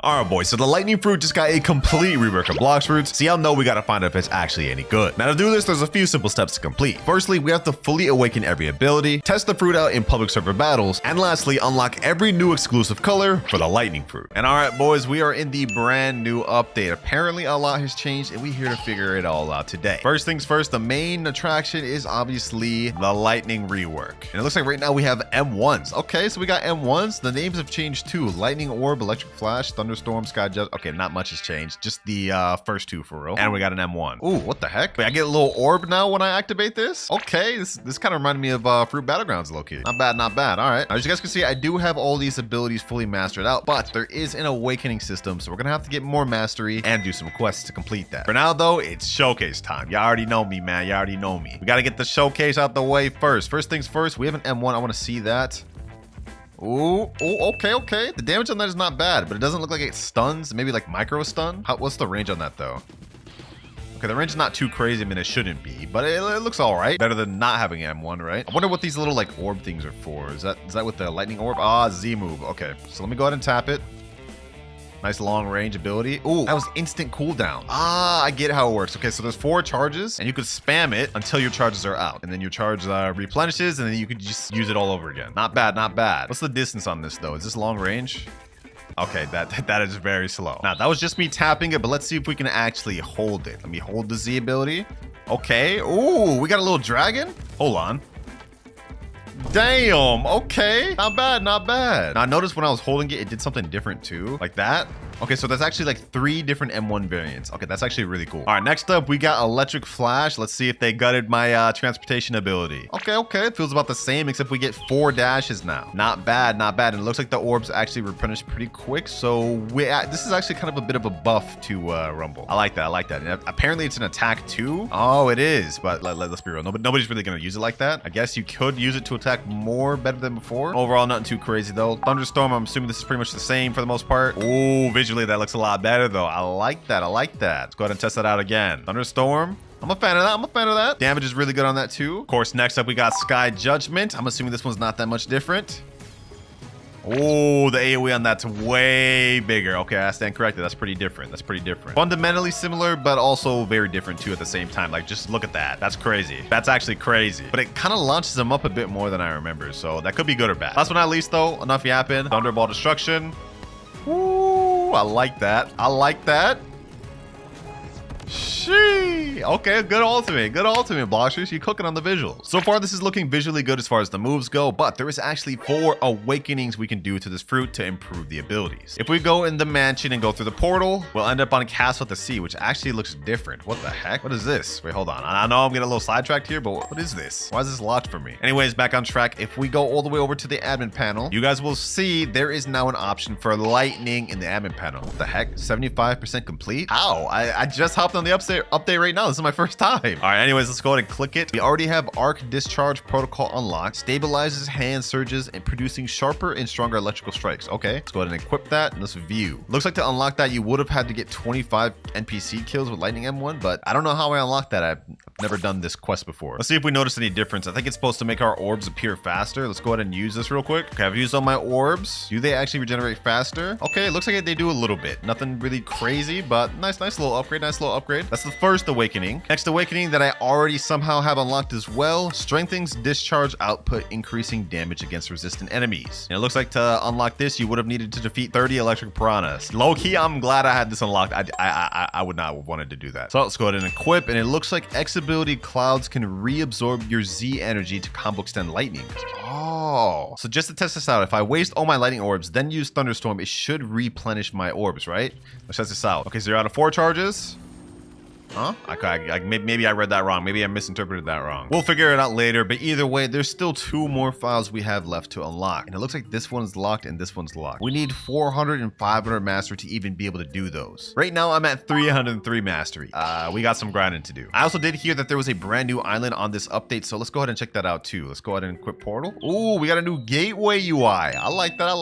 Alright boys, so the lightning fruit just got a complete rework of Blox fruits. See, I'll know we gotta find out if it's actually any good. Now to do this, there's a few simple steps to complete. Firstly, we have to fully awaken every ability, test the fruit out in public server battles, and lastly, unlock every new exclusive color for the lightning fruit. And alright boys, we are in the brand new update. Apparently a lot has changed and we're here to figure it all out today. First things first, the main attraction is obviously the lightning rework. And it looks like right now we have M1s. Okay, so we got M1s. The names have changed too. Lightning orb, electric flash, thunderstorm, sky judge. Okay, not much has changed. Just the first two for real. And we got an M1. Ooh, what the heck? Wait, I get a little orb now when I activate this? Okay, this kind of reminded me of Fruit Battlegrounds low-key. Not bad, not bad. All right. As you guys can see, I do have all these abilities fully mastered out, but there is an awakening system, so we're gonna have to get more mastery and do some quests to complete that. For now though, it's showcase time. Y'all already know me, man. Y'all already know me. We gotta get the showcase out the way first. First things first, we have an M1. I want to see that. Ooh, okay. The damage on that is not bad, but it doesn't look like it stuns. Maybe like micro stun. What's the range on that though? Okay, the range is not too crazy. I mean, it shouldn't be, but it looks all right. Better than not having M1, right? I wonder what these little like orb things are for. Is that with the lightning orb? Ah, Z move. Okay, so let me go ahead and tap it. Nice long range ability. Ooh, that was instant cooldown. Ah, I get how it works. Okay, so there's 4 charges and you could spam it until your charges are out. And then your charge replenishes and then you could just use it all over again. Not bad, not bad. What's the distance on this though? Is this long range? Okay, that is very slow. Now, that was just me tapping it, but let's see if we can actually hold it. Let me hold the Z ability. Okay. Ooh, we got a little dragon. Hold on. Damn, okay. Not bad, not bad. Now I noticed when I was holding it, it did something different too, like that. Okay, so that's actually like 3 different M1 variants. Okay, that's actually really cool. All right, next up, we got electric flash. Let's see if they gutted my transportation ability. Okay. It feels about the same, except we get 4 dashes now. Not bad, not bad. And it looks like the orbs actually replenish pretty quick. So this is actually kind of a bit of a buff to Rumble. I like that. And apparently it's an attack too. Oh, it is. But let's be real. Nobody's really gonna use it like that. I guess you could use it to attack more better than before. Overall, nothing too crazy though. Thunderstorm, I'm assuming this is pretty much the same for the most part. Ooh, visually that looks a lot better though. I like that. Let's go ahead and test that out again. Thunderstorm. I'm a fan of that. Damage is really good on that too. Of course, next up we got Sky Judgment. I'm assuming this one's not that much different. Oh, the AoE on that's way bigger. Okay, I stand corrected. That's pretty different. Fundamentally similar, but also very different too at the same time. Like, just look at that. That's crazy. That's actually crazy. But it kind of launches them up a bit more than I remember. So that could be good or bad. Last but not least though, enough yapping. Thunderball Destruction. Ooh, I like that. Shee. Okay, good ultimate, Bloxers. You're cooking on the visuals. So far, this is looking visually good as far as the moves go, but there is actually 4 awakenings we can do to this fruit to improve the abilities. If we go in the mansion and go through the portal, we'll end up on Castle at the Sea, which actually looks different. What the heck? What is this? Wait, hold on. I know I'm getting a little sidetracked here, but what is this? Why is this locked for me? Anyways, back on track. If we go all the way over to the admin panel, you guys will see there is now an option for lightning in the admin panel. What the heck? 75% complete? How? I just hopped on the update right now. This is my first time. All right, anyways, let's go ahead and click it. We already have arc discharge protocol unlocked. Stabilizes hand surges and producing sharper and stronger electrical strikes. Okay, let's go ahead and equip that and let's view. Looks like to unlock that, you would have had to get 25 NPC kills with lightning M1, but I don't know how I unlocked that. I've never done this quest before. Let's see if we notice any difference. I think it's supposed to make our orbs appear faster. Let's go ahead and use this real quick. Okay, I've used all my orbs. Do they actually regenerate faster? Okay, it looks like they do a little bit. Nothing really crazy, but nice little upgrade. That's the first awakening. Next awakening that I already somehow have unlocked as well, strengthens discharge output, increasing damage against resistant enemies. And it looks like to unlock this, you would have needed to defeat 30 electric piranhas. Low-key, I'm glad I had this unlocked. I would not have wanted to do that. So let's go ahead and equip, and it looks like X ability clouds can reabsorb your Z energy to combo extend lightning. Oh, so just to test this out, if I waste all my lightning orbs, then use thunderstorm, it should replenish my orbs, right? Let's test this out. Okay, so you're out of 4 charges. Huh? Maybe I read that wrong. Maybe I misinterpreted that wrong. We'll figure it out later, but either way, there's still 2 more files we have left to unlock. And it looks like this one's locked and this one's locked. We need 400 and 500 mastery to even be able to do those. Right now, I'm at 303 mastery. We got some grinding to do. I also did hear that there was a brand new island on this update, so let's go ahead and check that out too. Let's go ahead and equip portal. Ooh, we got a new gateway UI. I like that.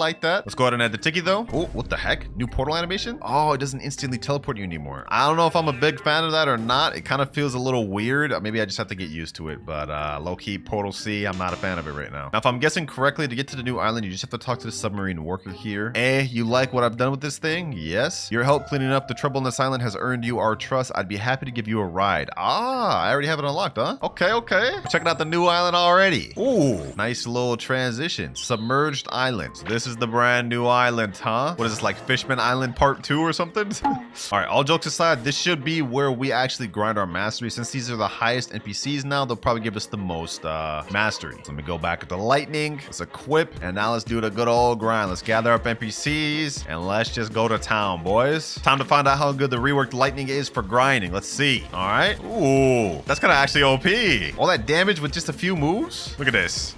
Let's go ahead and add the ticket though. Oh, what the heck? New portal animation? Oh, it doesn't instantly teleport you anymore. I don't know if I'm a big fan of that or not. It kind of feels a little weird. Maybe I just have to get used to it, but low-key Portal C, I'm not a fan of it right now. Now, if I'm guessing correctly, to get to the new island, you just have to talk to the submarine worker here. You like what I've done with this thing? Yes. Your help cleaning up the trouble in this island has earned you our trust. I'd be happy to give you a ride. I already have it unlocked, huh? Okay. We're checking out the new island already. Ooh, nice little transition. Submerged island. So this is the brand new island, huh? What is this, like Fishman Island Part 2 or something? All right, all jokes aside, this should be where we actually grind our mastery. Since these are the highest NPCs now, they'll probably give us the most mastery. So let me go back to the lightning. Let's equip, and now let's do the good old grind. Let's gather up NPCs, and let's just go to town, boys. Time to find out how good the reworked lightning is for grinding. Let's see. All right. Ooh, that's kind of actually OP. All that damage with just a few moves. Look at this.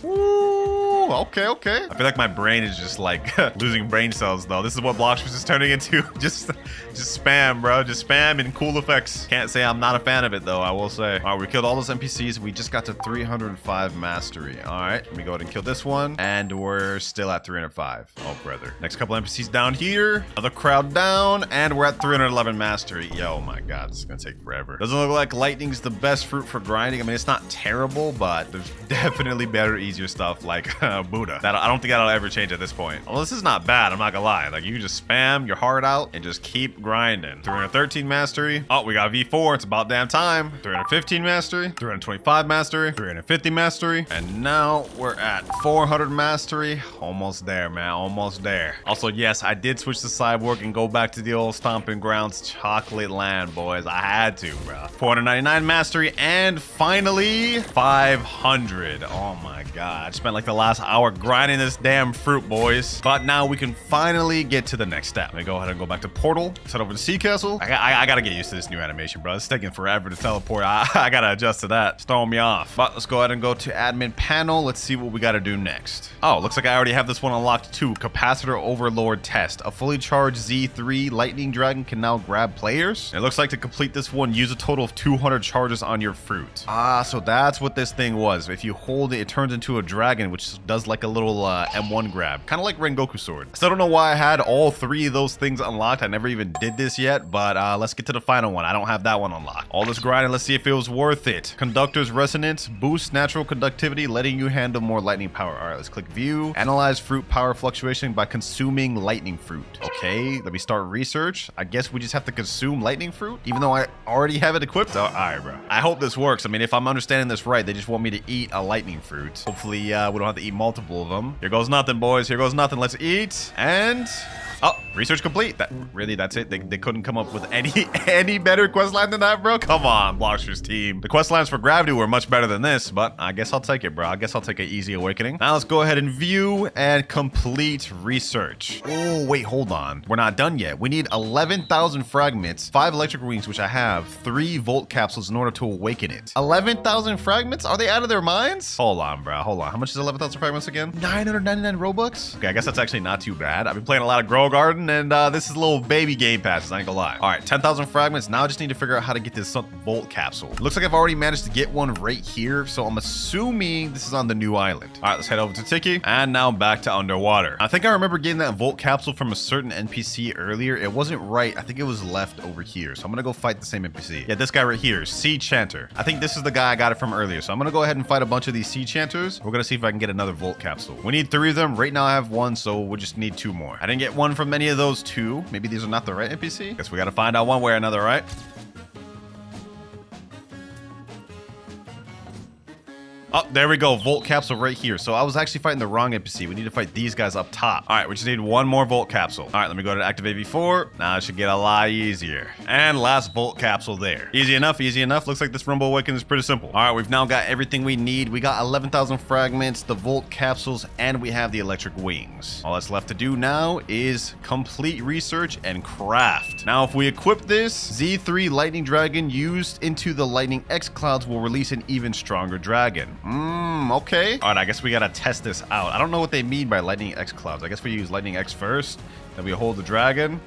Ooh, okay. I feel like my brain is just like losing brain cells though. This is what Blox was just turning into. just spam, bro. Just spam and cool effects. Can't say I'm not a fan of it though, I will say. All right, we killed all those NPCs. We just got to 305 mastery. All right, let me go ahead and kill this one. And we're still at 305. Oh, brother. Next couple NPCs down here. Another crowd down. And we're at 311 mastery. Yo, my God, this is gonna take forever. Doesn't look like lightning's the best fruit for grinding. I mean, it's not terrible, but there's definitely better, easier stuff like Buddha. I don't think that'll ever change at this point. Well, this is not bad, I'm not gonna lie. Like, you can just spam your heart out and just keep grinding. 313 mastery. Oh, we got V4. It's about damn time. 315 mastery. 325 mastery. 350 mastery. And now we're at 400 mastery. Almost there, man. Almost there. Also, yes, I did switch to Cyborg and go back to the old stomping grounds, Chocolate Land, boys. I had to, bro. 499 mastery. And finally, 500. Oh my God. I spent like the last hour grinding this damn fruit, boys. But now we can finally get to the next step. Let me go ahead and go back to Portal. Let's head over to Sea Castle. I gotta get used to this new animation, bro. It's taking forever to teleport. I gotta adjust to that. It's throwing me off. But let's go ahead and go to admin panel. Let's see what we gotta do next. Oh, looks like I already have this one unlocked too. Capacitor Overlord test. A fully charged Z3 Lightning Dragon can now grab players. It looks like to complete this one, use a total of 200 charges on your fruit. So that's what this thing was. If you hold it, it turns into a dragon, which does like a little M1 grab. Kind of like Rengoku sword. Still don't know why I had all three of those things unlocked. I never even did this yet, but let's get to the final one. I don't have that one unlocked. All this grinding, let's see if it was worth it. Conductor's Resonance boosts natural conductivity, letting you handle more lightning power. All right, let's click view. Analyze fruit power fluctuation by consuming lightning fruit. Okay, let me start research. I guess we just have to consume lightning fruit, even though I already have it equipped. All right, bro. I hope this works. I mean, if I'm understanding this right, they just want me to eat a lightning fruit. Hopefully, we don't have to eat multiple of them. Here goes nothing, boys. Here goes nothing. Let's eat. And oh, research complete. That's it. They couldn't come up with any better quest line than that, bro. Come on, Bloxer's team. The quest lines for Gravity were much better than this, but I guess I'll take it, bro. I guess I'll take an easy awakening. Now let's go ahead and view and complete research. Oh, wait, hold on. We're not done yet. We need 11,000 fragments, 5 electric wings, which I have, 3 volt capsules in order to awaken it. 11,000 fragments? Are they out of their minds? Hold on, bro. Hold on. How much is 11,000 fragments again? 999 Robux? Okay, I guess that's actually not too bad. I've been playing a lot of Grow Garden, and this is a little baby game passes, I ain't gonna lie. All right, 10,000 fragments. Now I just need to figure out how to get this volt capsule. Looks like I've already managed to get one right here, so I'm assuming this is on the new island. All right, let's head over to Tiki, and now back to underwater. I think I remember getting that volt capsule from a certain NPC earlier. It wasn't right. I think it was left over here, so I'm gonna go fight the same NPC. Yeah, this guy right here, Sea Chanter. I think this is the guy I got it from earlier, so I'm gonna go ahead and fight a bunch of these Sea Chanters. We're gonna see if I can get another volt capsule. We need 3 of them. Right now I have 1, so we'll just need 2 more. I didn't get one from any of those 2. Maybe these are not the right NPC. Guess we gotta find out one way or another, right? Oh, there we go. Volt capsule right here. So I was actually fighting the wrong NPC. We need to fight these guys up top. All right, we just need 1 more volt capsule. All right, let me go to activate V4. Now it should get a lot easier. And last volt capsule there. Easy enough, easy enough. Looks like this Rumble Awakening is pretty simple. All right, we've now got everything we need. We got 11,000 fragments, the volt capsules, and we have the electric wings. All that's left to do now is complete research and craft. Now, if we equip this, Z3 Lightning Dragon used into the Lightning X Clouds will release an even stronger dragon. Okay. All right, I guess we gotta test this out. I don't know what they mean by Lightning X Clouds. I guess we use Lightning X first, then we hold the dragon,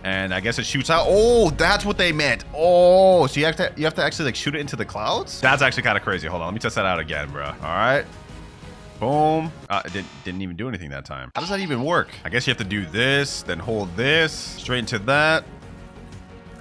and I guess it shoots out. Oh, that's what they meant. Oh, so you have to actually like shoot it into the clouds? That's actually kind of crazy. Hold on, let me test that out again, bro. All right. Boom. It didn't even do anything that time. How does that even work? I guess you have to do this, then hold this, straight into that.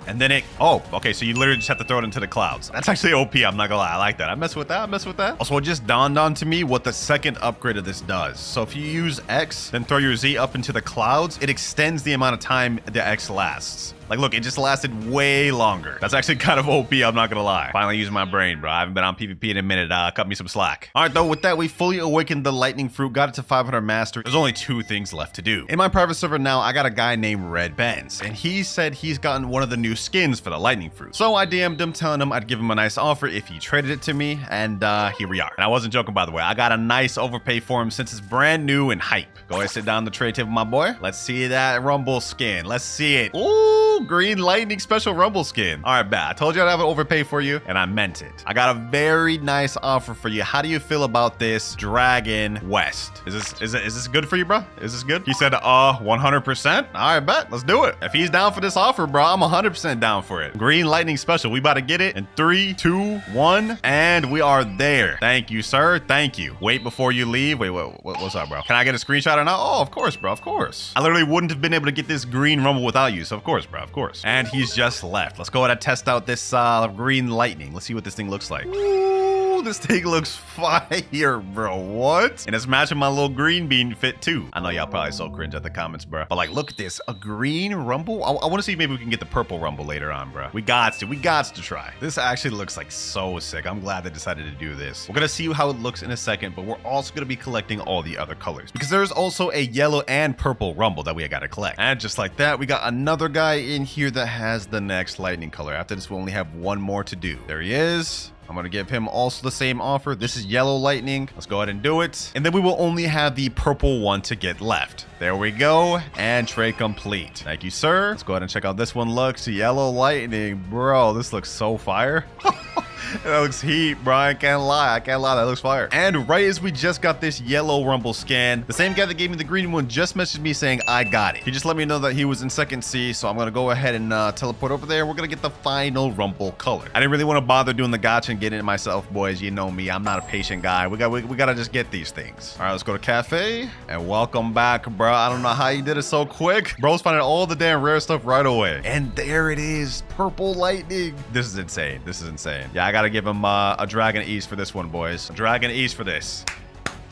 And then it, oh, okay, so you literally just have to throw it into the clouds. That's actually OP, I'm not gonna lie, I like that. I mess with that, I mess with that. Also, it just dawned on to me what the second upgrade of this does. So if you use X, then throw your Z up into the clouds, it extends the amount of time the X lasts. Like, look, it just lasted way longer. That's actually kind of OP, I'm not gonna lie. Finally using my brain, bro. I haven't been on PvP in a minute. Cut me some slack. All right, though, with that, we fully awakened the lightning fruit, got it to 500 master. There's only 2 things left to do. In my private server now, I got a guy named Red Benz, and he said he's gotten one of the new skins for the lightning fruit. So I DM'd him, telling him I'd give him a nice offer if he traded it to me, and here we are. And I wasn't joking, by the way. I got a nice overpay for him since it's brand new and hype. Go ahead, sit down at the trade table, my boy. Let's see that Rumble skin. Let's see it. Ooh, green lightning special Rumble skin. All right, bet. I told you I'd have an overpay for you, and I meant it. I got a very nice offer for you. How do you feel about this Dragon West? Is this good for you, bro? Is this good? He said, 100%. All right, bet. Let's do it. If he's down for this offer, bro, I'm 100% down for it. Green lightning special. We about to get it in 3, 2, 1, and we are there. Thank you, sir. Thank you. Wait before you leave. Wait, what's up, bro? Can I get a screenshot or not? Oh, of course, bro. Of course. I literally wouldn't have been able to get this green Rumble without you. So of course, bro. Of course. And he's just left. Let's go ahead and test out this green lightning. Let's see what this thing looks like. Ooh, this thing looks fire, bro. What? And it's matching my little green bean fit too. I know y'all probably so cringe at the comments, bro. But like, look at this. A green Rumble? I want to see if maybe we can get the purple Rumble later on, bro. We got to try. This actually looks like so sick. I'm glad they decided to do this. We're going to see how it looks in a second, but we're also going to be collecting all the other colors because there's also a yellow and purple Rumble that we got to collect. And just like that, we got another guy in here that has the next lightning color. After this, we only have one more to do. There he is. I'm going to give him also the same offer. This is yellow lightning. Let's go ahead and do it. And then we will only have the purple one to get left. There we go. And trade complete. Thank you, sir. Let's go ahead and check out this one. Looks yellow lightning. Bro, this looks so fire. That looks heat, bro. I can't lie. That looks fire. And right as we just got this yellow Rumble scan, the same guy that gave me the green one just messaged me saying, I got it. He just let me know that he was in second C, so I'm going to go ahead and teleport over there. We're going to get the final Rumble color. I didn't really want to bother doing the gotcha and getting it myself, boys. You know me. I'm not a patient guy. We got to just get these things. All right, let's go to cafe. And welcome back, bro. I don't know how you did it so quick. Bro's finding all the damn rare stuff right away. And there it is. Purple lightning. This is insane. Yeah, I got to give him a Dragon East for this one, boys. A Dragon East for this.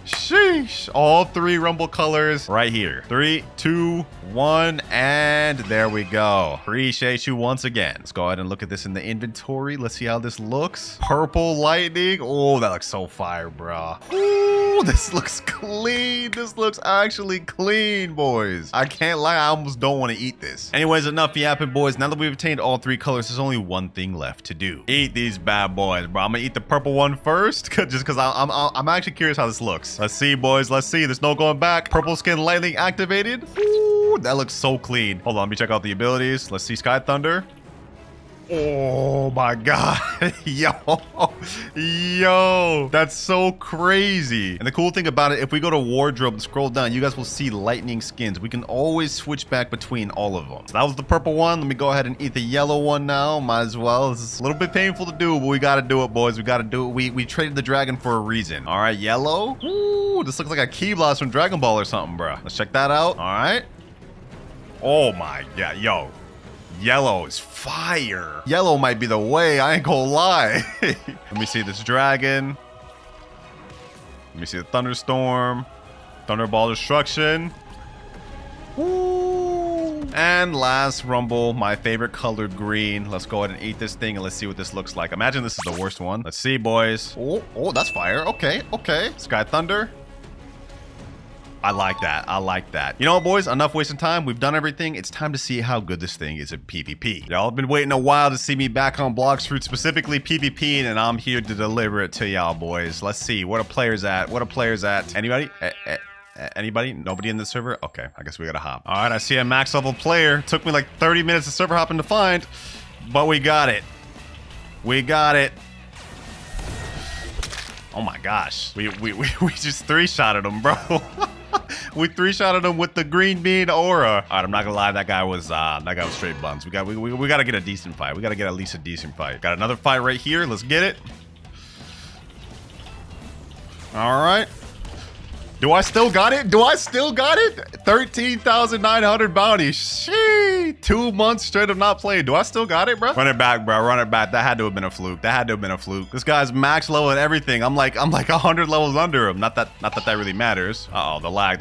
Sheesh. All 3 Rumble colors right here. 3, 2, 1, and there we go. Appreciate you once again. Let's go ahead and look at this in the inventory. Let's see how this looks. Purple lightning. Oh, that looks so fire, bro. Ooh, this looks clean. This looks actually clean, boys. I can't lie. I almost don't want to eat this. Anyways, enough yapping, boys. Now that we've obtained all 3 colors, there's only one thing left to do. Eat these bad boys, bro. I'm gonna eat the purple one first, just because I'm actually curious how this looks. Let's see, boys. Let's see. There's no going back. Purple skin lightning activated. Ooh, that looks so clean. Hold on. Let me check out the abilities. Let's see Sky Thunder. Oh my god. Yo, that's so crazy. And the cool thing about it, if we go to wardrobe and scroll down, you guys will see lightning skins. We can always switch back between all of them. So that was the purple one. Let me go ahead and eat the yellow one now. Might as well. This is a little bit painful to do, but we got to do it, boys. We got to do it. We traded the dragon for a reason. All right, yellow. Ooh, this looks like a key blast from Dragon Ball or something, bro. Let's check that out. All right. Oh my god, yo. Yellow is fire. Yellow might be the way. I ain't gonna lie. Let me see this dragon. Let me see the thunderstorm. Thunderball destruction. Woo. And last Rumble, my favorite colored green. Let's go ahead and eat this thing and let's see what this looks like. Imagine this is the worst one. Let's see, boys. Oh, that's fire. Okay. Sky Thunder. I like that. You know what, boys? Enough wasting time. We've done everything. It's time to see how good this thing is at PvP. Y'all have been waiting a while to see me back on Blox Fruit, specifically PvP, and I'm here to deliver it to y'all, boys. Let's see. What are players at? Anybody? Anybody? Nobody in the server? Okay, I guess we gotta hop. All right, I see a max level player. Took me like 30 minutes of server hopping to find, but we got it. Oh my gosh. We just 3-shotted him, bro. We 3-shotted him with the green bean aura. All right, I'm not gonna lie, that guy was straight buns. We gotta get a decent fight. We gotta get at least a decent fight. Got another fight right here. Let's get it. All right. Do I still got it? 13,900 bounty. Sheesh. Wee! 2 months straight of not playing. Do I still got it, bro? Run it back, bro. Run it back. That had to have been a fluke. That had to have been a fluke. This guy's max level and everything. I'm like 100 levels under him. Not that really matters. Uh-oh, the lag.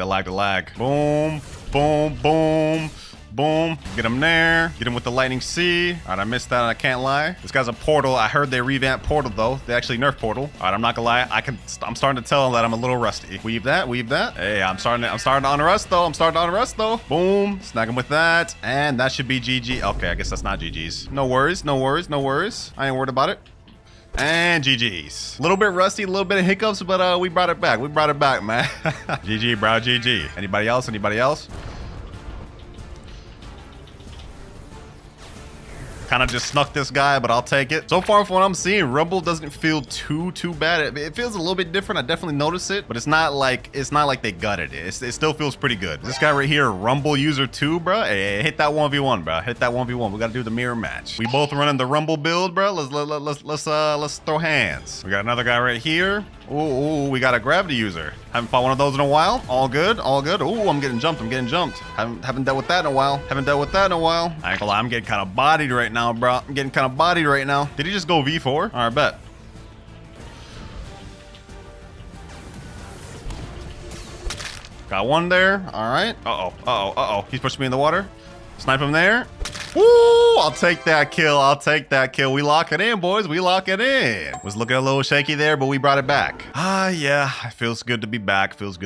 Boom, boom, boom. Boom. Get him there. Get him with the lightning C. All right, I missed that. I can't lie. This guy's a portal. I heard they revamped portal though. They actually nerfed portal. All right, I'm not gonna lie. I'm starting to tell that I'm a little rusty. Weave that. Hey, I'm starting to unrust though. Boom. Snag him with that. And that should be GG. Okay, I guess that's not GG's. No worries. I ain't worried about it. And GG's. A little bit rusty, a little bit of hiccups, but we brought it back. Man. GG, bro. GG. Anybody else? Kind of just snuck this guy, but I'll take it. So far from what I'm seeing, Rumble doesn't feel too bad. It feels a little bit different. I definitely notice it, but it's not like they gutted it. It still feels pretty good. This guy right here, Rumble user 2, bro. Hey, hit that 1v1, bro. Hit that 1v1. We got to do the mirror match. We both running the Rumble build, bro. Let's throw hands. We got another guy right here. Ooh, we got a gravity user. Haven't fought one of those in a while. All good. Ooh, I'm getting jumped. Haven't dealt with that in a while. I ain't gonna lie, I'm getting kind of bodied right now, bro. Did he just go V4? All right, bet. Got one there. All right. Uh-oh. He's pushing me in the water. Snipe him there. Woo! I'll take that kill. We lock it in, boys. Was looking a little shaky there, but we brought it back. Yeah. It feels good to be back. I'm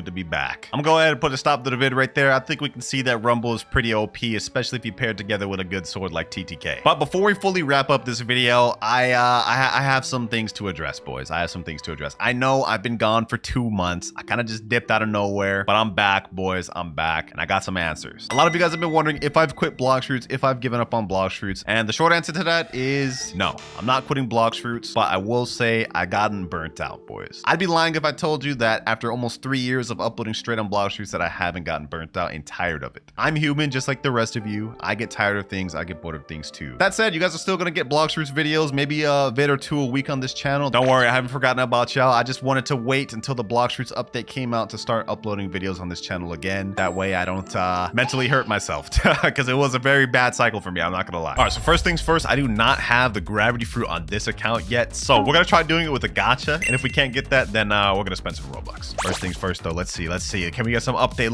gonna go ahead and put a stop to the vid right there. I think we can see that Rumble is pretty OP, especially if you pair it together with a good sword like TTK. But before we fully wrap up this video, I have some things to address, boys. I know I've been gone for 2 months. I kind of just dipped out of nowhere, but I'm back, boys. And I got some answers. A lot of you guys have been wondering if I've quit Blox Fruits, if I've given up on Blox Fruits, and the short answer to that is no. I'm not quitting Blox Fruits, but I will say I gotten burnt out, boys. I'd be lying if I told you that after almost 3 years of uploading straight on Blox Fruits that I haven't gotten burnt out and tired of it. I'm human just like the rest of you. I get tired of things. I get bored of things too. That said, you guys are still gonna get Blox Fruits videos, maybe a vid or 2 a week on this channel. Don't worry, I haven't forgotten about y'all. I just wanted to wait until the Blox Fruits update came out to start uploading videos on this channel again. That way I don't mentally hurt myself because it was a very bad cycle for me. I'm not gonna lie. All right, so first things first, I do not have the gravity fruit on this account yet, so we're gonna try doing it with a gacha, and if we can't get that, then we're gonna spend some Robux. First things first though, let's see. Can we get some update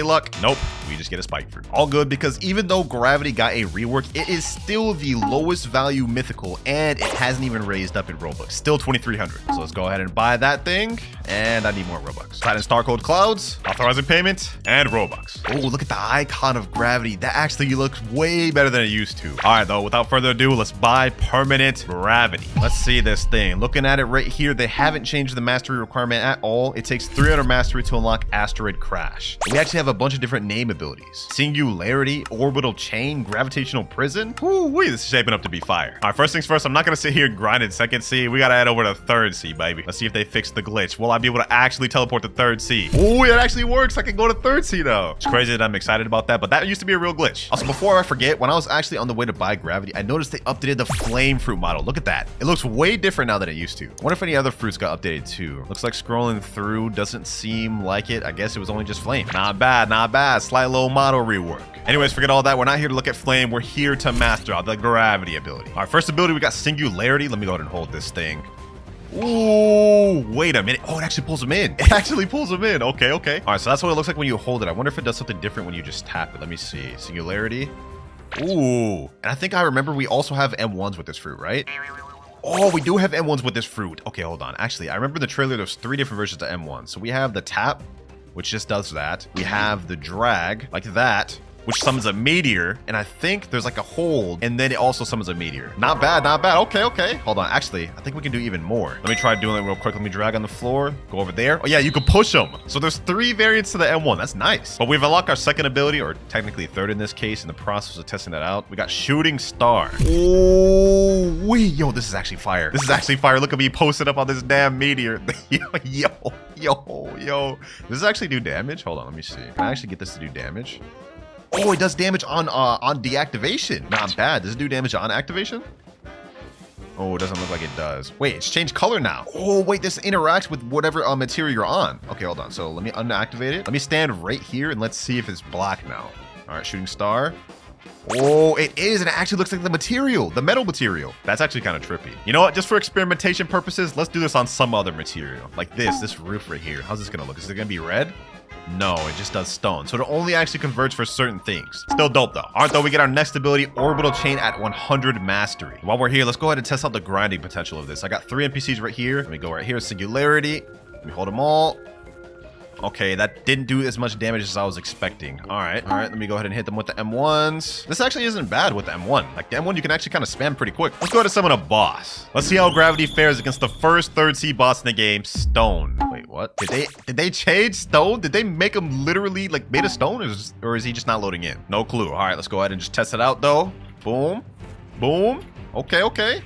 luck? Nope, we just get a spike fruit. All good, because even though gravity got a rework, it is still the lowest value mythical, and it hasn't even raised up in Robux. Still 2,300. So let's go ahead and buy that thing, and I need more Robux. Titan Star Code Clouds, authorizing payment, and Robux. Oh, look at the icon of gravity. That actually looks way better than it used to. All right, though, without further ado, let's buy permanent gravity. Let's see this thing. Looking at it right here, they haven't changed the mastery requirement at all. It takes 300 mastery to unlock Asteroid Crash. We actually have a bunch of different name abilities. Singularity, Orbital Chain, Gravitational Prison. Woo-wee, this is shaping up to be fire. All right, first things first, I'm not gonna sit here and grind in second C. We gotta head over to third C, baby. Let's see if they fix the glitch. Will I be able to actually teleport to third C? Oh, it actually works. I can go to third C now. It's crazy that I'm excited about that, but that used to be a real glitch. Also, before I forget, when I was actually on the way to buy gravity, I noticed they updated the flame fruit model. Look at that. It looks way different now than it used to. I wonder if any other fruits got updated too. Looks like scrolling through doesn't seem like it. I guess it was only just flame. Not bad. Slight low model rework. Anyways, forget all that. We're not here to look at flame. We're here to master out the gravity ability. All right, first ability, we got singularity. Let me go ahead and hold this thing. Ooh, wait a minute. Oh, it actually pulls them in. Okay. All right, so that's what it looks like when you hold it. I wonder if it does something different when you just tap it. Let me see. Singularity. Ooh, and I think I remember we also have M1s with this fruit, right? Oh, we do have M1s with this fruit. Okay, hold on. Actually, I remember in the trailer there's 3 different versions of M1. So we have the tap, which just does that. We have the drag, like that, which summons a meteor, and I think there's like a hold, and then it also summons a meteor. Not bad. Okay. Hold on. Actually, I think we can do even more. Let me try doing it real quick. Let me drag on the floor, go over there. Oh yeah, you can push them. So there's 3 variants to the M1. That's nice. But we've unlocked our second ability, or technically third in this case, in the process of testing that out. We got Shooting Star. Oh, yo, this is actually fire. Look at me posted up on this damn meteor. yo. Does this actually do damage? Hold on, let me see. Can I actually get this to do damage? Oh, it does damage on deactivation. Not bad. Does it do damage on activation? Oh, it doesn't look like it does. Wait, it's changed color now. Oh, wait, this interacts with whatever material you're on. Okay, hold on. So let me unactivate it. Let me stand right here and let's see if it's black now. All right, Shooting Star. Oh, it is, and it actually looks like the material, the metal material. That's actually kind of trippy. You know what? Just for experimentation purposes, let's do this on some other material. Like this roof right here. How's this gonna look? Is it gonna be red? No, it just does stone. So it only actually converts for certain things. Still dope though. All right, though, we get our next ability, Orbital Chain at 100 Mastery. While we're here, let's go ahead and test out the grinding potential of this. I got 3 NPCs right here. Let me go right here, Singularity. Let me hold them all. Okay, that didn't do as much damage as I was expecting. All right, let me go ahead and hit them with the M1s. This actually isn't bad with the M1. Like the M1, you can actually kind of spam pretty quick. Let's go ahead and summon a boss. Let's see how Gravity fares against the first 3rd C boss in the game, Stone. Wait, what? Did they change Stone? Did they make him literally like made of stone, or is he just not loading in? No clue. All right, let's go ahead and just test it out though. Boom, boom. Okay.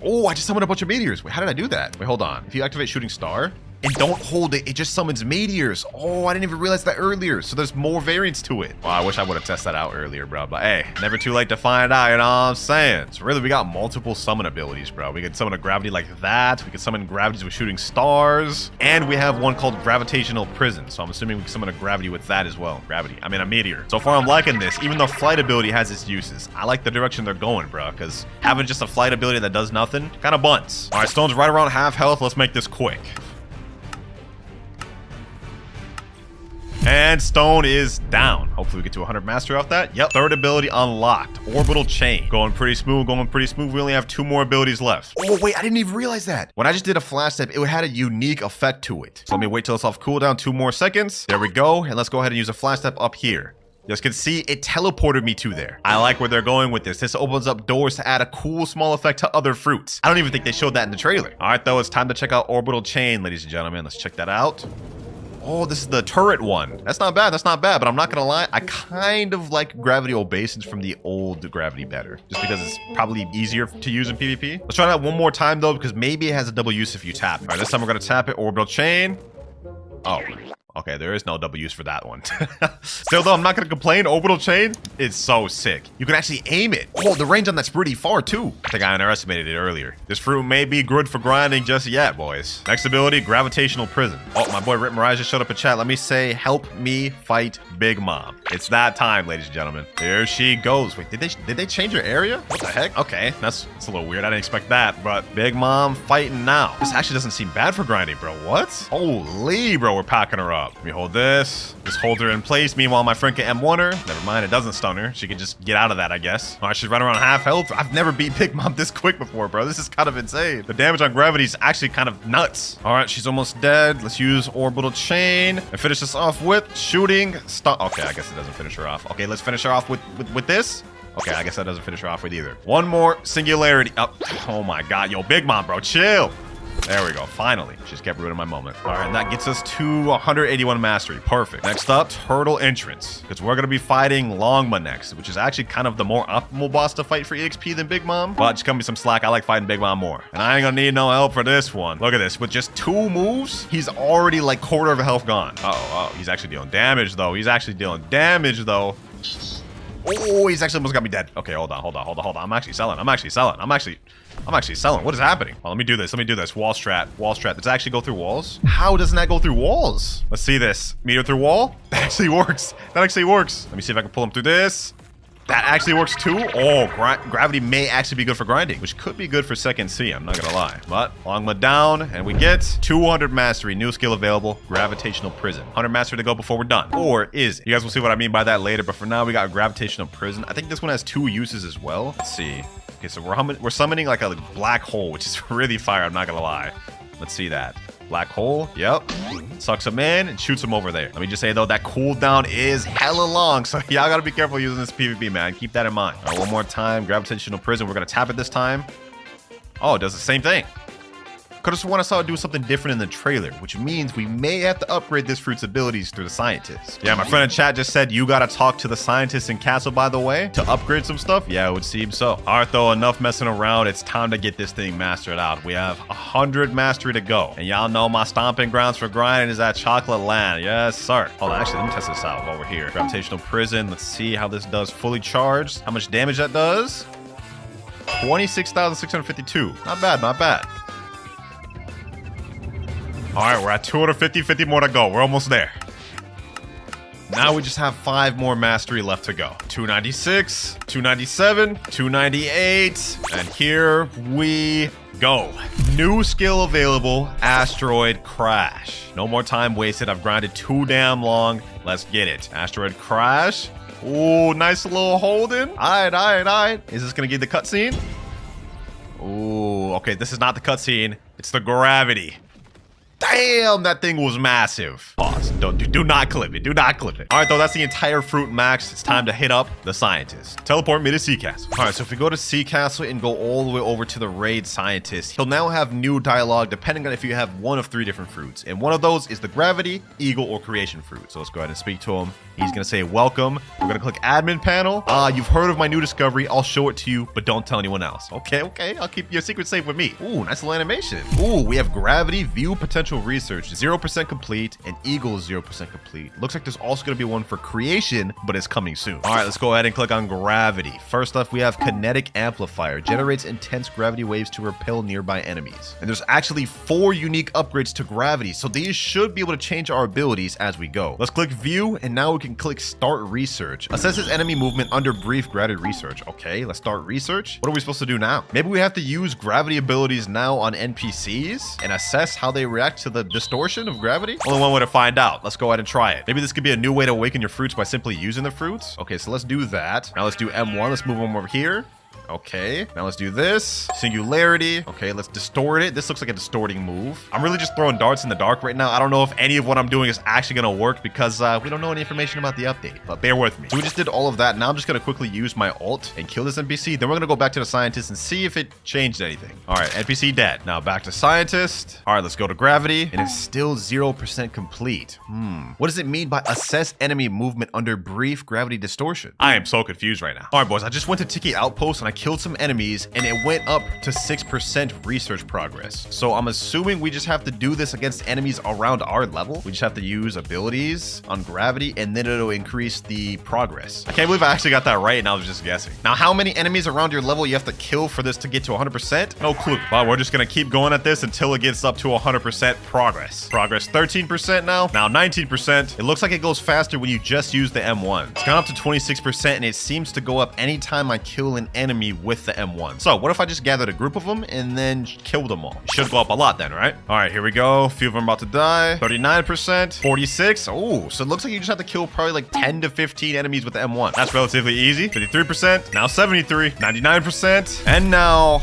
Oh, I just summoned a bunch of meteors. Wait, how did I do that? Wait, hold on. If you activate Shooting Star and don't hold it, it just summons meteors. Oh, I didn't even realize that earlier. So there's more variants to it. Wow, I wish I would have tested that out earlier, bro. But hey, never too late to find out, you know what I'm saying? So really, we got multiple summon abilities, bro. We could summon a gravity like that. We could summon gravities with shooting stars. And we have one called Gravitational Prison. So I'm assuming we can summon a gravity with that as well. A meteor. So far, I'm liking this. Even though flight ability has its uses, I like the direction they're going, bro. Because having just a flight ability that does nothing kind of bunts. All right, Stone's right around half health. Let's make this quick. And Stone is down. Hopefully we get to 100 Mastery off that. Yep. 3rd ability unlocked. Orbital Chain. Going pretty smooth. We only have 2 more abilities left. Oh, wait. I didn't even realize that. When I just did a flash step, it had a unique effect to it. So let me wait till it's off cooldown. 2 more seconds. There we go. And let's go ahead and use a flash step up here. You guys can see it teleported me to there. I like where they're going with this. This opens up doors to add a cool small effect to other fruits. I don't even think they showed that in the trailer. All right, though. It's time to check out Orbital Chain, ladies and gentlemen. Let's check that out. Oh, this is the turret one. That's not bad, but I'm not gonna lie, I kind of like Gravity Obeisance from the old Gravity better, just because it's probably easier to use in PvP. Let's try that one more time though, because maybe it has a double use if you tap it. All right, this time we're gonna tap it, Orbital Chain. Oh, okay, there is no double use for that one. Still though, I'm not gonna complain. Orbital Chain is so sick. You can actually aim it. Oh, the range on that's pretty far too. I think I underestimated it earlier. This fruit may be good for grinding just yet, boys. Next ability, Gravitational Prison. Oh, my boy Rip Mirage just showed up in chat. Let me say, help me fight Big Mom. It's that time, ladies and gentlemen. Here she goes. Wait, did they change her area? What the heck? Okay, that's a little weird. I didn't expect that, but Big Mom fighting now. This actually doesn't seem bad for grinding, bro. What? Holy, bro, we're packing her up. Let me hold this. Just hold her in place. Meanwhile, my friend can M1 her. Never mind, it doesn't stun her. She can just get out of that, I guess. All right, she's right around half health. I've never beat Big Mom this quick before, bro. This is kind of insane. The damage on gravity is actually kind of nuts. All right, she's almost dead. Let's use Orbital Chain and finish this off with shooting stun. Okay, I guess it doesn't finish her off. Okay, let's finish her off with this. Okay, I guess that doesn't finish her off with either. One more Singularity. Oh my God, yo, Big Mom, bro, chill. There we go. Finally. Just kept ruining my moment. All right, and that gets us to 181 Mastery. Perfect. Next up, Turtle Entrance. Because we're going to be fighting Longma next, which is actually kind of the more optimal boss to fight for EXP than Big Mom. But just cut me some slack. I like fighting Big Mom more. And I ain't going to need no help for this one. Look at this. With just 2 moves, he's already like quarter of a health gone. Oh, he's actually dealing damage, though. Oh, he's actually almost got me dead. Okay, hold on. I'm actually selling. What is happening? Oh, let me do this. Wall strat. Does it actually go through walls? How doesn't that go through walls? Let's see this. Meter through wall? That actually works. Let me see if I can pull him through this. That actually works too. Oh, gravity may actually be good for grinding, which could be good for second C, I'm not gonna lie. But Longma down, and we get 200 Mastery, new skill available, Gravitational Prison. 100 Mastery to go before we're done. Or is it? You guys will see what I mean by that later, but for now, we got Gravitational Prison. I think this one has 2 uses as well. Let's see. Okay, so we're summoning like a black hole, which is really fire, I'm not gonna lie. Let's see that. Black hole, yep. Sucks him in and shoots him over there. Let me just say though, that cooldown is hella long, so y'all gotta be careful using this PvP, man. Keep that in mind. All right, one more time, Gravitational Prison. We're gonna tap it this time. Oh, it does the same thing. Could've sworn I saw it do something different in the trailer, which means we may have to upgrade this fruit's abilities through the scientist. Yeah, my friend in chat just said you gotta talk to the scientist in Castle, by the way, to upgrade some stuff. Yeah, it would seem so. All right, though, enough messing around. It's time to get this thing mastered out. We have 100 Mastery to go. And y'all know my stomping grounds for grinding is at Chocolate Land. Yes, sir. Hold on, actually, let me test this out while we're here. Gravitational Prison. Let's see how this does fully charged. How much damage that does? 26,652. Not bad. All right, we're at 250, 50 more to go. We're almost there. Now we just have 5 more mastery left to go. 296, 297, 298, and here we go. New skill available, Asteroid Crash. No more time wasted. I've grinded too damn long. Let's get it. Asteroid Crash. Ooh, nice little holding. All right. Is this gonna give the cutscene? Ooh, okay, this is not the cutscene. It's the gravity. Damn, that thing was massive. Pause. Do not clip it. Do not clip it. All right, though, that's the entire fruit max. It's time to hit up the scientist. Teleport me to Sea Castle. All right, so if we go to Sea Castle and go all the way over to the raid scientist, he'll now have new dialogue depending on if you have one of 3 different fruits. And one of those is the gravity, eagle, or creation fruit. So let's go ahead and speak to him. He's going to say, welcome. We're going to click admin panel. You've heard of my new discovery. I'll show it to you, but don't tell anyone else. Okay. I'll keep your secret safe with me. Ooh, nice little animation. Ooh, we have gravity, view potential research, 0% complete, and eagle is 0% complete. Looks like there's also going to be one for creation, but it's coming soon. All right, let's go ahead and click on gravity. First up, we have kinetic amplifier. Generates intense gravity waves to repel nearby enemies. And there's actually 4 unique upgrades to gravity, so these should be able to change our abilities as we go. Let's click view, and now we can click start research. Assesses enemy movement under brief gravity research. Okay, let's start research. What are we supposed to do now? Maybe we have to use gravity abilities now on NPCs and assess how they react to the distortion of gravity. Only one way to find out. Let's go ahead and try it. Maybe this could be a new way to awaken your fruits by simply using the fruits. Okay, so let's do that. Now let's do M1. Let's move them over here. Okay, now let's do this. Singularity. Okay, let's distort it. This looks like a distorting move. I'm really just throwing darts in the dark right now. I don't know if any of what I'm doing is actually going to work because we don't know any information about the update, but bear with me. So we just did all of that. Now I'm just going to quickly use my ult and kill this NPC. Then we're going to go back to the scientist and see if it changed anything. All right, NPC dead. Now back to scientist. All right, let's go to gravity. And it's still 0% complete. What does it mean by assess enemy movement under brief gravity distortion? I am so confused right now. All right, boys, I just went to Tiki Outpost and I killed some enemies and it went up to 6% research progress. So I'm assuming we just have to do this against enemies around our level. We just have to use abilities on gravity and then it'll increase the progress. I can't believe I actually got that right and I was just guessing. Now, how many enemies around your level you have to kill for this to get to 100%? No clue. Well, we're just gonna keep going at this until it gets up to 100% progress. Progress 13% now 19%. It looks like it goes faster when you just use the M1. It's gone up to 26% and it seems to go up anytime I kill an enemy with the M1. So what if I just gathered a group of them and then killed them all? It should go up a lot then, right? All right, here we go. A few of them about to die. 39%, 46. Oh, so it looks like you just have to kill probably like 10 to 15 enemies with the M1. That's relatively easy. 53%, now 73, 99, and now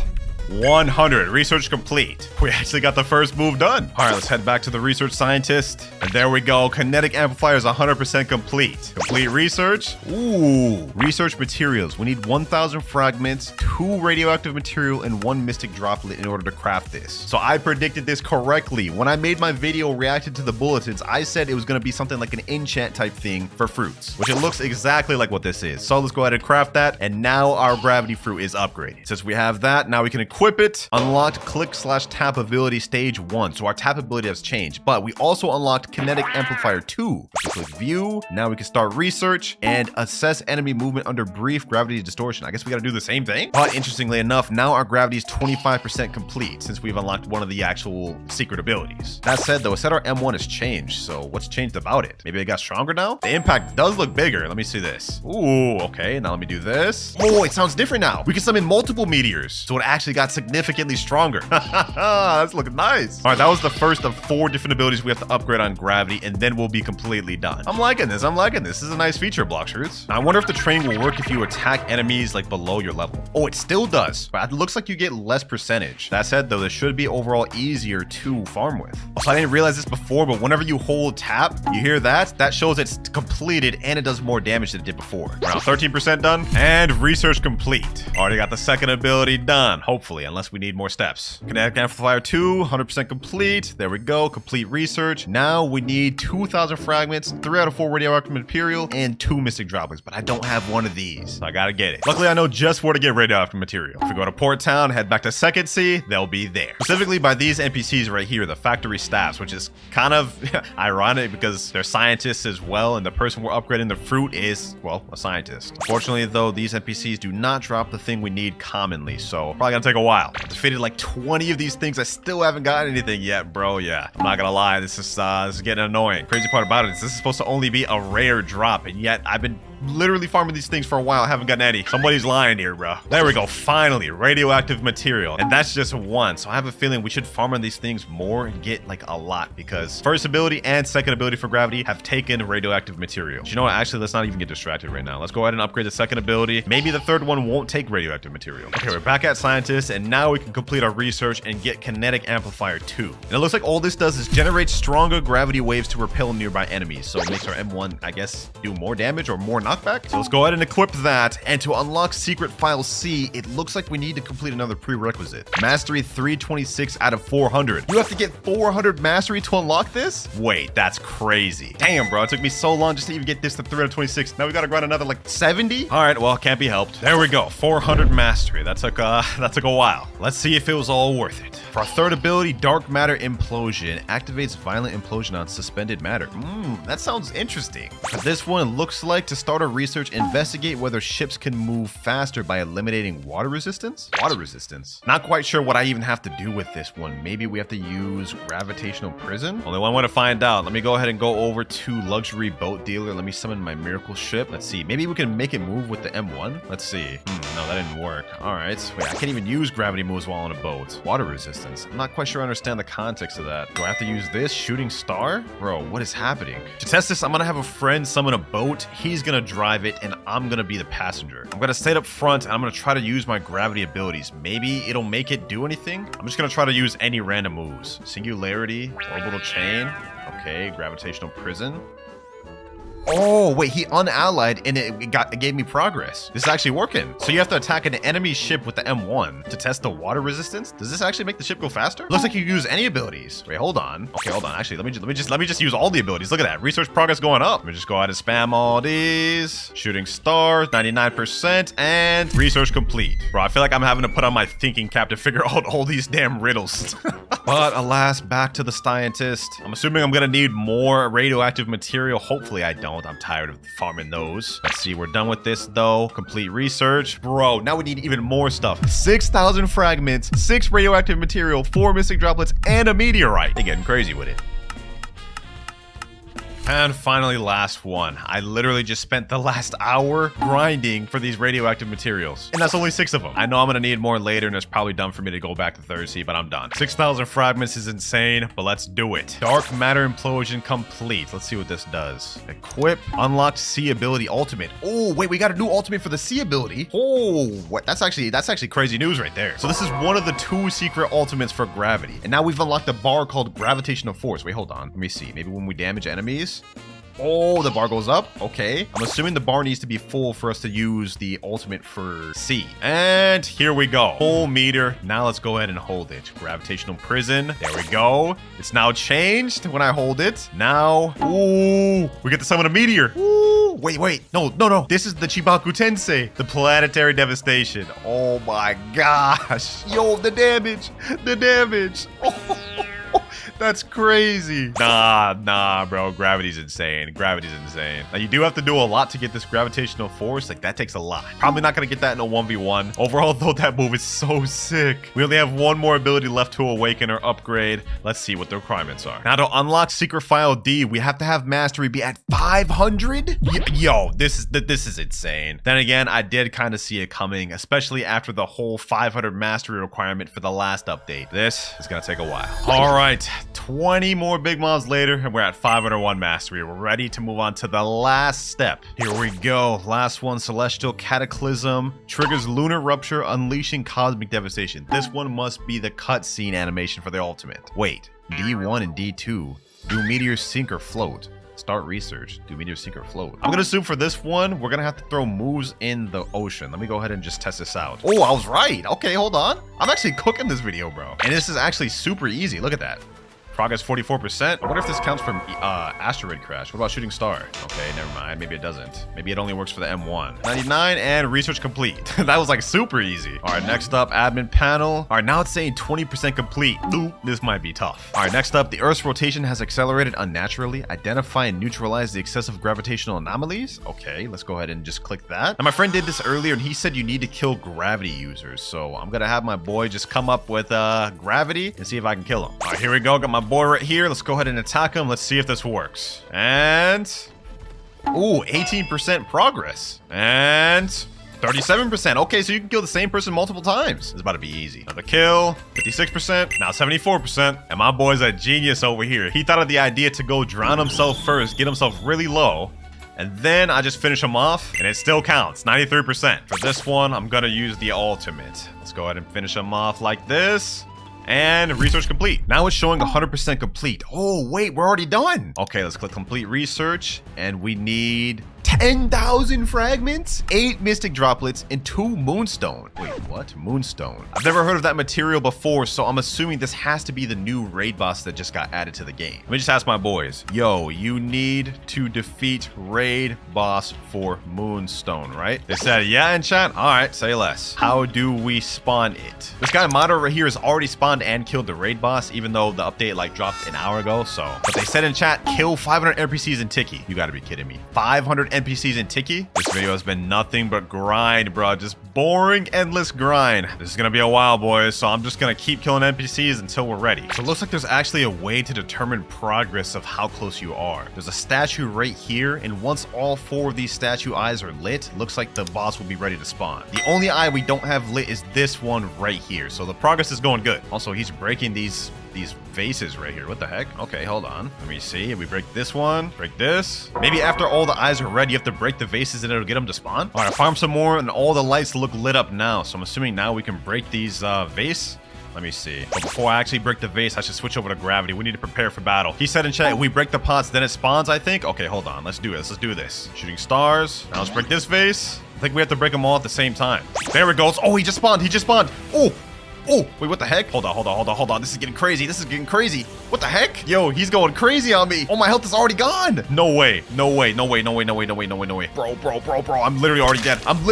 100. Research complete. We actually got the first move done. All right, let's head back to the research scientist. And there we go. Kinetic amplifier is 100% complete. Complete research. Ooh. Research materials. We need 1,000 fragments, 2 radioactive material, and 1 mystic droplet in order to craft this. So I predicted this correctly. When I made my video reacted to the bulletins, I said it was going to be something like an enchant type thing for fruits, which it looks exactly like what this is. So let's go ahead and craft that. And now our gravity fruit is upgraded. Since we have that, now we can equip it. Unlocked click/tap ability stage 1. So our tap ability has changed, but we also unlocked kinetic amplifier 2. So click view. Now we can start research and assess enemy movement under brief gravity distortion. I guess we got to do the same thing. But interestingly enough, now our gravity is 25% complete since we've unlocked one of the actual secret abilities. That said though, it said our M1 has changed. So what's changed about it? Maybe it got stronger now? The impact does look bigger. Let me see this. Ooh, okay. Now let me do this. Oh, it sounds different now. We can summon multiple meteors. So it actually got significantly stronger. That's looking nice. All right, that was the first of 4 different abilities we have to upgrade on gravity, and then we'll be completely done. I'm liking this. I'm liking this. This is a nice feature, Blox Roots. I wonder if the training will work if you attack enemies like below your level. Oh, it still does, but it looks like you get less percentage. That said, though, this should be overall easier to farm with. Also, I didn't realize this before, but whenever you hold tap, you hear that? That shows it's completed and it does more damage than it did before. Around 13% done, and research complete. Already got the second ability done, hopefully, unless we need more steps. Kinetic amplifier 2, 100% complete. There we go. Complete research. Now we need 2,000 fragments, 3 out of 4 radioactive material, and 2 mystic droplets, but I don't have one of these, so I gotta get it. Luckily, I know just where to get radioactive material. If we go to Port Town, head back to Second Sea, they'll be there. Specifically by these NPCs right here, the factory staffs, which is kind of ironic because they're scientists as well, and the person we're upgrading the fruit is, well, a scientist. Unfortunately, though, these NPCs do not drop the thing we need commonly, so probably gonna take a while. I've defeated like 20 of these things. I still haven't gotten anything yet, bro. Yeah, I'm not gonna lie. This is getting annoying. Crazy part about it is this is supposed to only be a rare drop, and yet I've been literally farming these things for a while. I haven't gotten any. Somebody's lying here, bro. There we go. Finally, radioactive material. And that's just one. So I have a feeling we should farm on these things more and get like a lot, because first ability and second ability for gravity have taken radioactive material. You know what? Actually, let's not even get distracted right now. Let's go ahead and upgrade the second ability. Maybe the third one won't take radioactive material. Okay, we're back at scientists, and now we can complete our research and get kinetic amplifier 2. And it looks like all this does is generate stronger gravity waves to repel nearby enemies. So it makes our M1, I guess, do more damage or more knockback. So let's go ahead and equip that. And to unlock secret file C, it looks like we need to complete another prerequisite. Mastery 326 out of 400. You have to get 400 mastery to unlock this? Wait, that's crazy. Damn, bro. It took me so long just to even get this to 326. Now we gotta grind another like 70? All right, well, can't be helped. There we go. 400 mastery. That took a while. Let's see if it was all worth it. For our third ability, Dark Matter Implosion activates violent implosion on suspended matter. That sounds interesting. For this one, it looks like to start a research, investigate whether ships can move faster by eliminating water resistance. Water resistance. Not quite sure what I even have to do with this one. Maybe we have to use gravitational prison. Only one way to find out. Let me go ahead and go over to luxury boat dealer. Let me summon my miracle ship. Let's see. Maybe we can make it move with the M1. Let's see. No, that didn't work. All right. Wait, I can't even use gravity moves while on a boat. Water resistance. I'm not quite sure I understand the context of that. Do I have to use this? Shooting star? Bro, what is happening? To test this, I'm gonna have a friend summon a boat. He's gonna drive it, and I'm gonna be the passenger. I'm gonna stay up front, and I'm gonna try to use my gravity abilities. Maybe it'll make it do anything? I'm just gonna try to use any random moves. Singularity, orbital chain. Okay, gravitational prison. Oh, wait, he unallied and it gave me progress. This is actually working. So you have to attack an enemy ship with the M1 to test the water resistance. Does this actually make the ship go faster? Looks like you can use any abilities. Wait, hold on. Okay, hold on. Actually, let me just use all the abilities. Look at that. Research progress going up. Let me just go ahead and spam all these. Shooting star, 99%, and research complete. Bro, I feel like I'm having to put on my thinking cap to figure out all these damn riddles. But alas, back to the scientist. I'm assuming I'm gonna need more radioactive material. Hopefully I don't. I'm tired of farming those. Let's see, we're done with this though. Complete research. Bro, now we need even more stuff. 6,000 fragments, 6 radioactive material, 4 missing droplets, and a meteorite. They're getting crazy with it. And finally, last one. I literally just spent the last hour grinding for these radioactive materials. And that's only 6 of them. I know I'm gonna need more later, and it's probably dumb for me to go back to Thursday, but I'm done. 6,000 fragments is insane, but let's do it. Dark Matter Implosion complete. Let's see what this does. Equip. Unlocked C ability ultimate. Oh, wait, we got a new ultimate for the C ability. Oh, what? That's actually crazy news right there. So this is one of the 2 secret ultimates for gravity. And now we've unlocked a bar called gravitational force. Wait, hold on. Let me see. Maybe when we damage enemies. Oh, the bar goes up. Okay. I'm assuming the bar needs to be full for us to use the ultimate for C. And here we go. Full meter. Now let's go ahead and hold it. Gravitational prison. There we go. It's now changed when I hold it. Now, ooh, we get to summon a meteor. Ooh, wait. No. This is the Chibaku Tensei. The planetary devastation. Oh my gosh. Yo, the damage. Oh. That's crazy. Nah, bro. Gravity's insane. Now, you do have to do a lot to get this gravitational force. Like, that takes a lot. Probably not going to get that in a 1v1. Overall, though, that move is so sick. We only have one more ability left to awaken or upgrade. Let's see what the requirements are. Now, to unlock Secret File D, we have to have Mastery be at 500? Yo, this is insane. Then again, I did kind of see it coming, especially after the whole 500 Mastery requirement for the last update. This is going to take a while. All right. 20 more big mobs later, and we're at 501 mastery. We're ready to move on to the last step. Here we go. Last one, Celestial Cataclysm. Triggers lunar rupture, unleashing cosmic devastation. This one must be the cutscene animation for the ultimate. Wait, D1 and D2. Do meteors sink or float? Start research. Do meteors sink or float? I'm gonna assume for this one, we're gonna have to throw moves in the ocean. Let me go ahead and just test this out. Oh, I was right. Okay, hold on. I'm actually cooking this video, bro. And this is actually super easy. Look at that. Progress 44%. I wonder if this counts for asteroid crash. What about shooting star? Okay, never mind. Maybe it doesn't. Maybe it only works for the M1. 99 and research complete. That was like super easy. All right, next up, admin panel. All right, now it's saying 20% complete. Ooh, this might be tough. All right, next up, the Earth's rotation has accelerated unnaturally. Identify and neutralize the excessive gravitational anomalies. Okay, let's go ahead and just click that. Now, my friend did this earlier and he said you need to kill gravity users. So I'm gonna have my boy just come up with gravity and see if I can kill him. All right, here we go. Got my boy right here. Let's go ahead and attack him. Let's see if this works. And ooh, 18% progress. And 37%. Okay, so you can kill the same person multiple times. It's about to be easy. Another kill. 56%. Now 74%. And my boy's a genius over here. He thought of the idea to go drown himself first, get himself really low, and then I just finish him off, and it still counts. 93%. For this one, I'm gonna use the ultimate. Let's go ahead and finish him off like this. And research complete. Now it's showing 100% complete. Oh, wait, we're already done. Okay, let's click complete research. And we need 10,000 fragments, 8 mystic droplets, and 2 moonstone. Wait, what? Moonstone. I've never heard of that material before, so I'm assuming this has to be the new raid boss that just got added to the game. Let me just ask my boys. Yo, you need to defeat raid boss for moonstone, right? They said, yeah, in chat. All right, say less. How do we spawn it? This guy Mado right here has already spawned and killed the raid boss, even though the update like dropped an hour ago. So, but they said in chat, kill 500 NPCs in Tiki. You gotta be kidding me. 500 NPCs in Tiki? This video has been nothing but grind, bro. Just boring, endless grind. This is gonna be a while, boys, so I'm just gonna keep killing NPCs until we're ready. So it looks like there's actually a way to determine progress of how close you are. There's a statue right here, and once all 4 of these statue eyes are lit, looks like the boss will be ready to spawn. The only eye we don't have lit is this one right here, so the progress is going good. Also, he's breaking these vases right here. What the heck? Okay, hold on. Let me see. If we break this one, break this. Maybe after all the eyes are red, you have to break the vases and it'll get them to spawn. All right, farm some more and all the lights look lit up now. So I'm assuming now we can break these vase. Let me see. But before I actually break the vase, I should switch over to gravity. We need to prepare for battle. He said in chat, if we break the pots, then it spawns, I think. Okay, hold on. Let's do this. Let's do this. Shooting stars. Now let's break this vase. I think we have to break them all at the same time. There it goes. Oh, he just spawned. He just spawned. Oh. Oh, wait, what the heck? Hold on. This is getting crazy. What the heck? Yo, he's going crazy on me. Oh, my health is already gone. No way. Bro. I'm literally already dead. I'm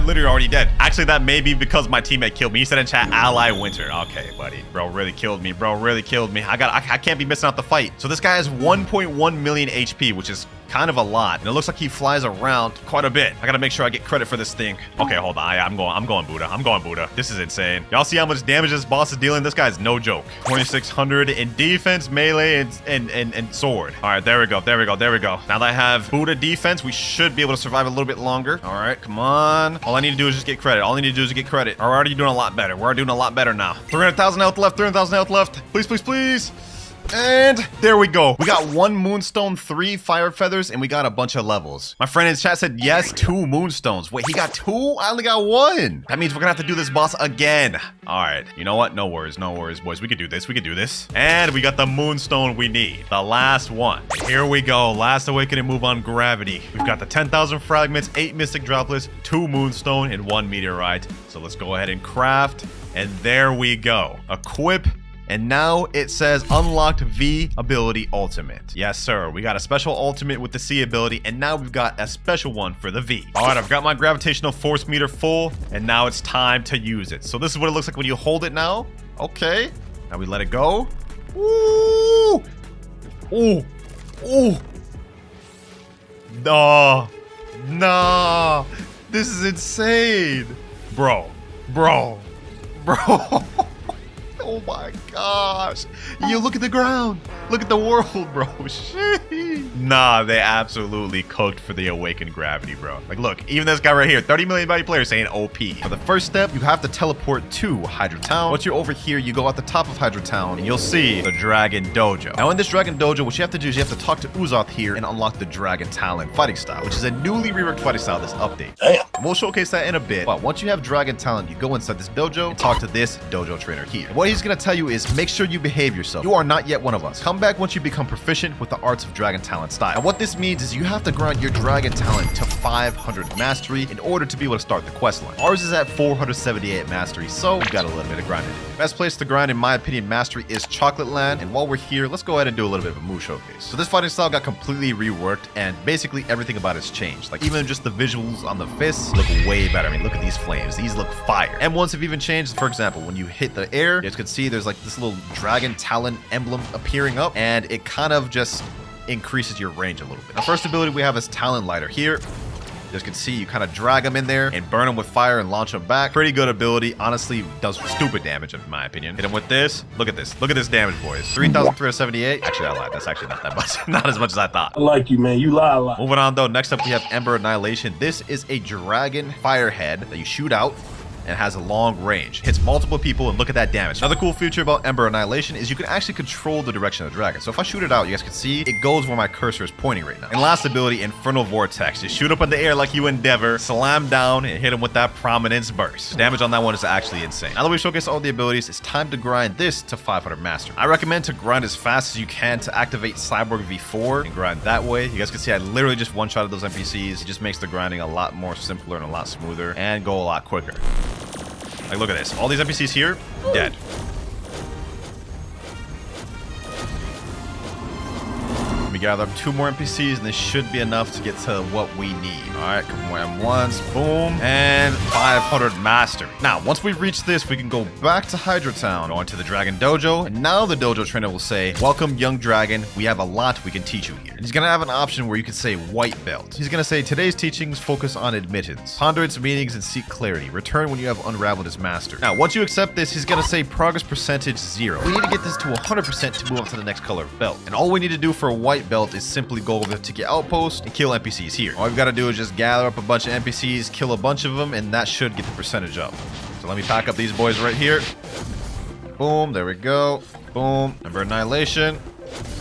literally already dead. Actually, that may be because my teammate killed me. He said in chat, ally Winter. Okay, buddy. Bro really killed me. I can't be missing out the fight. So this guy has 1.1 million HP, which is kind of a lot. And it looks like he flies around quite a bit. I gotta make sure I get credit for this thing. Okay, hold on. I'm going Buddha. This is insane. Y'all see how much damage this boss is dealing? This guy's no joke. 2,600 in defense, melee, and sword. All right, there we go. Now that I have Buddha defense, we should be able to survive a little bit longer. All right, come on. All I need to do is just get credit. We're already doing a lot better. Now. 300,000 health left. Please. And there we go. We got 1 moonstone, 3 fire feathers, and we got a bunch of levels. My friend in chat said, yes, 2 moonstones. Wait, he got 2? I only got 1. That means we're gonna have to do this boss again. All right, you know what? No worries, boys. We could do this. And we got the moonstone we need. The last one. Here we go. Last awakening move on gravity. We've got the 10,000 fragments, 8 mystic droplets, 2 moonstone, and 1 meteorite. So let's go ahead and craft. And there we go. Equip. And now it says unlocked V ability ultimate. Yes, sir. We got a special ultimate with the C ability, and now we've got a special one for the V. All right, I've got my gravitational force meter full, and now it's time to use it. So this is what it looks like when you hold it now. Okay. Now we let it go. Ooh. Nah. This is insane. Bro. Oh my gosh. You look at the ground. Look at the world, bro. Shit. Nah, they absolutely cooked for the awakened gravity, bro. Like, look, even this guy right here, 30 million body players saying OP. For the first step, you have to teleport to Hydra Town. Once you're over here, you go at the top of Hydra Town and you'll see the Dragon Dojo. Now in this Dragon Dojo, what you have to do is you have to talk to Uzoth here and unlock the Dragon Talon fighting style, which is a newly reworked fighting style this update. Damn. We'll showcase that in a bit, but once you have Dragon Talon, you go inside this dojo and talk to this dojo trainer here. And what he's he's gonna tell you is make sure you behave yourself. You are not yet one of us. Come back once you become proficient with the arts of dragon talent style. And what this means is you have to grind your dragon talent to 500 mastery in order to be able to start the quest line. Ours is at 478 mastery, so we've got a little bit of grinding. Best place to grind, in my opinion, mastery is Chocolate Land. And while we're here, let's go ahead and do a little bit of a move showcase. So this fighting style got completely reworked, and basically everything about it's changed. Like even just the visuals on the fists look way better. I mean, look at these flames. These look fire. M1s have even changed. For example, when you hit the air, you guys can see there's like this little dragon talon emblem appearing up, and it kind of just increases your range a little bit. Our first ability we have is Talon Lighter here. You guys can see you kind of drag them in there and burn them with fire and launch them back. Pretty good ability. Honestly, does stupid damage in my opinion. Hit them with this. Look at this. Look at this damage, boys. 3,378. Actually, I lied. That's actually not that much. Not as much as I thought. I like you, man. You lie a lot. Moving on, though. Next up, we have Ember Annihilation. This is a dragon firehead that you shoot out and has a long range. Hits multiple people, and look at that damage. Another cool feature about Ember Annihilation is you can actually control the direction of the dragon. So if I shoot it out, you guys can see it goes where my cursor is pointing right now. And last ability, Infernal Vortex. Just shoot up in the air like you endeavor, slam down, and hit him with that prominence burst. Damage on that one is actually insane. Now that we showcase all the abilities, it's time to grind this to 500 mastery. I recommend to grind as fast as you can to activate Cyborg V4 and grind that way. You guys can see I literally just one-shotted those NPCs. It just makes the grinding a lot more simpler and a lot smoother and go a lot quicker. Like, look at this. All these NPCs here, dead. Let me gather up 2 more NPCs, and this should be enough to get to what we need. All right, couple more M1s, boom, and 500 mastery. Now, once we've reached this, we can go back to Hydra Town, go into the Dragon Dojo, and now the Dojo trainer will say, welcome, young dragon. We have a lot we can teach you here. And he's gonna have an option where you can say white belt. He's gonna say, today's teachings focus on admittance. Ponder its meanings and seek clarity. Return when you have unraveled as master. Now, once you accept this, he's gonna say progress percentage 0. We need to get this to 100% to move up to the next color of belt. And all we need to do for a white belt is simply go over the ticket outpost and kill NPCs here. All we've got to do is just gather up a bunch of NPCs, kill a bunch of them, and that should get the percentage up. So let me pack up these boys right here. Boom, there we go. Boom, Ember Annihilation.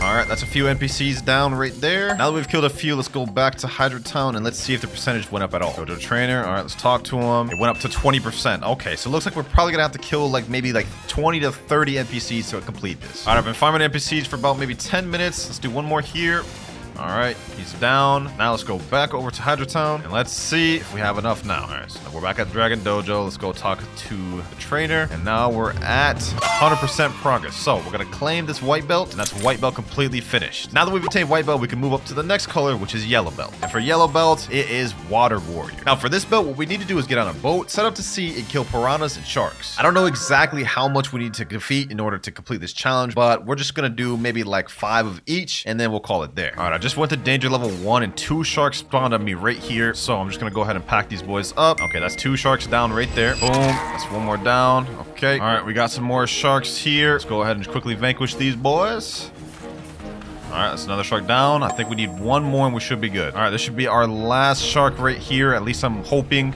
All right, that's a few NPCs down right there. Now that we've killed a few, let's go back to Hydra Town and let's see if the percentage went up at all. Go to the trainer. All right, let's talk to him. It went up to 20%. Okay, so it looks like we're probably gonna have to kill like maybe like 20 to 30 NPCs to complete this. All right, I've been farming NPCs for about maybe 10 minutes. Let's do one more here. All right, he's down. Now let's go back over to Hydra Town and let's see if we have enough now. All right, so we're back at the Dragon Dojo. Let's go talk to the trainer. And now we're at 100% progress. So we're gonna claim this white belt, and that's white belt completely finished. Now that we've obtained white belt, we can move up to the next color, which is yellow belt. And for yellow belt, it is Water Warrior. Now for this belt, what we need to do is get on a boat, set up to sea, and kill piranhas and sharks. I don't know exactly how much we need to defeat in order to complete this challenge, but we're just gonna do maybe like 5 of each, and then we'll call it there. All right, I just went to danger level 1 and 2 sharks spawned on me right here. So I'm just gonna go ahead and pack these boys up. Okay, that's 2 sharks down right there. Boom, that's 1 more down. Okay, all right, we got some more sharks here. Let's go ahead and quickly vanquish these boys. All right, that's another shark down. I think we need 1 more and we should be good. All right, this should be our last shark right here. At least I'm hoping.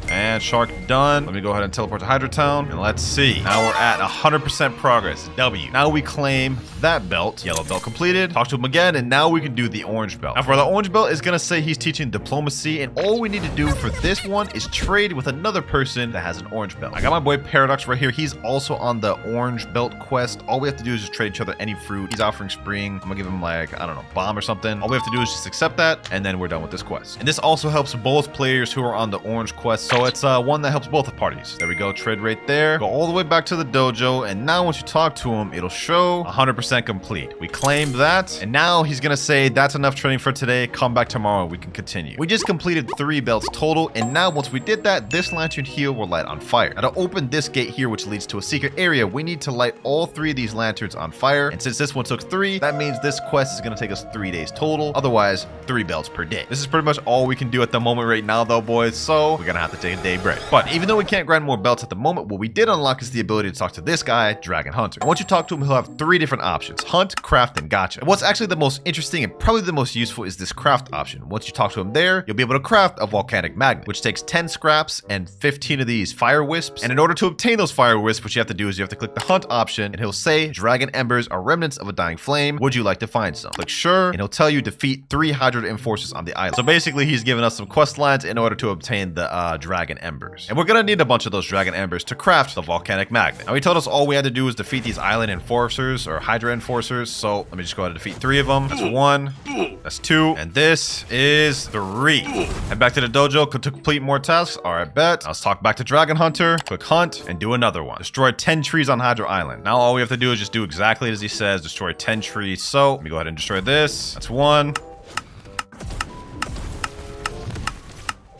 And shark done. Let me go ahead and teleport to Hydra Town. And let's see. Now we're at 100% progress. W. Now we claim that belt. Yellow belt completed. Talk to him again. And now we can do the orange belt. Now for the orange belt, it's going to say he's teaching diplomacy. And all we need to do for this one is trade with another person that has an orange belt. I got my boy Paradox right here. He's also on the orange belt quest. All we have to do is just trade each other any fruit. He's offering spring. I'm going to give him like, I don't know, bomb or something. All we have to do is just accept that. And then we're done with this quest. And this also helps both players who are on the orange quest. So it's one that helps both the parties. There we go, trade right there. Go all the way back to the dojo, and now once you talk to him, it'll show 100% complete. We claim that, and now he's gonna say, that's enough trading for today. Come back tomorrow, we can continue. We just completed 3 belts total, and now once we did that, this lantern here will light on fire. Now to open this gate here, which leads to a secret area, we need to light all 3 of these lanterns on fire, and since this one took 3, that means this quest is gonna take us 3 days total. Otherwise, 3 belts per day. This is pretty much all we can do at the moment right now though, boys, so we're gonna have to take a day break. But even though we can't grind more belts at the moment, what we did unlock is the ability to talk to this guy, Dragon Hunter. And once you talk to him, he'll have 3 different options: hunt, craft, and gacha. And what's actually the most interesting and probably the most useful is this craft option. Once you talk to him there, you'll be able to craft a volcanic magnet, which takes 10 scraps and 15 of these fire wisps. And in order to obtain those fire wisps, what you have to do is you have to click the hunt option, and he'll say, dragon embers are remnants of a dying flame. Would you like to find some? Click sure, and he'll tell you defeat 3 Hydra enforcers on the island. So basically, he's giving us some quest lines in order to obtain the dragon dragon embers. And we're gonna need a bunch of those dragon embers to craft the volcanic magnet. Now he told us all we had to do was defeat these island enforcers or hydra enforcers. So let me just go ahead and defeat 3 of them. That's 1, that's 2, and this is 3. Head back to the dojo to complete more tasks. All right, bet. Now let's talk back to Dragon Hunter, quick hunt, and do another one. Destroy 10 trees on Hydra Island. Now all we have to do is just do exactly as he says, destroy 10 trees. So let me go ahead and destroy this. That's 1.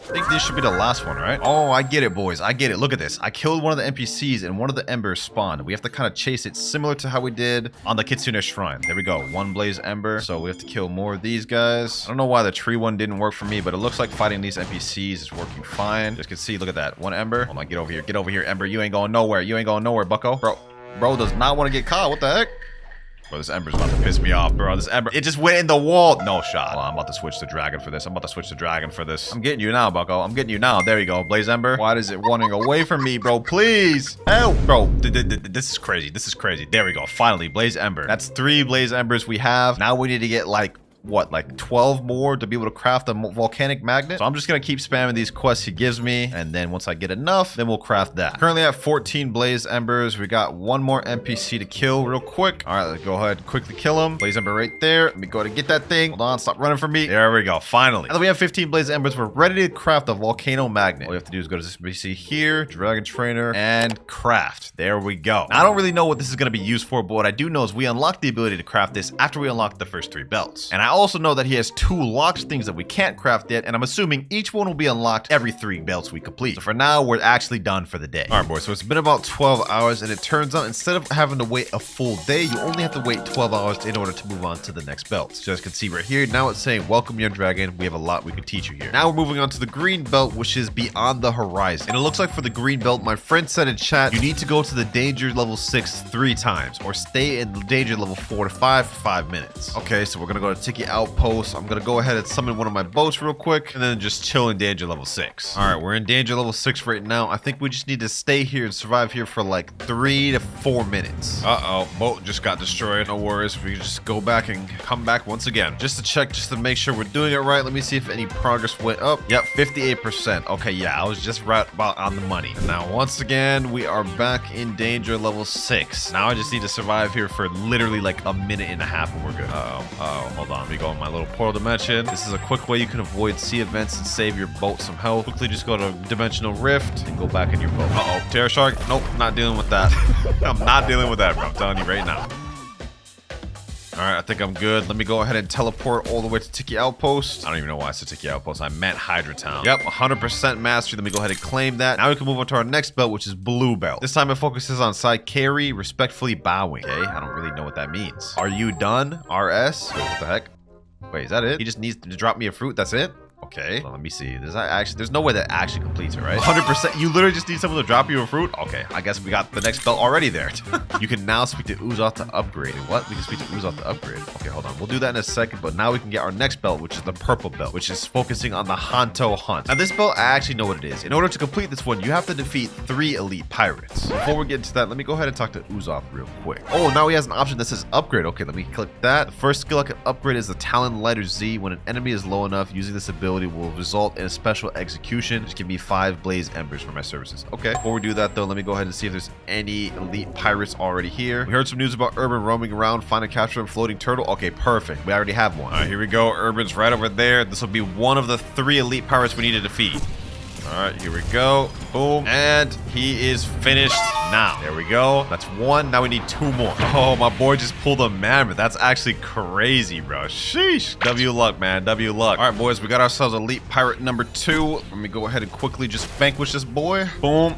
I think this should be the last one, right? Oh, I get it, boys. I get it. Look at this. I killed one of the NPCs and one of the embers spawned. We have to kind of chase it similar to how we did on the Kitsune Shrine. There we go. 1 blaze ember. So we have to kill more of these guys. I don't know why the tree one didn't work for me, but it looks like fighting these NPCs is working fine. Just can see, look at that. 1 ember. Hold on, get over here. Get over here, ember. You ain't going nowhere. You ain't going nowhere, bucko. Bro does not want to get caught. What the heck? Bro, this ember's about to piss me off, bro. This ember, it just went in the wall. No shot. Well, I'm about to switch to dragon for this. I'm getting you now, bucko. I'm getting you now. There you go. Blaze ember. Why is it running away from me, bro? Please. Help, bro. This is crazy. This is crazy. There we go. Finally, blaze ember. That's 3 blaze embers we have. Now we need to get like 12 more to be able to craft a volcanic magnet. So I'm just gonna keep spamming these quests he gives me, and then once I get enough, then we'll craft that. Currently at 14 blaze embers. We got 1 more NPC to kill real quick. All right, let's go ahead and quickly kill him. Blaze ember right there. Let me go ahead and get that thing. Hold on, stop running from me. There we go, finally. Now that we have 15 blaze embers, we're ready to craft a volcano magnet. All we have to do is go to this NPC here, dragon trainer, and craft. There we go. Now, I don't really know what this is gonna be used for, but what I do know is we unlock the ability to craft this after we unlock the first 3 belts. And I also know that he has 2 locked things that we can't craft yet, and I'm assuming each one will be unlocked every 3 belts we complete. So for now, we're actually done for the day. All right, boys, so it's been about 12 hours, and it turns out instead of having to wait a full day, you only have to wait 12 hours in order to move on to the next belt. So as you can see right here, now it's saying, welcome, young dragon. We have a lot we can teach you here. Now we're moving on to the green belt, which is beyond the horizon. And it looks like for the green belt, my friend said in chat, you need to go to the danger level 6 3 times, or stay in danger level 4 to 5 for 5 minutes. Okay, so we're gonna go to Tiki Outpost. I'm gonna go ahead and summon one of my boats real quick, and then just chill in danger level 6. All right, we're in danger level 6 right now. I think we just need to stay here and survive here for like 3 to 4 minutes. Uh-oh, boat just got destroyed. No worries, we can just go back and come back once again. Just to check, just to make sure we're doing it right. Let me see if any progress went up. Yep, 58%. Okay, yeah, I was just right about on the money. And now, once again, we are back in danger level 6. Now I just need to survive here for literally like a minute and a half and we're good. Hold on. Let me go in my little portal dimension. This is a quick way you can avoid sea events and save your boat some health. Quickly just go to Dimensional Rift and go back in your boat. Terror Shark. Nope, not dealing with that. I'm not dealing with that, bro. I'm telling you right now. All right, I think I'm good. Let me go ahead and teleport all the way to Tiki Outpost. I don't even know why I said Tiki Outpost. I meant Hydra Town. Yep, 100% mastery. Let me go ahead and claim that. Now we can move on to our next belt, which is Blue Belt. This time it focuses on side carry, respectfully bowing. Okay, I don't really know what that means. Are you done? RS? Wait, what the heck? Wait, is that it? He just needs to drop me a fruit. That's it? Okay, well, let me see. There's no way that actually completes it, right? 100%. You literally just need someone to drop you a fruit? Okay, I guess we got the next belt already there. You can now speak to Uzoth to upgrade. What? We can speak to Uzoth to upgrade. Okay, hold on. We'll do that in a second, but now we can get our next belt, which is the purple belt, which is focusing on the Hanto Hunt. Now, this belt, I actually know what it is. In order to complete this one, you have to defeat 3 elite pirates. Before we get into that, let me go ahead and talk to Uzoth real quick. Oh, now he has an option that says upgrade. Okay, let me click that. The first skill I can upgrade is the Talon Lighter Z. When an enemy is low enough, using this ability will result in a special execution. Just give me 5 blaze embers for my services. Okay, before we do that though, let me go ahead and see if there's any elite pirates already here. We heard some news about Urban roaming around, find and capture a floating turtle. Okay, perfect. We already have one. All right, here we go. Urban's right over there. This will be one of the 3 elite pirates we need to defeat. All right, here we go. Boom. And he is finished now. There we go. That's 1. Now we need 2 more. Oh, my boy just pulled a mammoth. That's actually crazy, bro. Sheesh. W luck, man. W luck. All right, boys, we got ourselves elite pirate number 2. Let me go ahead and quickly just vanquish this boy. Boom.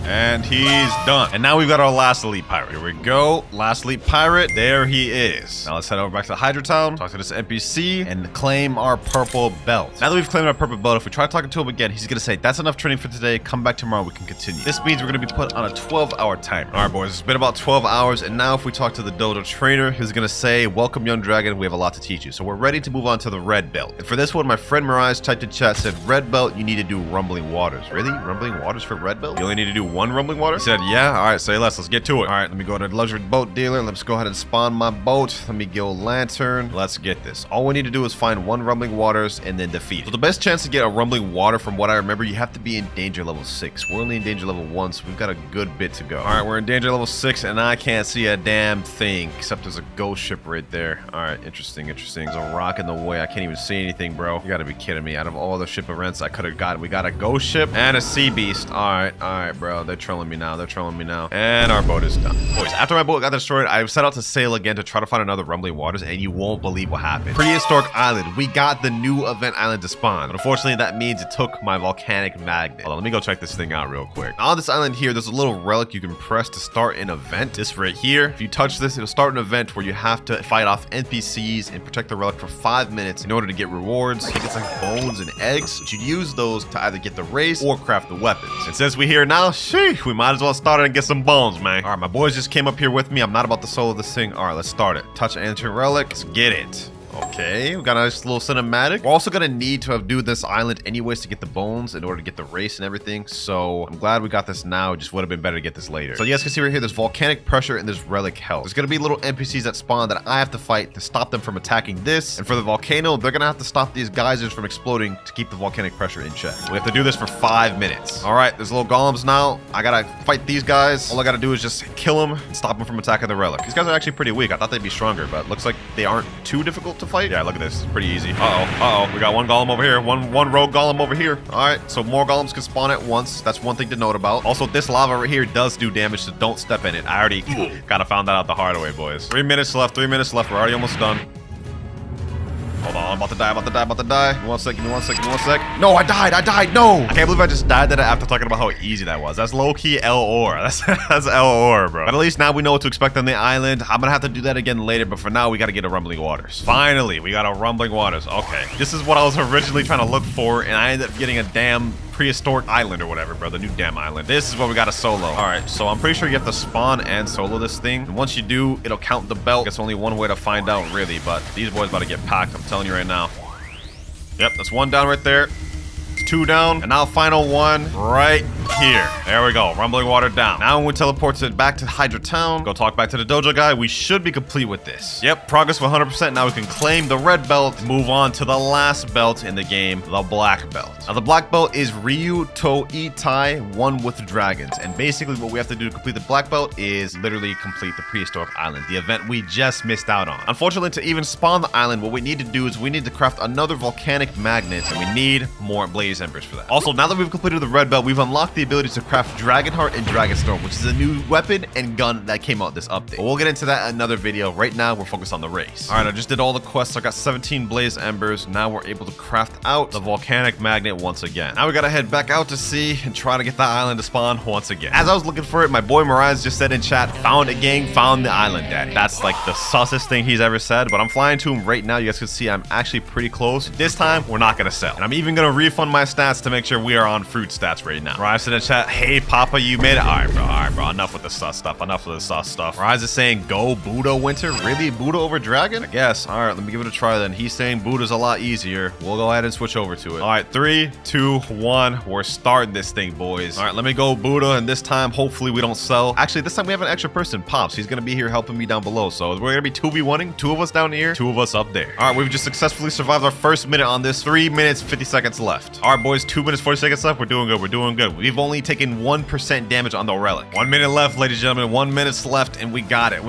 And he's done. And now we've got our last elite pirate. Here we go. Last elite pirate. There he is. Now let's head over back to Hydra Town, talk to this NPC, and claim our purple belt. Now that we've claimed our purple belt, if we try talking to him again, he's going to say, that's enough training for today. Come back tomorrow. We can continue. This means we're going to be put on a 12-hour timer. All right, boys. It's been about 12 hours. And now if we talk to the dojo trainer, he's going to say, welcome, young dragon. We have a lot to teach you. So we're ready to move on to the red belt. And for this one, my friend Mirage typed in chat, said, red belt, you need to do rumbling waters. Really? Rumbling waters for red belt? You only need to do 1 rumbling water? He said, yeah. All right, say less. Let's get to it. All right, let me go to the luxury boat dealer. Let's go ahead and spawn my boat. Let me go lantern. Let's get this. All we need to do is find 1 rumbling waters and then defeat it. So the best chance to get a rumbling water, from what I remember, you have to be in danger level 6. We're only in danger level 1, so we've got a good bit to go. All right, we're in danger level 6, and I can't see a damn thing, except there's a ghost ship right there. All right, interesting. There's a rock in the way. I can't even see anything, bro. You gotta be kidding me. Out of all the ship events I could have gotten, we got a ghost ship and a sea beast. All right, bro. They're trolling me now. And our boat is done. Boys, after my boat got destroyed, I set out to sail again to try to find another rumbling waters, and you won't believe what happened. Prehistoric Island. We got the new event island to spawn. But unfortunately, that means it took my volcanic magnet. Hold on, let me go check this thing out real quick. On this island here, there's a little relic you can press to start an event. This right here. If you touch this, it'll start an event where you have to fight off NPCs and protect the relic for 5 minutes in order to get rewards. I think it's like bones and eggs. But you use those to either get the race or craft the weapons. And since we're here now, sheesh, we might as well start it and get some bones, man. All right, my boys just came up here with me. I'm not about to solo this thing. All right, let's start it. Touch ancient relic. Let's get it. Okay, we got a nice little cinematic. We're also gonna need to do this island anyways to get the bones in order to get the race and everything. So I'm glad we got this now. It just would have been better to get this later. So you guys can see right here, there's volcanic pressure and there's relic health. There's gonna be little NPCs that spawn that I have to fight to stop them from attacking this. And for the volcano, they're gonna have to stop these geysers from exploding to keep the volcanic pressure in check. We have to do this for 5 minutes. All right, there's little golems now. I gotta fight these guys. All I gotta do is just kill them and stop them from attacking the relic. These guys are actually pretty weak. I thought they'd be stronger, but looks like they aren't too difficult to fight. Yeah, look at this. It's pretty easy. We got 1 golem over here. One rogue golem over here. All right, so more golems can spawn at once. That's one thing to note about. Also, this lava right here does do damage, so don't step in it. I already kind of found that out the hard way, boys. 3 minutes left. We're already almost done. Hold on, I'm about to die. Give me 1 sec. No, I died. No! I can't believe I just died that after talking about how easy that was. That's low-key L-or. That's L-or, bro. But at least now we know what to expect on the island. I'm gonna have to do that again later, but for now, we gotta get a rumbling waters. Finally, we got a rumbling waters. Okay. This is what I was originally trying to look for, and I ended up getting a damn prehistoric island or whatever, bro. The new damn island. This is what we got to solo. All right, so I'm pretty sure you have to spawn and solo this thing. And once you do, it'll count the belt. It's only one way to find out, really, but these boys about to get packed. I'm telling you right now. Yep, that's 1 down right there. It's 2 down, and now final 1 right here. There we go. Rumbling water down. Now when we teleport it back to Hydra Town, go talk back to the dojo guy, we should be complete with this. Yep, progress of 100%. Now we can claim the red belt and move on to the last belt in the game, the black belt. Now the black belt is Ryu to Itai, one with dragons. And basically what we have to do to complete the black belt is literally complete the prehistoric island, the event we just missed out on. Unfortunately, to even spawn the island, what we need to do is we need to craft another volcanic magnet, and we need more blaze embers for that. Also, now that we've completed the red belt, we've unlocked the ability to craft Dragon Heart and Dragon Storm, which is a new weapon and gun that came out this update. But we'll get into that in another video. Right now, we're focused on the race. All right, I just did all the quests. I got 17 blaze embers. Now we're able to craft out the volcanic magnet once again. Now we gotta head back out to sea and try to get that island to spawn once again. As I was looking for it, my boy Mirage just said in chat, found it, gang, found the island, daddy. That's like the sussest thing he's ever said, but I'm flying to him right now. You guys can see I'm actually pretty close. This time, we're not gonna sell. And I'm even gonna refund my stats to make sure we are on fruit stats right now. Mirage said in chat, hey, Papa, you made it. All right, bro. Enough with the sus stuff. Mirage is saying, go Buddha Winter. Really? Buddha over Dragon? I guess. All right, let me give it a try then. He's saying Buddha's a lot easier. We'll go ahead and switch over to it. All right, 3, 2, 1. We're starting this thing, boys. All right, let me go Buddha, and this time, hopefully, we don't sell. Actually, this time we have an extra person, Pops. He's gonna be here helping me down below. So we're gonna be 2v1ing. 2 of us down here, 2 of us up there. All right, we've just successfully survived our first minute on this. 3 minutes, 50 seconds left. All right, boys, 2 minutes, 40 seconds left. We're doing good. We've only taken 1% damage on the relic. 1 minute left, ladies and gentlemen. 1 minute left, and we got it.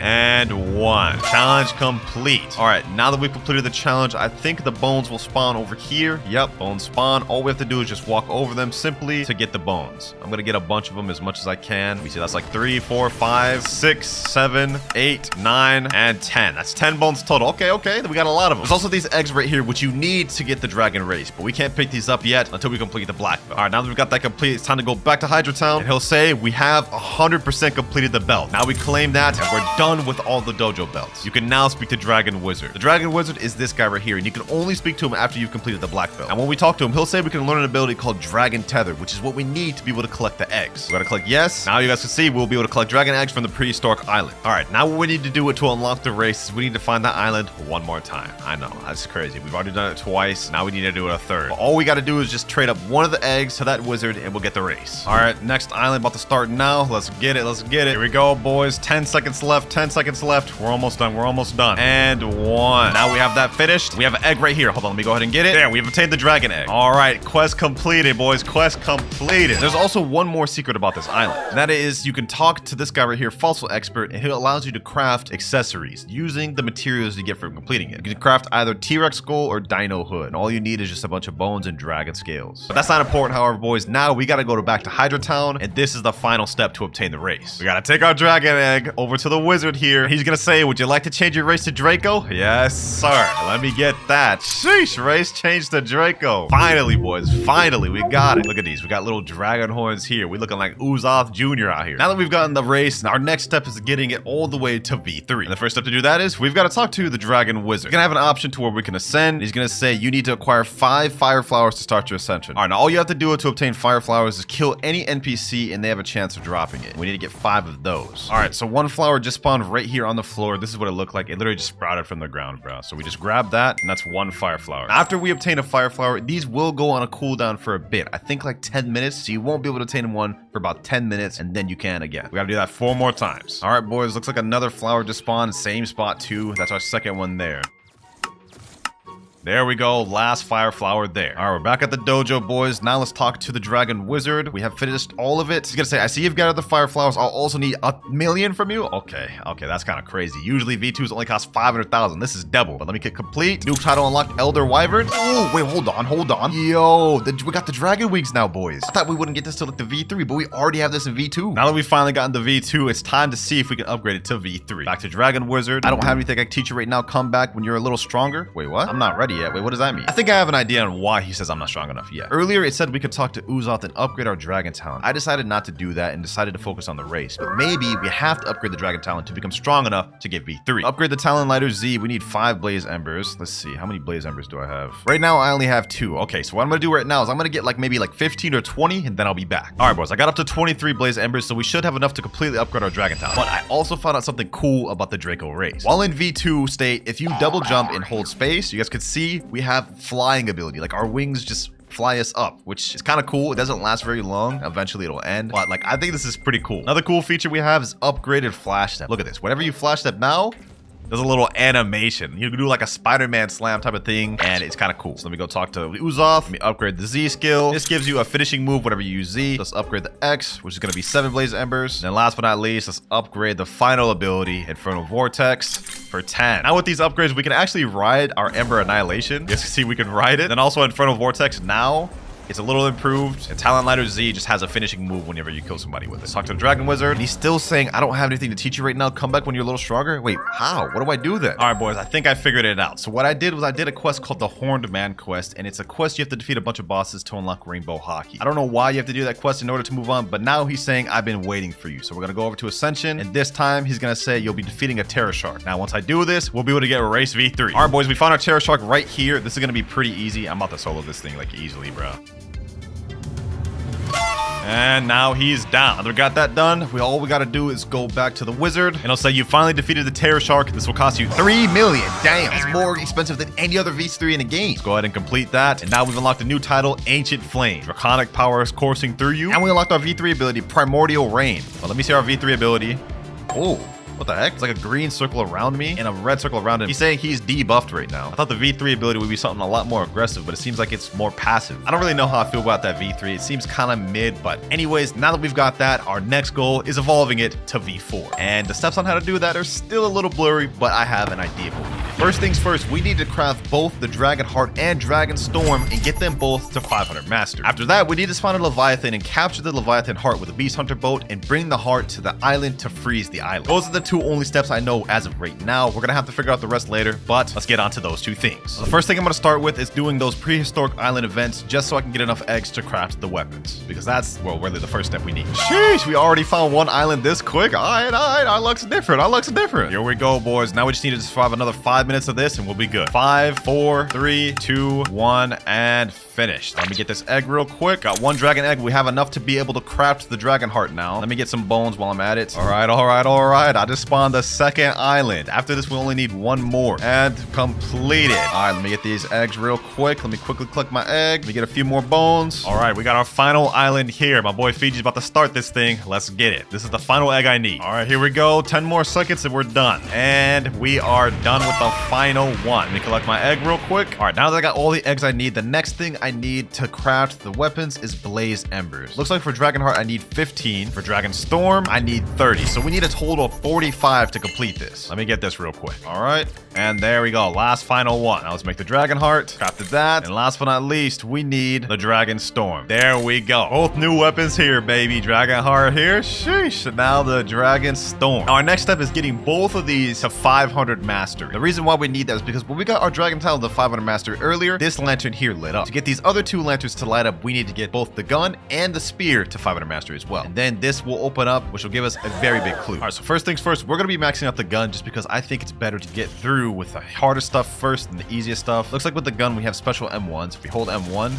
And 1. Challenge complete. All right, now that we've completed the challenge, I think the bones will spawn over here. Yep, bones spawn. All we have to do is just walk over them simply to get the bones. I'm gonna get a bunch of them as much as I can. We see that's like 3, 4, 5, 6, 7, 8, 9, and 10. That's 10 bones total. Okay. We got a lot of them. There's also these eggs right here, which you need to get the dragon race, but we can't pick these up yet until we complete the black belt. All right, now that we've got that complete, it's time to go back to Hydra Town, and he'll say we have 100% completed the belt. Now we claim that, and we're done with all the dojo belts. You can now speak to Dragon Wizard. The Dragon Wizard is this guy right here, and you can only speak to him after you've completed the black belt. And when we talk to him, he'll say we can learn an ability called Dragon Tether, which is what we need to be able to collect the eggs. We gotta click yes. Now you guys can see we'll be able to collect dragon eggs from the prehistoric island. All right, now what we need to do to unlock the race is we need to find that island one more time. I know, that's crazy. We've already done it twice. Now we need to do it a third. But all we gotta do is just trade up one of the eggs to that wizard, and we'll get get the race. All right, next island about to start now. Let's get it. Let's get it. Here we go, boys. 10 seconds left. 10 seconds left. We're almost done. We're almost done. And 1. Now we have that finished. We have an egg right here. Hold on. Let me go ahead and get it. There, we've obtained the dragon egg. All right, quest completed, boys. Quest completed. There's also one more secret about this island. And that is you can talk to this guy right here, Fossil Expert, and he allows you to craft accessories using the materials you get from completing it. You can craft either T-Rex skull or dino hood. And all you need is just a bunch of bones and dragon scales. But that's not important, however, boys. Now we gotta go back to Hydra Town, and this is the final step to obtain the race. We gotta take our dragon egg over to the wizard here. He's gonna say, would you like to change your race to Draco? Yes, sir. Let me get that. Sheesh, race change to Draco. Finally, boys. Finally, we got it. Look at these. We got little dragon horns here. We looking like Uzoth Jr. out here. Now that we've gotten the race, our next step is getting it all the way to V3. And the first step to do that is we've got to talk to the dragon wizard. We're gonna have an option to where we can ascend. He's gonna say you need to acquire 5 fire flowers to start your ascension. All right, now all you have to do to obtain fire flowers is kill any NPC and they have a chance of dropping it. We need to get 5 of those. All right, so 1 flower just spawned right here on the floor. This is what it looked like. It literally just sprouted from the ground, bro. So we just grab that, and that's 1 fire flower. After we obtain a fire flower, these will go on a cooldown for a bit. I think like 10 minutes, so you won't be able to obtain one for about 10 minutes, and then you can again. We gotta do that 4 more times. All right, boys, looks like another flower just spawned. Same spot too. That's our second one there. There we go, last fire flower there. All right, we're back at the dojo, boys. Now let's talk to the dragon wizard. We have finished all of it. He's gonna say, I see you've gathered the fire flowers. I'll also need 1,000,000 from you. Okay, that's kind of crazy. Usually V2s only cost 500,000. This is double, but let me get complete. New title unlocked, Elder Wyvern. Oh, wait, hold on. Yo, we got the dragon wings now, boys. I thought we wouldn't get this till like the V3, but we already have this in V2. Now that we've finally gotten the V2, it's time to see if we can upgrade it to V3. Back to dragon wizard. I don't have anything I can teach you right now. Come back when you're a little stronger. Wait, what? I'm not ready yet. Wait, what does that mean? I think I have an idea on why he says I'm not strong enough yet. Earlier, it said we could talk to Uzoth and upgrade our dragon talent. I decided not to do that and decided to focus on the race. But maybe we have to upgrade the dragon talent to become strong enough to get V3. Upgrade the talon lighter Z. We need 5 blaze embers. Let's see. How many blaze embers do I have? Right now, I only have 2. Okay, so what I'm going to do right now is I'm going to get like maybe like 15 or 20 and then I'll be back. All right, boys. I got up to 23 blaze embers, so we should have enough to completely upgrade our dragon talent. But I also found out something cool about the Draco race. While in V2 state, if you double jump and hold space, you guys could see we have flying ability. Like our wings just fly us up, which is kind of cool. It doesn't last very long. Eventually it'll end, but like I think this is pretty cool. Another cool feature we have is upgraded flash step. Look at this. Whenever you flash step now, there's a little animation. You can do like a Spider-Man slam type of thing, and it's kind of cool. So let me go talk to Uzoth. Let me upgrade the Z skill. This gives you a finishing move whenever you use Z. Let's upgrade the X, which is going to be 7 blaze embers. And then last but not least, let's upgrade the final ability, Infernal Vortex, for 10. Now with these upgrades, we can actually ride our Ember Annihilation. You guys can see we can ride it. Then also Infernal Vortex now, it's a little improved, and Talon Lighter Z just has a finishing move whenever you kill somebody with it. Let's talk to the Dragon Wizard. He's still saying, I don't have anything to teach you right now. Come back when you're a little stronger. Wait, how? What do I do then? All right, boys, I think I figured it out. So what I did was I did a quest called the Horned Man quest, and it's a quest you have to defeat a bunch of bosses to unlock Rainbow Hockey. I don't know why you have to do that quest in order to move on, but now he's saying, I've been waiting for you. So we're gonna go over to Ascension, and this time he's gonna say, you'll be defeating a Terror Shark. Now, once I do this, we'll be able to get Race V3. All right, boys, we found our Terror Shark right here. This is gonna be pretty easy. I'm about to solo this thing like easily, bro. And now he's down. Now that we got that done, all we gotta do is go back to the wizard, and it'll say you finally defeated the Terror Shark. This will cost you 3 million. Damn, it's more expensive than any other V3 in the game. Let's go ahead and complete that. And now we've unlocked a new title, Ancient Flame. Draconic power is coursing through you. And we unlocked our V3 ability, Primordial Rain. Well, let me see our V3 ability. Oh. What the heck? It's like a green circle around me and a red circle around him. He's saying he's debuffed right now. I thought the V3 ability would be something a lot more aggressive, but it seems like it's more passive. I don't really know how I feel about that V3. It seems kind of mid, but anyways, now that we've got that, our next goal is evolving it to V4. And the steps on how to do that are still a little blurry, but I have an idea of what we need. First things first, we need to craft both the Dragon Heart and Dragon Storm and get them both to 500 Master. After that, we need to spawn a Leviathan and capture the Leviathan Heart with a Beast Hunter boat and bring the heart to the island to freeze the island. Those are the 2 only steps I know as of right now. We're gonna have to figure out the rest later, but let's get on to those 2 things. So the first thing I'm gonna start with is doing those prehistoric island events just so I can get enough eggs to craft the weapons, because that's, well, really the first step we need. Sheesh, we already found 1 island this quick. All right, our luck's different. Our luck's different. Here we go, boys. Now we just need to survive another 5 minutes of this and we'll be good. 5, 4, 3, 2, 1, and finished. Let me get this egg real quick. Got one dragon egg. We have enough to be able to craft the dragon heart now. Let me get some bones while I'm at it. All right, all right, all right. I just spawned the second island. After this, we only need one more. And completed. All right, let me get these eggs real quick. Let me quickly click my egg. Let me get a few more bones. All right, we got our final island here. My boy Fiji's about to start this thing. Let's get it. This is the final egg I need. All right, here we go. 10 more seconds and we're done. And we are done with the final one. Let me collect my egg real quick. All right, now that I got all the eggs I need, the next thing I need to craft the weapons is blaze embers. Looks like for dragon heart, I need 15. For dragon storm, I need 30. So we need a total of 45 to complete this. Let me get this real quick. All right, and there we go. Last final one. Now let's make the dragon heart. Crafted that. And last but not least, we need the dragon storm. There we go. Both new weapons here, baby. Dragon heart here. Sheesh. Now the dragon storm. Now our next step is getting both of these to 500 mastery. The reason why we need that is because when we got our dragon talon to 500 mastery earlier, this lantern here lit up. To get these other two lanterns to light up, we need to get both the gun and the spear to 500 mastery as well. And then this will open up, which will give us a very big clue. All right, so first things first, we're going to be maxing out the gun just because I think it's better to get through with the harder stuff first and the easiest stuff. Looks like with the gun, we have special M1s. If we hold M1,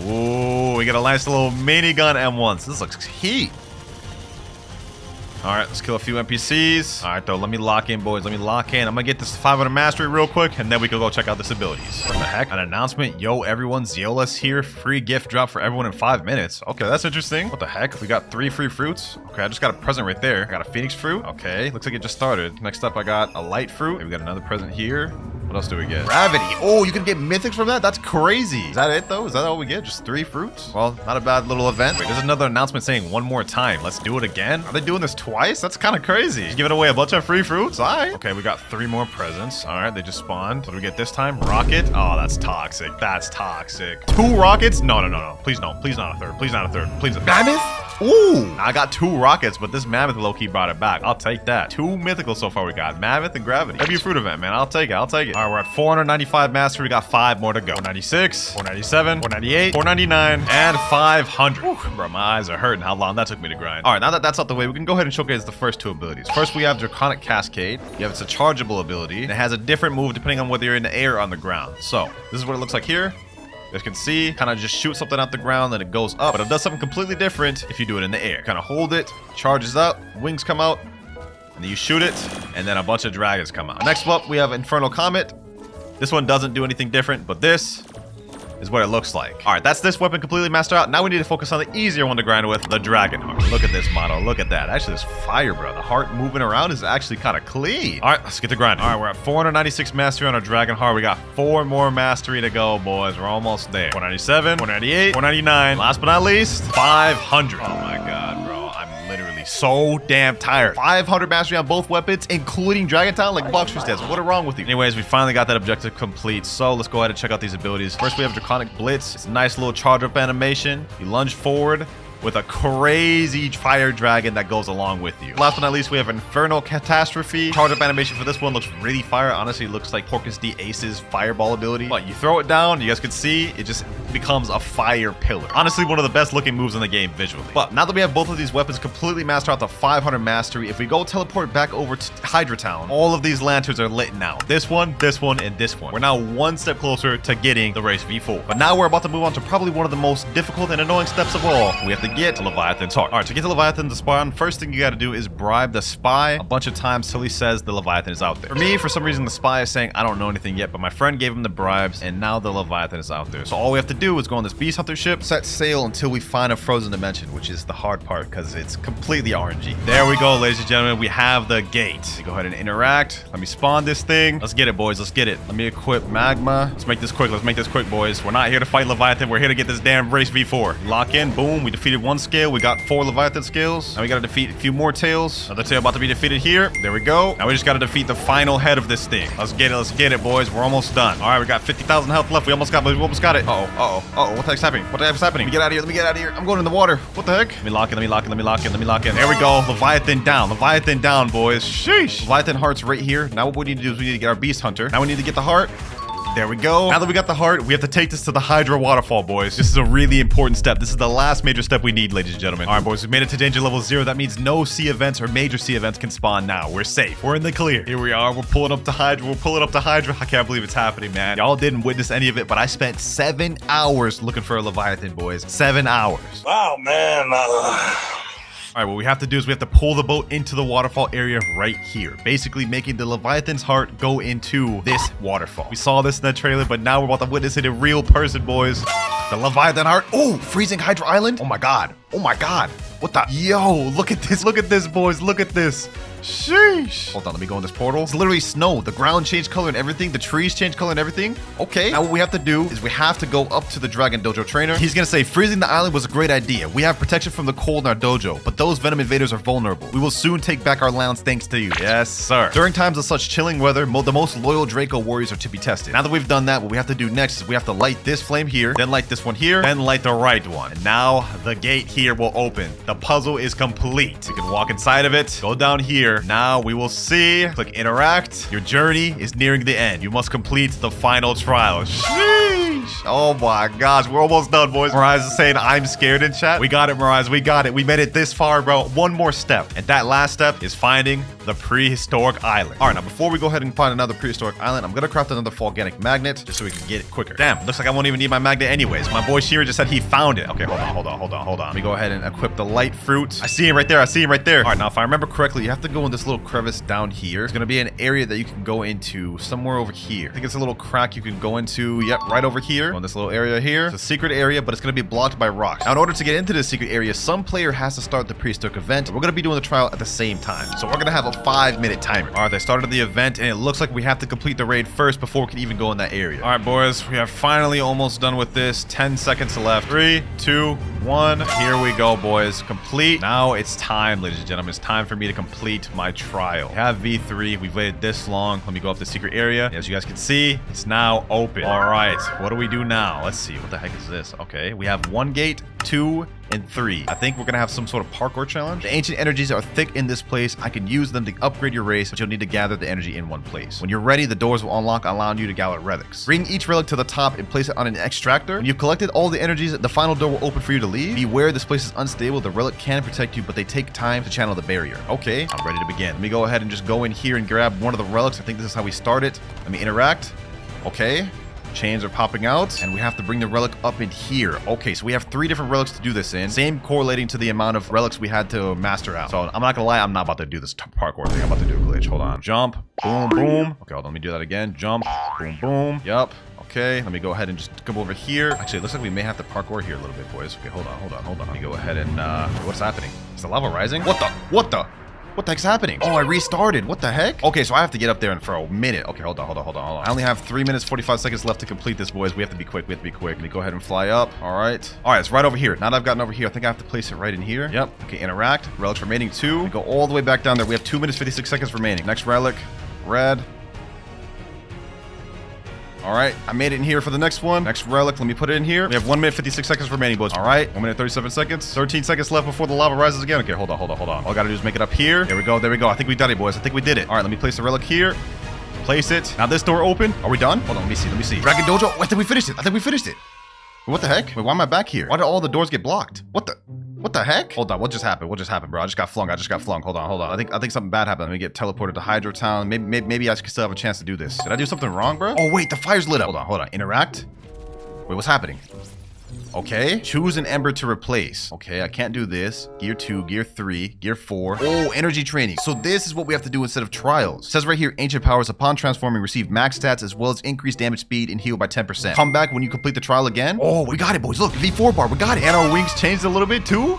ooh, we got a nice little minigun M1. So this looks heat. All right, let's kill a few NPCs. All right, though, let me lock in, boys. Let me lock in. I'm gonna get this 500 mastery real quick, and then we can go check out this abilities. What the heck? An announcement. Yo, everyone, Zeola's here. Free gift drop for everyone in 5 minutes. Okay, that's interesting. What the heck? We got 3 free fruits. Okay, I just got a present right there. I got a phoenix fruit. Okay, looks like it just started. Next up, I got a light fruit. Okay, we got another present here. What else do we get? Gravity. Oh, you can get mythics from that? That's crazy. Is that it, though? Is that all we get? Just 3 fruits? Well, not a bad little event. Wait, there's another announcement saying one more time. Let's do it again. Are they doing this twice? That's kind of crazy. Just giving away a bunch of free fruits? All right. Okay, we got 3 more presents. All right, they just spawned. What do we get this time? Rocket. Oh, that's toxic. That's toxic. 2 rockets? No, no, no, no. Please no. Please not a third. Please not a third. Please. Mammoth? Ooh, I got 2 rockets, but this mammoth low-key brought it back. I'll take that. 2 mythicals so far we got. Mammoth and gravity. Maybe a fruit event, man. I'll take it. I'll take it. All right, we're at 495 mastery. We got 5 more to go. 496, 497, 498, 499, and 500. Whew, bro, my eyes are hurting how long that took me to grind. All right, now that that's out the way, we can go ahead and showcase the first 2 abilities. First, we have Draconic Cascade. You have it's a chargeable ability, and it has a different move depending on whether you're in the air or on the ground. So, this is what it looks like here. You guys can see, kind of just shoot something out the ground and it goes up, but it does something completely different if you do it in the air. Kind of hold it, charges up, wings come out, and then you shoot it, and then a bunch of dragons come out. Next up, we have Infernal Comet. This one doesn't do anything different, but this is what it looks like. All right, that's this weapon completely mastered out. Now we need to focus on the easier one to grind with, the dragon heart. Look at this model. Look at that. Actually, this fire, bro. The heart moving around is actually kind of clean. All right, let's get the grind. All right, we're at 496 mastery on our dragon heart. We got 4 more mastery to go, boys. We're almost there. 497, 498, 499. Last but not least, 500. Oh my God, bro. I'm literally so damn tired. 500 mastery on both weapons, including Dragon Talon, like Blox says. What is wrong with you? Anyways, we finally got that objective complete. So let's go ahead and check out these abilities. First, we have Draconic Blitz. It's a nice little charge up animation. You lunge forward with a crazy fire dragon that goes along with you. Last but not least, we have Infernal Catastrophe. Charge up animation for this one looks really fire. Honestly, it looks like Porcus D Ace's fireball ability. But you throw it down, you guys can see, it just becomes a fire pillar. Honestly, one of the best looking moves in the game visually. But now that we have both of these weapons completely mastered out to 500 mastery, if we go teleport back over to Hydra Town, all of these lanterns are lit now. This one, and this one. We're now one step closer to getting the race V4. But now we're about to move on to probably one of the most difficult and annoying steps of all. We have to get to Leviathan's heart. All right, to get to Leviathan to spawn, first thing you got to do is bribe the spy a bunch of times till he says the Leviathan is out there. For me, for some reason, the spy is saying, I don't know anything yet, but my friend gave him the bribes, and now the Leviathan is out there. So all we have to do is go on this beast hunter ship, set sail until we find a frozen dimension, which is the hard part because it's completely RNG. There we go, ladies and gentlemen. We have the gate. Go ahead and interact. Let me spawn this thing. Let's get it, boys. Let's get it. Let me equip magma. Let's make this quick. Let's make this quick, boys. We're not here to fight Leviathan. We're here to get this damn race V4. Lock in. Boom. We defeated 1 scale. We got 4 Leviathan scales. Now we got to defeat a few more tails. Another tail about to be defeated here. There we go. Now we just got to defeat the final head of this thing. Let's get it. Let's get it, boys. We're almost done. All right, we got 50,000 health left. We almost got it. Uh-oh. What the heck's happening? What the heck's happening? Let me get out of here. Let me get out of here. I'm going in the water. What the heck? Let me lock in. Let me lock in. Let me lock in. Let me lock in. There we go. Leviathan down. Leviathan down, boys. Sheesh. Leviathan heart's right here. Now what we need to do is we need to get our beast hunter. Now we need to get the heart. There we go. Now that we got the heart, we have to take this to the Hydra waterfall, boys. This is a really important step. This is the last major step we need, ladies and gentlemen. All right, boys, we made it to danger level 0. That means no sea events or major sea events can spawn now. We're safe. We're in the clear. Here we are. We're pulling up to Hydra. We're pulling up to Hydra. I can't believe it's happening, man. Y'all didn't witness any of it, but I spent 7 hours looking for a Leviathan, boys. 7 hours. Wow, man. All right, what we have to do is we have to pull the boat into the waterfall area right here, basically making the Leviathan's heart go into this waterfall. We saw this in the trailer, but now we're about to witness it in real person, boys. The Leviathan heart. Oh, freezing Hydra Island. Oh my God. Oh my God. What the? Yo, look at this. Look at this, boys. Look at this. Sheesh. Hold on, let me go in this portal. It's literally snow. The ground changed color and everything. The trees changed color and everything. Okay, now what we have to do is we have to go up to the Dragon Dojo trainer. He's gonna say freezing the island was a great idea. We have protection from the cold in our dojo, but those venom invaders are vulnerable. We will soon take back our lands thanks to you. Yes, sir. During times of such chilling weather, the most loyal Draco warriors are to be tested. Now that we've done that, what we have to do next is we have to light this flame here, then light this one here, then light the right one. And now the gate here will open. The puzzle is complete. You can walk inside of it, go down here. Now we will see. Click interact. Your journey is nearing the end. You must complete the final trial. Sheesh. Oh my gosh, we're almost done, boys. Mirage is saying I'm scared in chat. We got it, Mirage. We got it. We made it this far, bro. One more step. And that last step is finding the prehistoric island. All right, now before we go ahead and find another prehistoric island, I'm gonna craft another volcanic magnet just so we can get it quicker. Damn, looks like I won't even need my magnet anyways. My boy Shira just said he found it. Okay, hold on. Let me go ahead and equip the light fruit. I see him right there. All right, now if I remember correctly, you have to go in this little crevice down here. There's gonna be an area that you can go into somewhere over here. I think it's a little crack you can go into. Yep, right over here. On this little area here. It's a secret area, but it's gonna be blocked by rocks. Now, in order to get into this secret area, some player has to start the prehistoric event. We're gonna be doing the trial at the same time. So we're gonna have a 5-minute timer. All right, they started the event, and it looks like we have to complete the raid first before we can even go in that area. All right, boys, we are finally almost done with this. 10 seconds left. 3, 2, 1. Here we go, boys. Complete. Now it's time, ladies and gentlemen. It's time for me to complete my trial. We have V3. We've waited this long. Let me go up the secret area. As you guys can see, it's now open. All right, what do we do now? Let's see. What the heck is this? Okay, we have 1 gate, 2, and 3. I think we're gonna have some sort of parkour challenge. The ancient energies are thick in this place. I can use them to upgrade your race, but you'll need to gather the energy in one place. When you're ready, the doors will unlock, allowing you to gather relics. Bring each relic to the top and place it on an extractor. When you've collected all the energies, the final door will open for you to leave. Beware, this place is unstable. The relic can protect you, but they take time to channel the barrier. Okay, I'm ready to begin. Let me go ahead and just go in here and grab one of the relics. I think this is how we start it. Let me interact. Okay. Chains are popping out, and we have to bring the relic up in here. Okay, so we have 3 different relics to do this in. Same correlating to the amount of relics we had to master out. So I'm not gonna lie, I'm not about to do this parkour thing. I'm about to do a glitch. Hold on. Jump. Boom, boom. Okay, hold on. Let me do that again. Jump. Boom, boom. Yup. Okay, let me go ahead and just come over here. Actually, it looks like we may have to parkour here a little bit, boys. Okay, hold on. Let me go ahead and, what's happening? Is the lava rising? What the heck's happening? Oh, I restarted. What the heck? Okay, so I have to get up there and for a minute. Okay, hold on. I only have 3 minutes, 45 seconds left to complete this, boys. We have to be quick. Let me go ahead and fly up. All right, it's right over here. Now that I've gotten over here, I think I have to place it right in here. Yep. Okay, interact. Relics remaining 2. We go all the way back down there. We have 2 minutes, 56 seconds remaining. Next relic, red. All right, I made it in here for the next one. Next relic, let me put it in here. We have 1 minute, 56 seconds remaining, boys. All right, 1 minute, 37 seconds. 13 seconds left before the lava rises again. Okay, hold on. All I gotta do is make it up here. There we go. I think we did it, boys. I think we did it. All right, let me place the relic here. Place it. Now this door open. Are we done? Hold on, let me see. Dragon Dojo. I think we finished it. What the heck? Wait, why am I back here? Why did all the doors get blocked? What the heck? Hold on, what just happened, bro? I just got flung. Hold on. I think something bad happened. Let me get teleported to Hydro Town. Maybe I can still have a chance to do this. Did I do something wrong, bro? Oh, wait, the fire's lit up. Hold on. Interact. Wait, what's happening? Okay, choose an ember to replace. Okay, I can't do this. Gear 2, Gear 3, Gear 4. Oh, energy training. So this is what we have to do instead of trials. It says right here, ancient powers upon transforming receive max stats as well as increased damage speed and heal by 10%. Come back when you complete the trial again. Oh, we got it, boys. Look, V4 bar, we got it. And our wings changed a little bit too.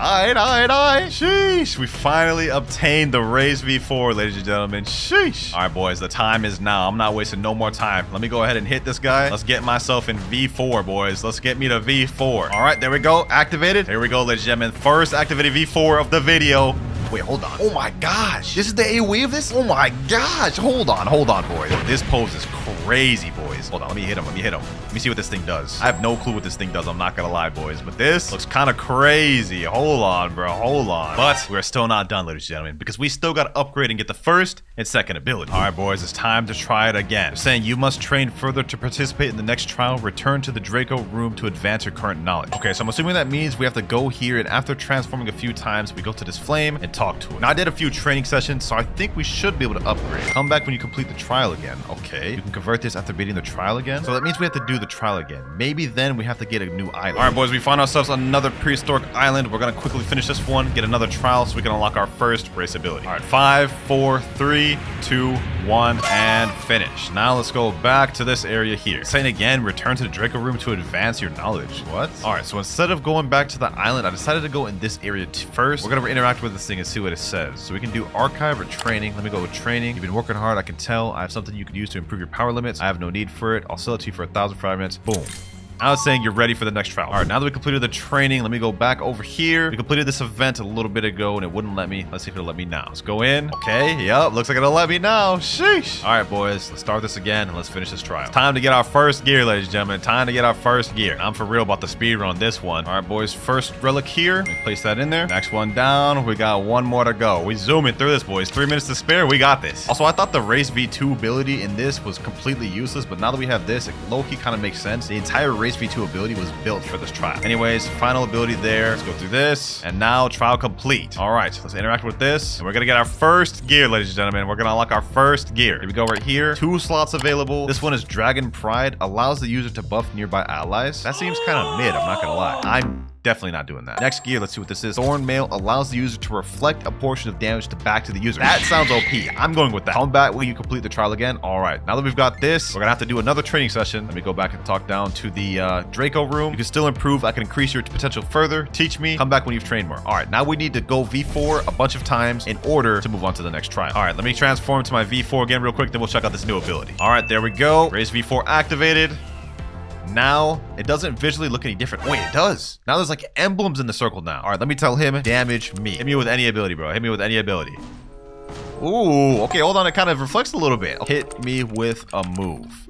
All right. Sheesh. We finally obtained the raised V4, ladies and gentlemen. Sheesh. All right, boys. The time is now. I'm not wasting no more time. Let me go ahead and hit this guy. Let's get myself in V4, boys. Let's get me to V4. All right, there we go. Activated. There we go, ladies and gentlemen. First activated V4 of the video. Wait, hold on. Oh my gosh. This is the AoE of this? Oh my gosh. Hold on, boys. This pose is crazy, boys. boys. Hold on, let me hit him. Let me see what this thing does. I have no clue what this thing does. I'm not gonna lie, boys. But this looks kind of crazy. Hold on, bro. Hold on. But we're still not done, ladies and gentlemen, because we still got to upgrade and get the first and second ability. All right, boys, it's time to try it again. They're saying you must train further to participate in the next trial. Return to the Draco room to advance your current knowledge. Okay, so I'm assuming that means we have to go here, and after transforming a few times, we go to this flame and talk to it. Now, I did a few training sessions, so I think we should be able to upgrade. Come back when you complete the trial again. Okay, you can convert this after beating the trial again. So that means we have to do the trial again. Maybe then we have to get a new island. All right, boys, we found ourselves another prehistoric island. We're gonna quickly finish this one, get another trial so we can unlock our first race ability. All right, 5, 4, 3, 2, 1, and finish. Now let's go back to this area here. Saying again, return to the Draco room to advance your knowledge. What? All right, so instead of going back to the island, I decided to go in this area first. We're gonna interact with this thing and see what it says. So we can do archive or training. Let me go with training. You've been working hard, I can tell. I have something you can use to improve your power limits. I have no need for it. I'll sell it to you for 1,000 fragments. Boom. Now it's saying you're ready for the next trial. All right, now that we completed the training, let me go back over here. We completed this event a little bit ago and it wouldn't let me. Let's see if it'll let me now. Let's go in. Okay, yep, looks like it'll let me now. Sheesh. All right, boys, let's start this again and let's finish this trial. It's time to get our first gear, ladies and gentlemen. Time to get our first gear. I'm for real about the speed run on this one. All right, boys, first relic here. Let me place that in there. Next one down. We got one more to go. We zooming through this, boys. 3 minutes to spare. We got this. Also, I thought the race V2 ability in this was completely useless, but now that we have this, it low-key kind of makes sense. The entire race V2 ability was built for this trial. Anyways, final ability there. Let's go through this. And now trial complete. All right, let's interact with this. And we're going to get our first gear, ladies and gentlemen. We're going to unlock our first gear. Here we go right here. 2 slots available. This one is Dragon Pride. Allows the user to buff nearby allies. That seems kind of mid, I'm not going to lie. I'm definitely not doing that. Next gear, let's see what this is. Thorn Mail allows the user to reflect a portion of damage back to the user. That sounds OP. I'm going with that. Come back when you complete the trial again. All right, now that we've got this, we're gonna have to do another training session. Let me go back and talk down to the Draco room. You can still improve. I can increase your potential further. Teach me. Come back when you've trained more. All right, now we need to go V4 a bunch of times in order to move on to the next trial. All right, let me transform to my V4 again real quick, then we'll check out this new ability. All right, there we go. Raise V4 activated. Now, it doesn't visually look any different. Wait, it does. Now there's like emblems in the circle now. All right, let me tell him, damage me. Hit me with any ability, bro. Hit me with any ability. Ooh, okay, hold on. It kind of reflects a little bit. Hit me with a move.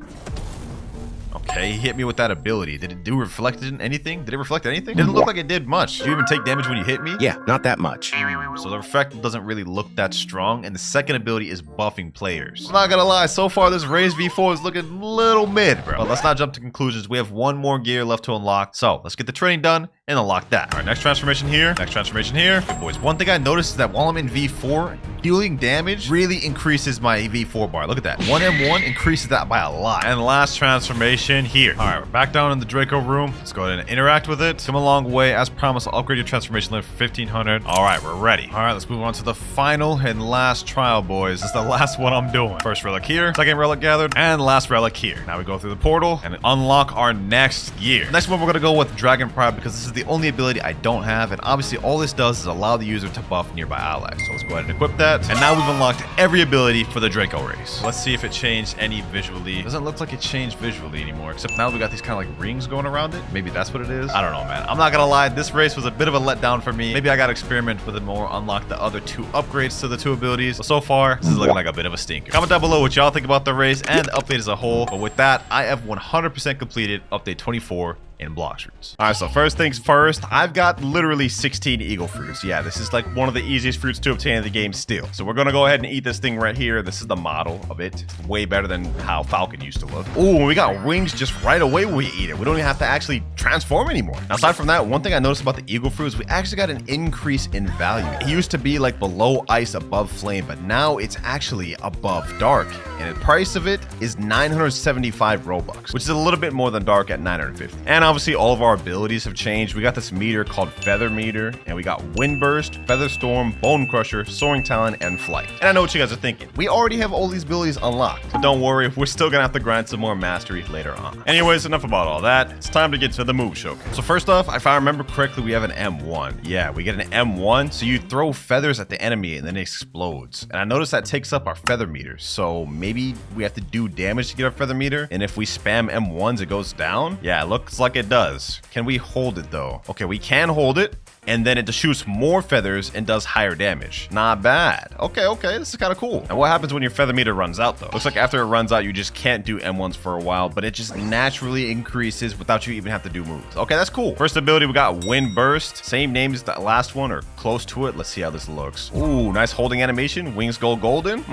Okay, he hit me with that ability. Did it do reflected anything? Did it reflect anything? Didn't look like it did much. Did you even take damage when you hit me? Yeah, not that much. So the effect doesn't really look that strong, and the second ability is buffing players. I'm not gonna lie, so far this Raise V4 is looking a little mid, bro. But let's not jump to conclusions. We have one more gear left to unlock. So let's get the training done and unlock that. All right, next transformation here. Next transformation here. Good boys. One thing I noticed is that while I'm in V4, dealing damage really increases my V4 bar. Look at that. 1M1 increases that by a lot. And last transformation here. All right, we're back down in the Draco room. Let's go ahead and interact with it. Come a long way. As promised, I'll upgrade your transformation limit for 1500. All right, we're ready. All right, let's move on to the final and last trial, boys. This is the last one I'm doing. First relic here, second relic gathered, and last relic here. Now we go through the portal and unlock our next gear. Next one, we're gonna go with Dragon Pride because this is the only ability I don't have, and obviously all this does is allow the user to buff nearby allies. So let's go ahead and equip that. And now we've unlocked every ability for the Draco race. Let's see if it changed any visually. Doesn't look like it changed visually anymore, except now we got these kind of like rings going around it. Maybe that's what it is. I don't know, man. I'm not gonna lie, this race was a bit of a letdown for me. Maybe I gotta experiment with it more, unlock the other 2 upgrades to the 2 abilities. But so far, this is looking like a bit of a stinker. Comment down below what y'all think about the race and the update as a whole. But with that, I have 100% completed update 24 in Blox fruits. All right, so first things first, I've got literally 16 eagle fruits. Yeah, this is like one of the easiest fruits to obtain in the game still. So we're gonna go ahead and eat this thing right here. This is the model of it. It's way better than how Falcon used to look. Ooh, we got wings just right away when we eat it. We don't even have to actually transform anymore. Now, aside from that, one thing I noticed about the eagle fruit is we actually got an increase in value. It used to be like below ice, above flame, but now it's actually above dark. And the price of it is 975 Robux, which is a little bit more than dark at 950. And obviously all of our abilities have changed. We got this meter called Feather Meter, and we got Wind Burst, Feather Storm, Bone Crusher, Soaring Talon, and Flight. And I know what you guys are thinking. We already have all these abilities unlocked, but don't worry, we're still gonna have to grind some more mastery later on. Anyways, enough about all that. It's time to get to the move showcase. So first off, if I remember correctly, we have an M1. Yeah, we get an M1, so you throw feathers at the enemy and then it explodes. And I noticed that takes up our feather meter, so maybe we have to do damage to get our feather meter, and if we spam M1s, it goes down? Yeah, it looks like it does. Can we hold it though? Okay, we can hold it, and then it shoots more feathers and does higher damage. Not bad. Okay, this is kind of cool. And what happens when your feather meter runs out though? Looks like after it runs out, you just can't do M1s for a while, but it just naturally increases without you even have to do moves. Okay, that's cool. First ability, we got Wind Burst. Same name as the last one or close to it. Let's see how this looks. Ooh, nice holding animation. Wings go golden.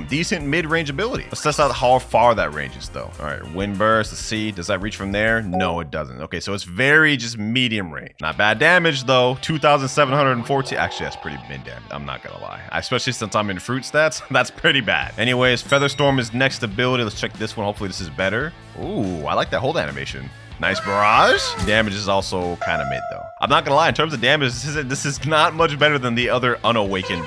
Decent mid-range ability. Let's test out how far that ranges though. All right, Wind Burst. Let's see. Does that reach from there? No, it doesn't. Okay, so it's very just medium range. Not bad damage though. 2,740. Actually, that's pretty mid damage. I'm not gonna lie. Especially since I'm in fruit stats, that's pretty bad. Anyways, Featherstorm is next ability. Let's check this one. Hopefully this is better. Ooh, I like that hold animation. Nice barrage. Damage is also kind of mid though. I'm not gonna lie, in terms of damage, this is not much better than the other unawakened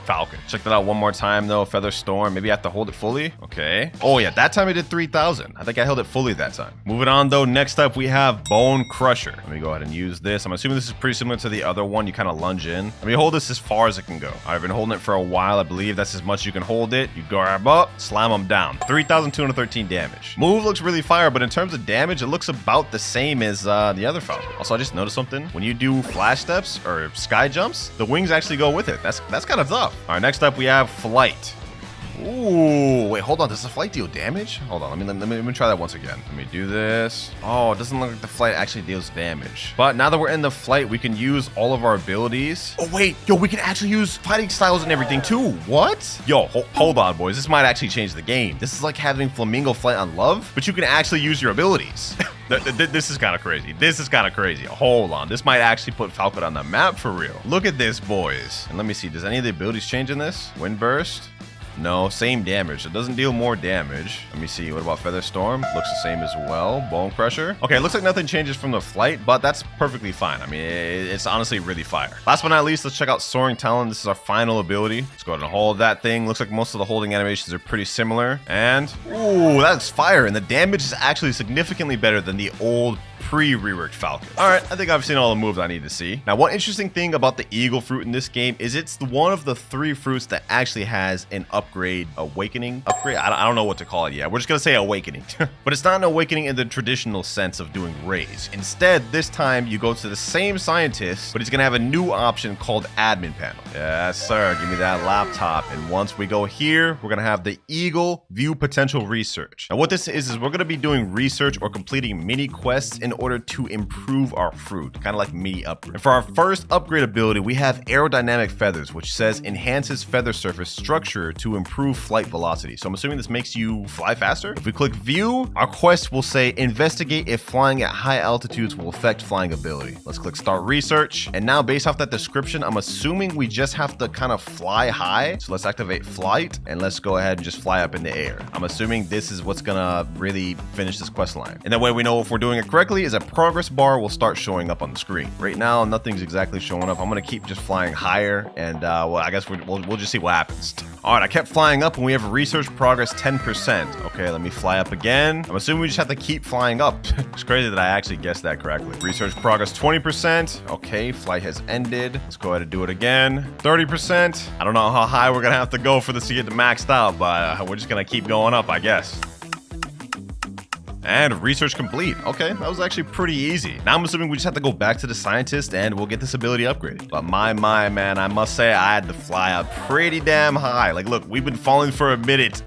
Falcon. Check that out one more time though. Featherstorm. Maybe I have to hold it fully. Okay. Oh yeah, that time I did 3,000. I think I held it fully that time. Moving on though, next up we have Bone Crusher. Let me go ahead and use this. I'm assuming this is pretty similar to the other one. You kind of lunge in. Let me hold this as far as it can go. I've been holding it for a while. I believe that's as much as you can hold it. You grab up, slam them down. 3,213 damage. Move looks really fire, but in terms of damage, it looks about the same as the other Falcon. Also, I just noticed something. When you do flash steps or sky jumps, the wings actually go with it. That's kind of tough. All right, next up we have Flight. Ooh, wait, hold on. Does the flight deal damage? Hold on, let me try that once again. Let me do this. Oh, it doesn't look like the flight actually deals damage. But now that we're in the flight, we can use all of our abilities. Oh wait, yo, we can actually use fighting styles and everything too. What? Yo, hold on, boys. This might actually change the game. This is like having Flamingo Flight on Love, but you can actually use your abilities. This is kind of crazy. This is kind of crazy. Hold on. This might actually put Falcon on the map for real. Look at this, boys. And let me see. Does any of the abilities change in this? Wind Burst? No, same damage. It doesn't deal more damage. Let me see. What about Featherstorm? Looks the same as well. Bone Crusher. Okay, it looks like nothing changes from the flight, but that's perfectly fine. I mean, it's honestly really fire. Last but not least, let's check out Soaring Talon. This is our final ability. Let's go ahead and hold that thing. Looks like most of the holding animations are pretty similar. And, ooh, that's fire. And the damage is actually significantly better than the old pre-reworked Falcon. All right, I think I've seen all the moves I need to see. Now, one interesting thing about the Eagle fruit in this game is it's one of the 3 fruits that actually has an awakening upgrade. I don't know what to call it yet. We're just gonna say awakening. But it's not an awakening in the traditional sense of doing raise. Instead, this time you go to the same scientist, but he's gonna have a new option called admin panel. Yes, sir. Give me that laptop. And once we go here, we're gonna have the Eagle View Potential Research. Now, what this is we're gonna be doing research or completing mini quests in order to improve our fruit, kind of like mini upgrade. And for our first upgrade ability, we have Aerodynamic Feathers, which says enhances feather surface structure to improve flight velocity. So I'm assuming this makes you fly faster. If we click view, our quest will say investigate if flying at high altitudes will affect flying ability. Let's click start research. And now based off that description, I'm assuming we just have to kind of fly high. So let's activate flight and let's go ahead and just fly up in the air. I'm assuming this is what's gonna really finish this quest line. And that way we know if we're doing it correctly is a progress bar will start showing up on the screen. Right now, nothing's exactly showing up. I'm gonna keep just flying higher and well, I guess we'll just see what happens. All right, I kept flying up and we have research progress 10%. Okay, let me fly up again. I'm assuming we just have to keep flying up. It's crazy that I actually guessed that correctly. Research progress 20%. Okay, flight has ended. Let's go ahead and do it again. 30%. I don't know how high we're gonna have to go for this to get maxed out, but we're just gonna keep going up, I guess. And research complete. Okay, that was actually pretty easy. Now I'm assuming we just have to go back to the scientist and we'll get this ability upgraded. But my man, I must say I had to fly up pretty damn high. Like, look, we've been falling for a minute.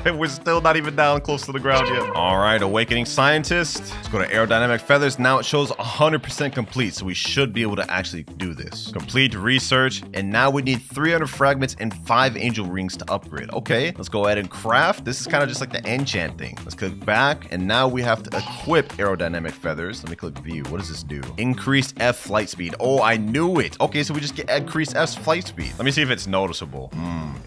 We're still not even down close to the ground yet. All right, awakening scientist. Let's go to Aerodynamic Feathers. Now it shows 100% complete, so we should be able to actually do this. Complete research, and now we need 300 fragments and 5 angel rings to upgrade. Okay, let's go ahead and craft. This is kind of just like the enchant thing. Let's click back, and now we have to equip Aerodynamic Feathers. Let me click view. What does this do? Increased F flight speed. Oh, I knew it. Okay, so we just get increased F flight speed. Let me see if it's noticeable.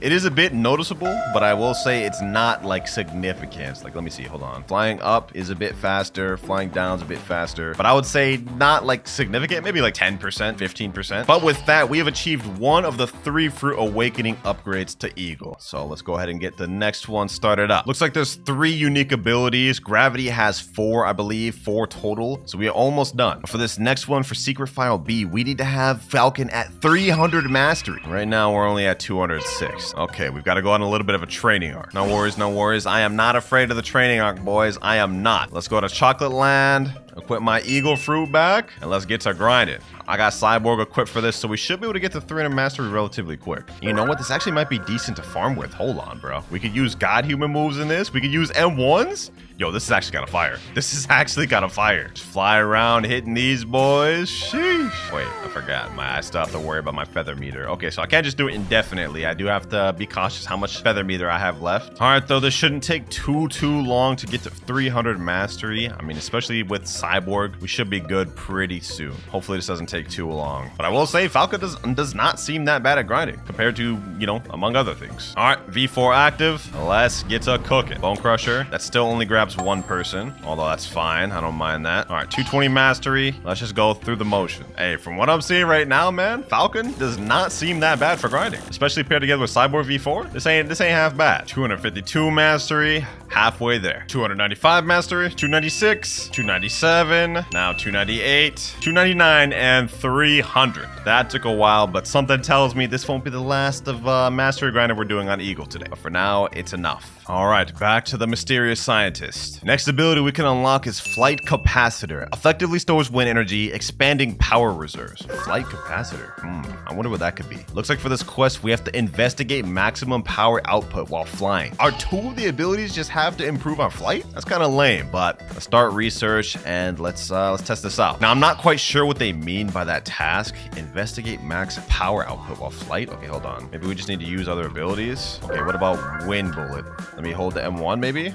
It is a bit noticeable, but I will say it's not like significant. Like, let me see. Hold on. Flying up is a bit faster. Flying down is a bit faster. But I would say not like significant. Maybe like 10%, 15%. But with that, we have achieved one of the 3 fruit awakening upgrades to Eagle. So let's go ahead and get the next one started up. Looks like there's 3 unique abilities. Gravity has 4, I believe, 4 total. So we are almost done. But for this next one, for Secret File B, we need to have Falcon at 300 mastery. Right now, we're only at 206. Okay, we've got to go on a little bit of a training arc. No worries, no worries. I am not afraid of the training arc, boys. I am not. Let's go to Chocolate Land, equip my Eagle fruit back, and let's get to grinding. I got Cyborg equipped for this, so we should be able to get to 300 mastery relatively quick. You know what? This actually might be decent to farm with. Hold on, bro. We could use God human moves in this. We could use M1s. Yo, this is actually kind of fire. This is actually kind of fire. Just fly around hitting these boys. Sheesh. Wait, I forgot. I still have to worry about my feather meter. Okay, so I can't just do it indefinitely. I do have to be cautious how much feather meter I have left. All right, though, this shouldn't take too long to get to 300 mastery. I mean, especially with Cyborg, we should be good pretty soon. Hopefully this doesn't take too long. But I will say Falcon does not seem that bad at grinding compared to, you know, among other things. All right, V4 active. Let's get to cooking. Bone Crusher. That still only grabs one person, although that's fine. I don't mind that. All right, 220 mastery. Let's just go through the motion. Hey, from what I'm seeing right now, man, Falcon does not seem that bad for grinding, especially paired together with Cyborg V4. This ain't half bad. 252 mastery, halfway there. 295 mastery, 296, 297, now 298, 299, and 300. That took a while, but something tells me this won't be the last of mastery grinding we're doing on Eagle today. But for now, it's enough. All right, back to the mysterious scientist. Next ability we can unlock is Flight Capacitor. Effectively stores wind energy, expanding power reserves. Flight Capacitor. I wonder what that could be. Looks like for this quest, we have to investigate maximum power output while flying. Are two of the abilities just have to improve our flight? That's kind of lame, but let's start research and let's test this out. Now, I'm not quite sure what they mean by that task. Investigate max power output while flight. Okay, hold on. Maybe we just need to use other abilities. Okay, what about wind bullet? Let me hold the M1 maybe?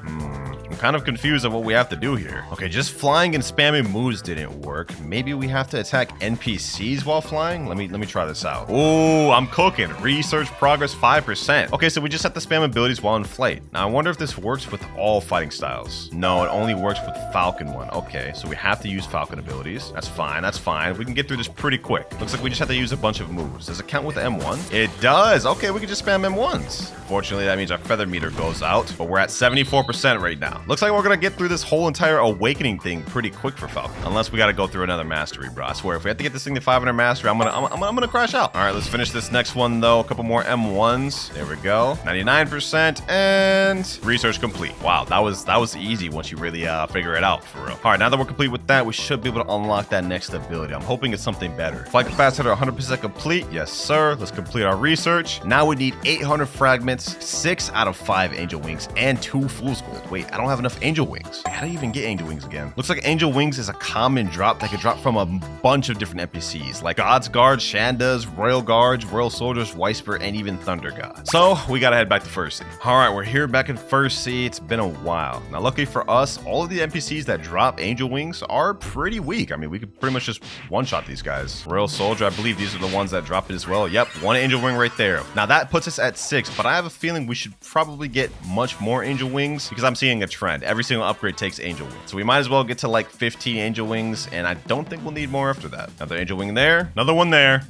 I'm kind of confused on what we have to do here. Okay, just flying and spamming moves didn't work. Maybe we have to attack NPCs while flying? Let me try this out. Ooh, I'm cooking. Research progress 5%. Okay, so we just have to spam abilities while in flight. Now, I wonder if this works with all fighting styles. No, it only works with Falcon one. Okay, so we have to use Falcon abilities. That's fine, that's fine. We can get through this pretty quick. Looks like we just have to use a bunch of moves. Does it count with the M1? It does. Okay, we can just spam M1s. Unfortunately, that means our feather meter goes out, but we're at 74% right now. Looks like we're gonna get through this whole entire awakening thing pretty quick for Falcon. Unless we gotta go through another mastery, bro. I swear, if we have to get this thing to 500 mastery, I'm gonna crash out. All right, let's finish this next one though. A couple more M1s. There we go. 99% and research complete. Wow, that was easy once you really figure it out for real. All right, now that we're complete with that, we should be able to unlock that next ability. I'm hoping it's something better. Flight capacitor 100% complete. Yes, sir. Let's complete our research. Now we need 800 fragments, 6 out of 5 angel wings, and 2 fool's gold. Wait, I don't have enough angel wings. How do you even get angel wings again? Looks like angel wings is a common drop that could drop from a bunch of different NPCs, like God's Guards, Shandas, Royal Guards, Royal Soldiers, Whisper, and even Thunder God. So we gotta head back to First Sea. All right, we're here back in First Sea. It's been a while. Now, luckily for us, all of the NPCs that drop angel wings are pretty weak. I mean, we could pretty much just one-shot these guys. Royal Soldier, I believe these are the ones that drop it as well. Yep, 1 angel wing right there. Now that puts us at 6, but I have a feeling we should probably get much more angel wings because I'm seeing a trend. Every single upgrade takes angel wings. So we might as well get to like 15 angel wings, and I don't think we'll need more after that. Another angel wing there, another one there.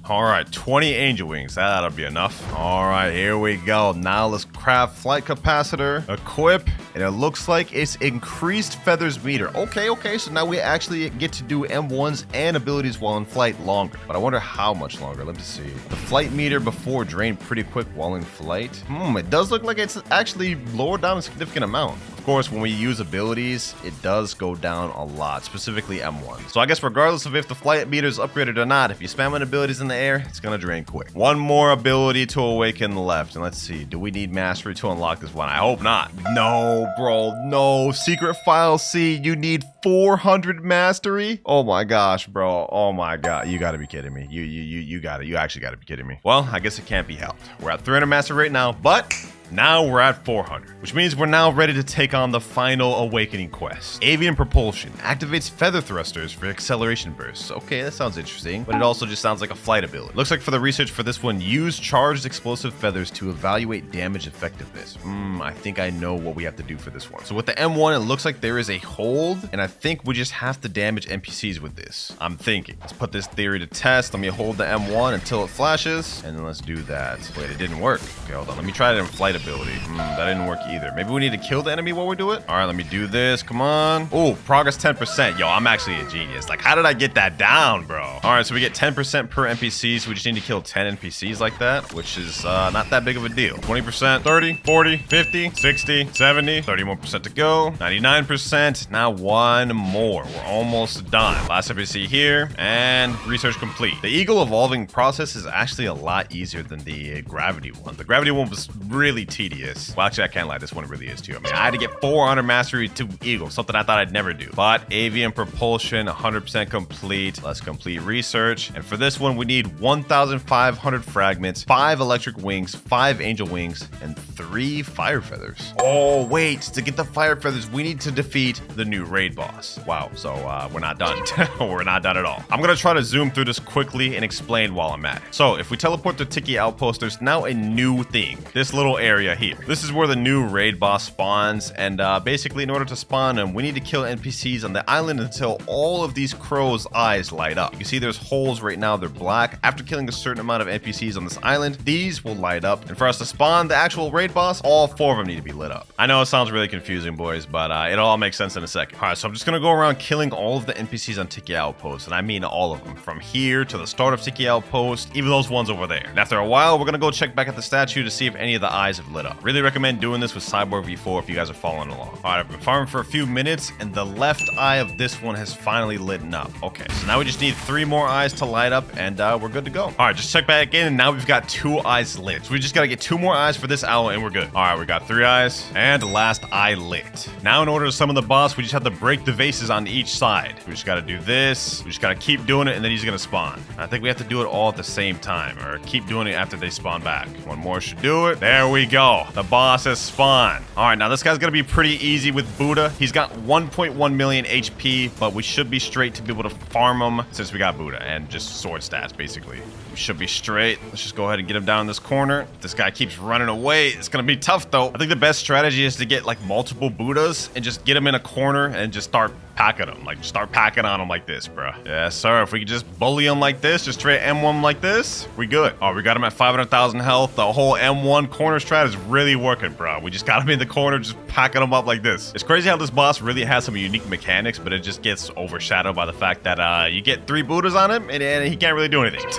All right, 20 angel wings. That'll be enough. All right, here we go. Now let's craft flight capacitor, equip, and it looks like it's increased feathers meter. Okay, so now we actually get to do M1s and abilities while in flight longer. But I wonder how much longer. Let me see. The flight meter before drained pretty quick while in flight. It does look like it's actually lowered down a significant amount. Of course, when we use abilities, it does go down a lot, specifically M1. So I guess regardless of if the flight meter is upgraded or not, if you spam on abilities in the air, it's gonna drain quick. One more ability to awaken left, and let's see, do we need mastery to unlock this one? I hope not. No, bro, no. Secret file C, you need 400 mastery? Oh my gosh, bro. Oh my god, you gotta be kidding me. You actually gotta be kidding me. Well, I guess it can't be helped. We're at 300 mastery right now, but now we're at 400, which means we're now ready to take on the final awakening quest. Avian propulsion activates feather thrusters for acceleration bursts. Okay, that sounds interesting, but it also just sounds like a flight ability. Looks like for the research for this one, use charged explosive feathers to evaluate damage effectiveness. I think I know what we have to do for this one. So with the M1, it looks like there is a hold, and I think we just have to damage NPCs with this. I'm thinking. Let's put this theory to test. Let me hold the M1 until it flashes, and then let's do that. Wait, it didn't work. Okay, hold on. Let me try it in flight ability. That didn't work either. Maybe we need to kill the enemy while we do it. All right, let me do this. Come on. Oh, progress 10%. Yo, I'm actually a genius. Like, how did I get that down, bro? All right, so we get 10% per NPC, so we just need to kill 10 NPCs like that, which is not that big of a deal. 20%, 30, 40, 50, 60, 70, 30 more percent to go. 99%. Now one more. We're almost done. Last NPC here, and research complete. The eagle evolving process is actually a lot easier than the gravity one. The gravity one was really tedious. Well, actually, I can't lie. This one really is too. I mean, I had to get 400 mastery to eagle, something I thought I'd never do. But avian propulsion, 100% complete. Let's complete research. And for this one, we need 1,500 fragments, 5 electric wings, 5 angel wings, and 3 fire feathers. Oh, wait. To get the fire feathers, we need to defeat the new raid boss. Wow. So we're not done. We're not done at all. I'm going to try to zoom through this quickly and explain while I'm at it. So if we teleport to Tiki Outpost, there's now a new thing. This little area here. This is where the new raid boss spawns. And basically, in order to spawn him, we need to kill NPCs on the island until all of these crows' eyes light up. You see there's holes right now. They're black. After killing a certain amount of NPCs on this island, these will light up. And for us to spawn the actual raid boss, all 4 of them need to be lit up. I know it sounds really confusing, boys, but it all makes sense in a second. All right, so I'm just going to go around killing all of the NPCs on Tiki Outpost. And I mean all of them. From here to the start of Tiki Outpost, even those ones over there. And after a while, we're going to go check back at the statue to see if any of the eyes have lit up. Really recommend doing this with Cyborg V4 if you guys are following along. All right, I've been farming for a few minutes, and the left eye of this one has finally lit up. Okay, so now we just need 3 more eyes to light up, and we're good to go. All right, just check back in, and now we've got 2 eyes lit. So we just got to get 2 more eyes for this owl, and we're good. All right, we got 3 eyes, and the last eye lit. Now, in order to summon the boss, we just have to break the vases on each side. We just got to do this. We just got to keep doing it, and then he's going to spawn. I think we have to do it all at the same time, or keep doing it after they spawn back. 1 more should do it. There we go. The boss has spawned. All right, now this guy's going to be pretty easy with Buddha. He's got 1.1 million HP, but we should be straight to be able to farm him since we got Buddha and just sword stats, basically. We should be straight. Let's just go ahead and get him down in this corner. If this guy keeps running away, it's going to be tough, though. I think the best strategy is to get, like, multiple Buddhas and just get him in a corner and just start packing them. Like, start packing on them like this, bro. Yes, sir. If we could just bully him like this, just straight M1 like this, we good. Oh, we got him at 500,000 health. The whole M1 corner strat is really working, bro. We just got him in the corner, just packing him up like this. It's crazy how this boss really has some unique mechanics, but it just gets overshadowed by the fact that you get 3 Buddhas on him, and he can't really do anything.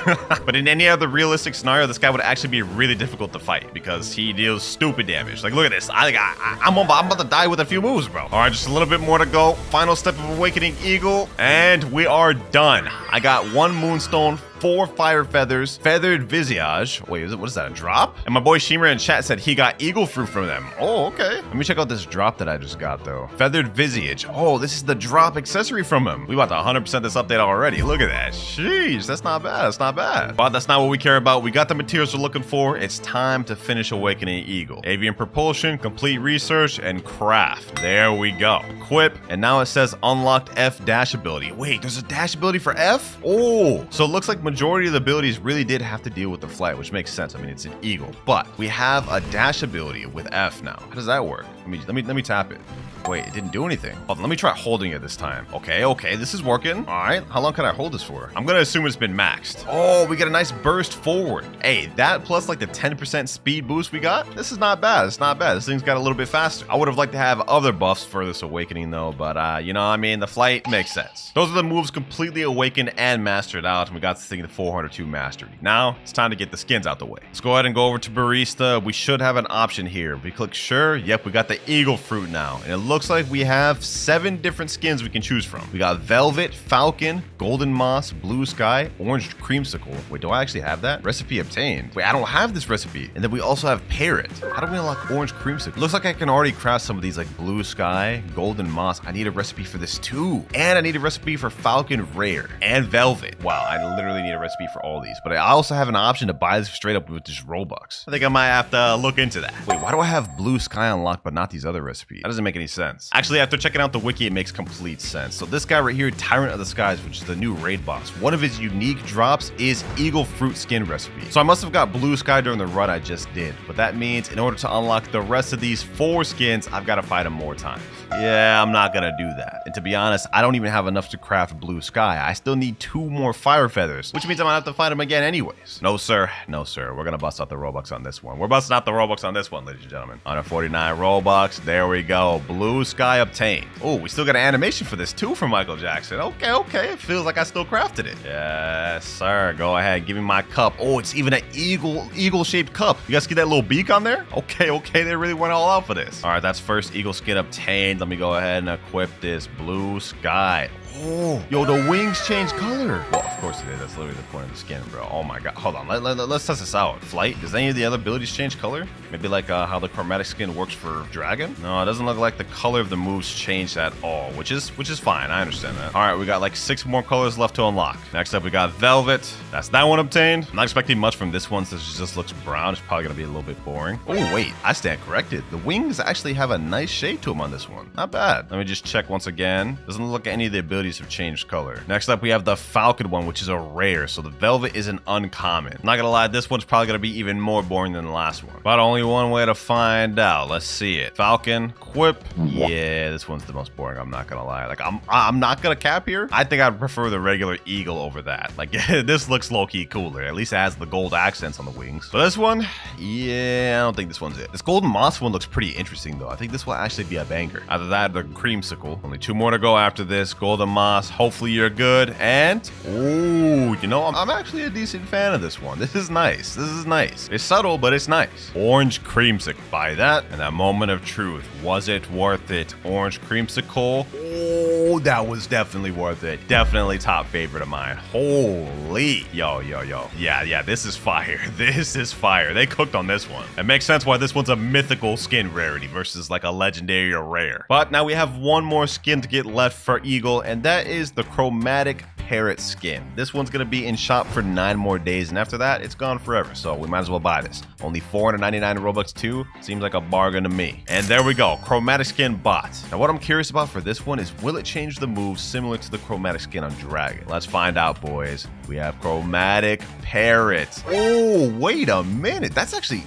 But in any other realistic scenario, this guy would actually be really difficult to fight because he deals stupid damage. Like, look at this. I'm about to die with a few moves, bro. All right, just a little bit more to go. Final step of Awakening Eagle, and we are done. I got 1 moonstone, 4 fire feathers, feathered visage. Wait, what is that, a drop? And my boy Shimmer in chat said he got eagle fruit from them. Oh, okay. Let me check out this drop that I just got, though. Feathered visage. Oh, this is the drop accessory from him. We about to 100% this update already. Look at that. Sheesh, that's not bad. That's not bad. But that's not what we care about. We got the materials we're looking for. It's time to finish Awakening Eagle. Avian propulsion, complete research, and craft. There we go. Equip. And now it says unlocked F dash ability. Wait, there's a dash ability for F? Oh, so it looks like majority of the abilities really did have to deal with the flight, which makes sense. I mean, it's an eagle, but we have a dash ability with F now. How does that work? Let me tap it. Wait, it didn't do anything. Hold on, let me try holding it this time. Okay, this is working. All right, how long can I hold this for? I'm gonna assume it's been maxed. Oh, we get a nice burst forward. Hey, that plus like the 10% speed boost we got, this is not bad. It's not bad. This thing's got a little bit faster. I would have liked to have other buffs for this awakening though, but you know what I mean? The flight makes sense. Those are the moves completely awakened and mastered out, and we got this thing to 402 mastery. Now, it's time to get the skins out the way. Let's go ahead and go over to Barista. We should have an option here. We click sure. Yep, we got the eagle fruit now, and it looks like we have 7 different skins we can choose from. We got Velvet, Falcon, Golden Moss, Blue Sky, Orange Creamsicle. Wait, do I actually have that? Recipe obtained. Wait, I don't have this recipe. And then we also have Parrot. How do we unlock Orange Creamsicle? Looks like I can already craft some of these like Blue Sky, Golden Moss. I need a recipe for this too. And I need a recipe for Falcon Rare and Velvet. Wow, I literally need a recipe for all these. But I also have an option to buy this straight up with just Robux. I think I might have to look into that. Wait, why do I have Blue Sky unlocked but not these other recipes? That doesn't make any sense. Actually, after checking out the wiki, it makes complete sense. So this guy right here, Tyrant of the Skies, which is the new raid boss, one of his unique drops is Eagle Fruit Skin recipe. So I must have got Blue Sky during the run I just did. But that means in order to unlock the rest of these 4 skins, I've got to fight him more times. Yeah, I'm not gonna do that. And to be honest, I don't even have enough to craft Blue Sky. I still need 2 more fire feathers, which means I'm gonna have to find him again anyways. No, sir. No, sir. We're gonna bust out the Robux on this one. We're busting out the Robux on this one, ladies and gentlemen. 149 Robux. There we go. Blue sky obtained. Oh, we still got an animation for this too from Michael Jackson. Okay, okay. It feels like I still crafted it. Yes, sir. Go ahead. Give me my cup. Oh, it's even an eagle-shaped cup. You guys see that little beak on there? Okay, okay. They really went all out for this. All right, that's first eagle skin obtained. Let me go ahead and equip this blue sky. Oh, yo, the wings change color. Well, of course it is. That's literally the point of the skin, bro. Oh my god. Hold on. Let's test this out. Flight. Does any of the other abilities change color? Maybe like how the chromatic skin works for dragon? No, it doesn't look like the color of the moves changed at all, which is fine. I understand that. All right, we got like 6 more colors left to unlock. Next up, we got velvet. That's that one obtained. I'm not expecting much from this one since it just looks brown. It's probably gonna be a little bit boring. Oh wait, I stand corrected. The wings actually have a nice shade to them on this one. Not bad. Let me just check once again. Doesn't look like any of the abilities have changed color. Next up, we have the falcon one, which is a rare. So the velvet is an uncommon. Not gonna lie, this one's probably gonna be even more boring than the last one. But only one way to find out. Let's see it. Falcon, equip. Yeah, this one's the most boring. I'm not gonna lie. Like I'm not gonna cap here. I think I'd prefer the regular eagle over that. Like this looks low-key cooler. At least it has the gold accents on the wings. But this one, yeah, I don't think this one's it. This golden moss one looks pretty interesting though. I think this will actually be a banger. Either that or the creamsicle. Only 2 more to go after this. Golden moss. Hopefully you're good. And ooh, you know, I'm actually a decent fan of this one. This is nice. This is nice. It's subtle, but it's nice. Orange creamsicle. Buy that. And that moment of truth. Was it worth it? Orange creamsicle. Oh, that was definitely worth it. Definitely top favorite of mine. Holy. Yo. Yeah, this is fire. This is fire. They cooked on this one. It makes sense why this one's a mythical skin rarity versus like a legendary or rare. But now we have one more skin to get left for Eagle, and that is the chromatic parrot skin. This one's gonna be in shop for 9 more days, and after that, it's gone forever. So we might as well buy this. Only 499 Robux too. Seems like a bargain to me. And there we go. Chromatic skin bought. Now what I'm curious about for this one is, will it change the moves similar to the chromatic skin on Dragon? Let's find out, boys. We have chromatic parrot. Oh, wait a minute. That's actually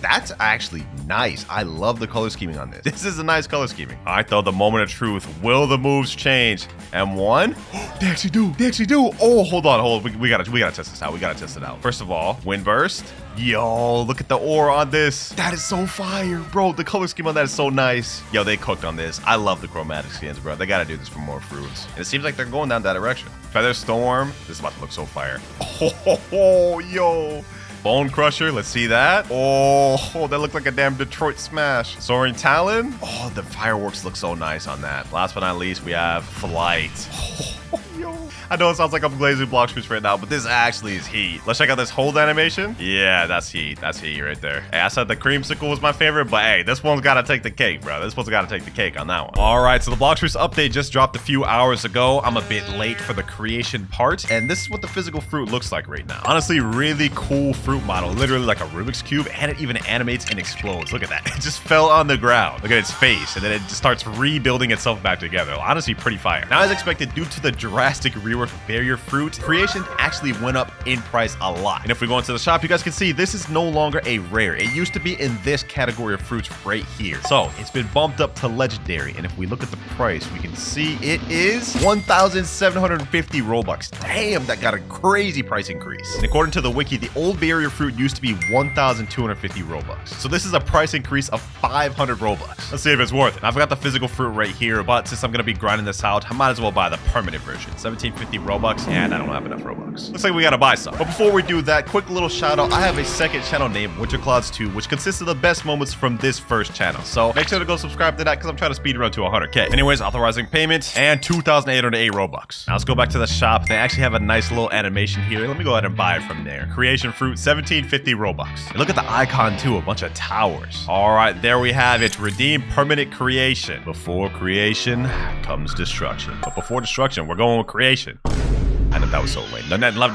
nice. I love the color scheming on this. This is a nice color scheming. All right, though, the moment of truth. Will the moves change? M1? They actually do. They actually do. Oh, hold on. We gotta test this out. We gotta test it out. First of all, wind burst. Yo, look at the aura on this. That is so fire, bro. The color scheme on that is so nice. Yo, they cooked on this. I love the chromatic skins, bro. They gotta do this for more fruits. And it seems like they're going down that direction. Feather Storm. This is about to look so fire. Oh, yo. Bone Crusher, let's see that. Oh, that looked like a damn Detroit smash. Soaring Talon. Oh, the fireworks look so nice on that. Last but not least, we have Flight. Oh, yo. I know it sounds like I'm glazing block shoots right now, but this actually is heat. Let's check out this hold animation. Yeah, that's heat. That's heat right there. Hey, I said the creamsicle was my favorite, but hey, this one's got to take the cake, bro. This one's got to take the cake on that one. All right, so the block shoots update just dropped a few hours ago. I'm a bit late for the creation part, and this is what the physical fruit looks like right now. Honestly, really cool fruit model. Literally like a Rubik's Cube, and it even animates and explodes. Look at that. It just fell on the ground. Look at its face, and then it just starts rebuilding itself back together. Honestly, pretty fire. Now, as expected, due to the drastic rework of barrier fruit, creation actually went up in price a lot. And if we go into the shop, you guys can see this is no longer a rare. It used to be in this category of fruits right here. So it's been bumped up to legendary. And if we look at the price, we can see it is 1,750 Robux. Damn, that got a crazy price increase. And according to the wiki, the old barrier fruit used to be 1,250 Robux. So this is a price increase of 500 Robux. Let's see if it's worth it. I've got the physical fruit right here, but since I'm going to be grinding this out, I might as well buy the permanent version. 1,750 Robux, and I don't have enough Robux. Looks like we got to buy some. But before we do that, quick little shout out. I have a second channel named WinterKloudz 2, which consists of the best moments from this first channel. So make sure to go subscribe to that because I'm trying to speed run to 100K. Anyways, authorizing payment and 2,808 Robux. Now let's go back to the shop. They actually have a nice little animation here. Let me go ahead and buy it from there. Creation fruit, 1,750 Robux. And look at the icon too, a bunch of towers. All right, there we have it. Redeem permanent creation. Before creation comes destruction. But before destruction, we're going with creation. I know that was so lame.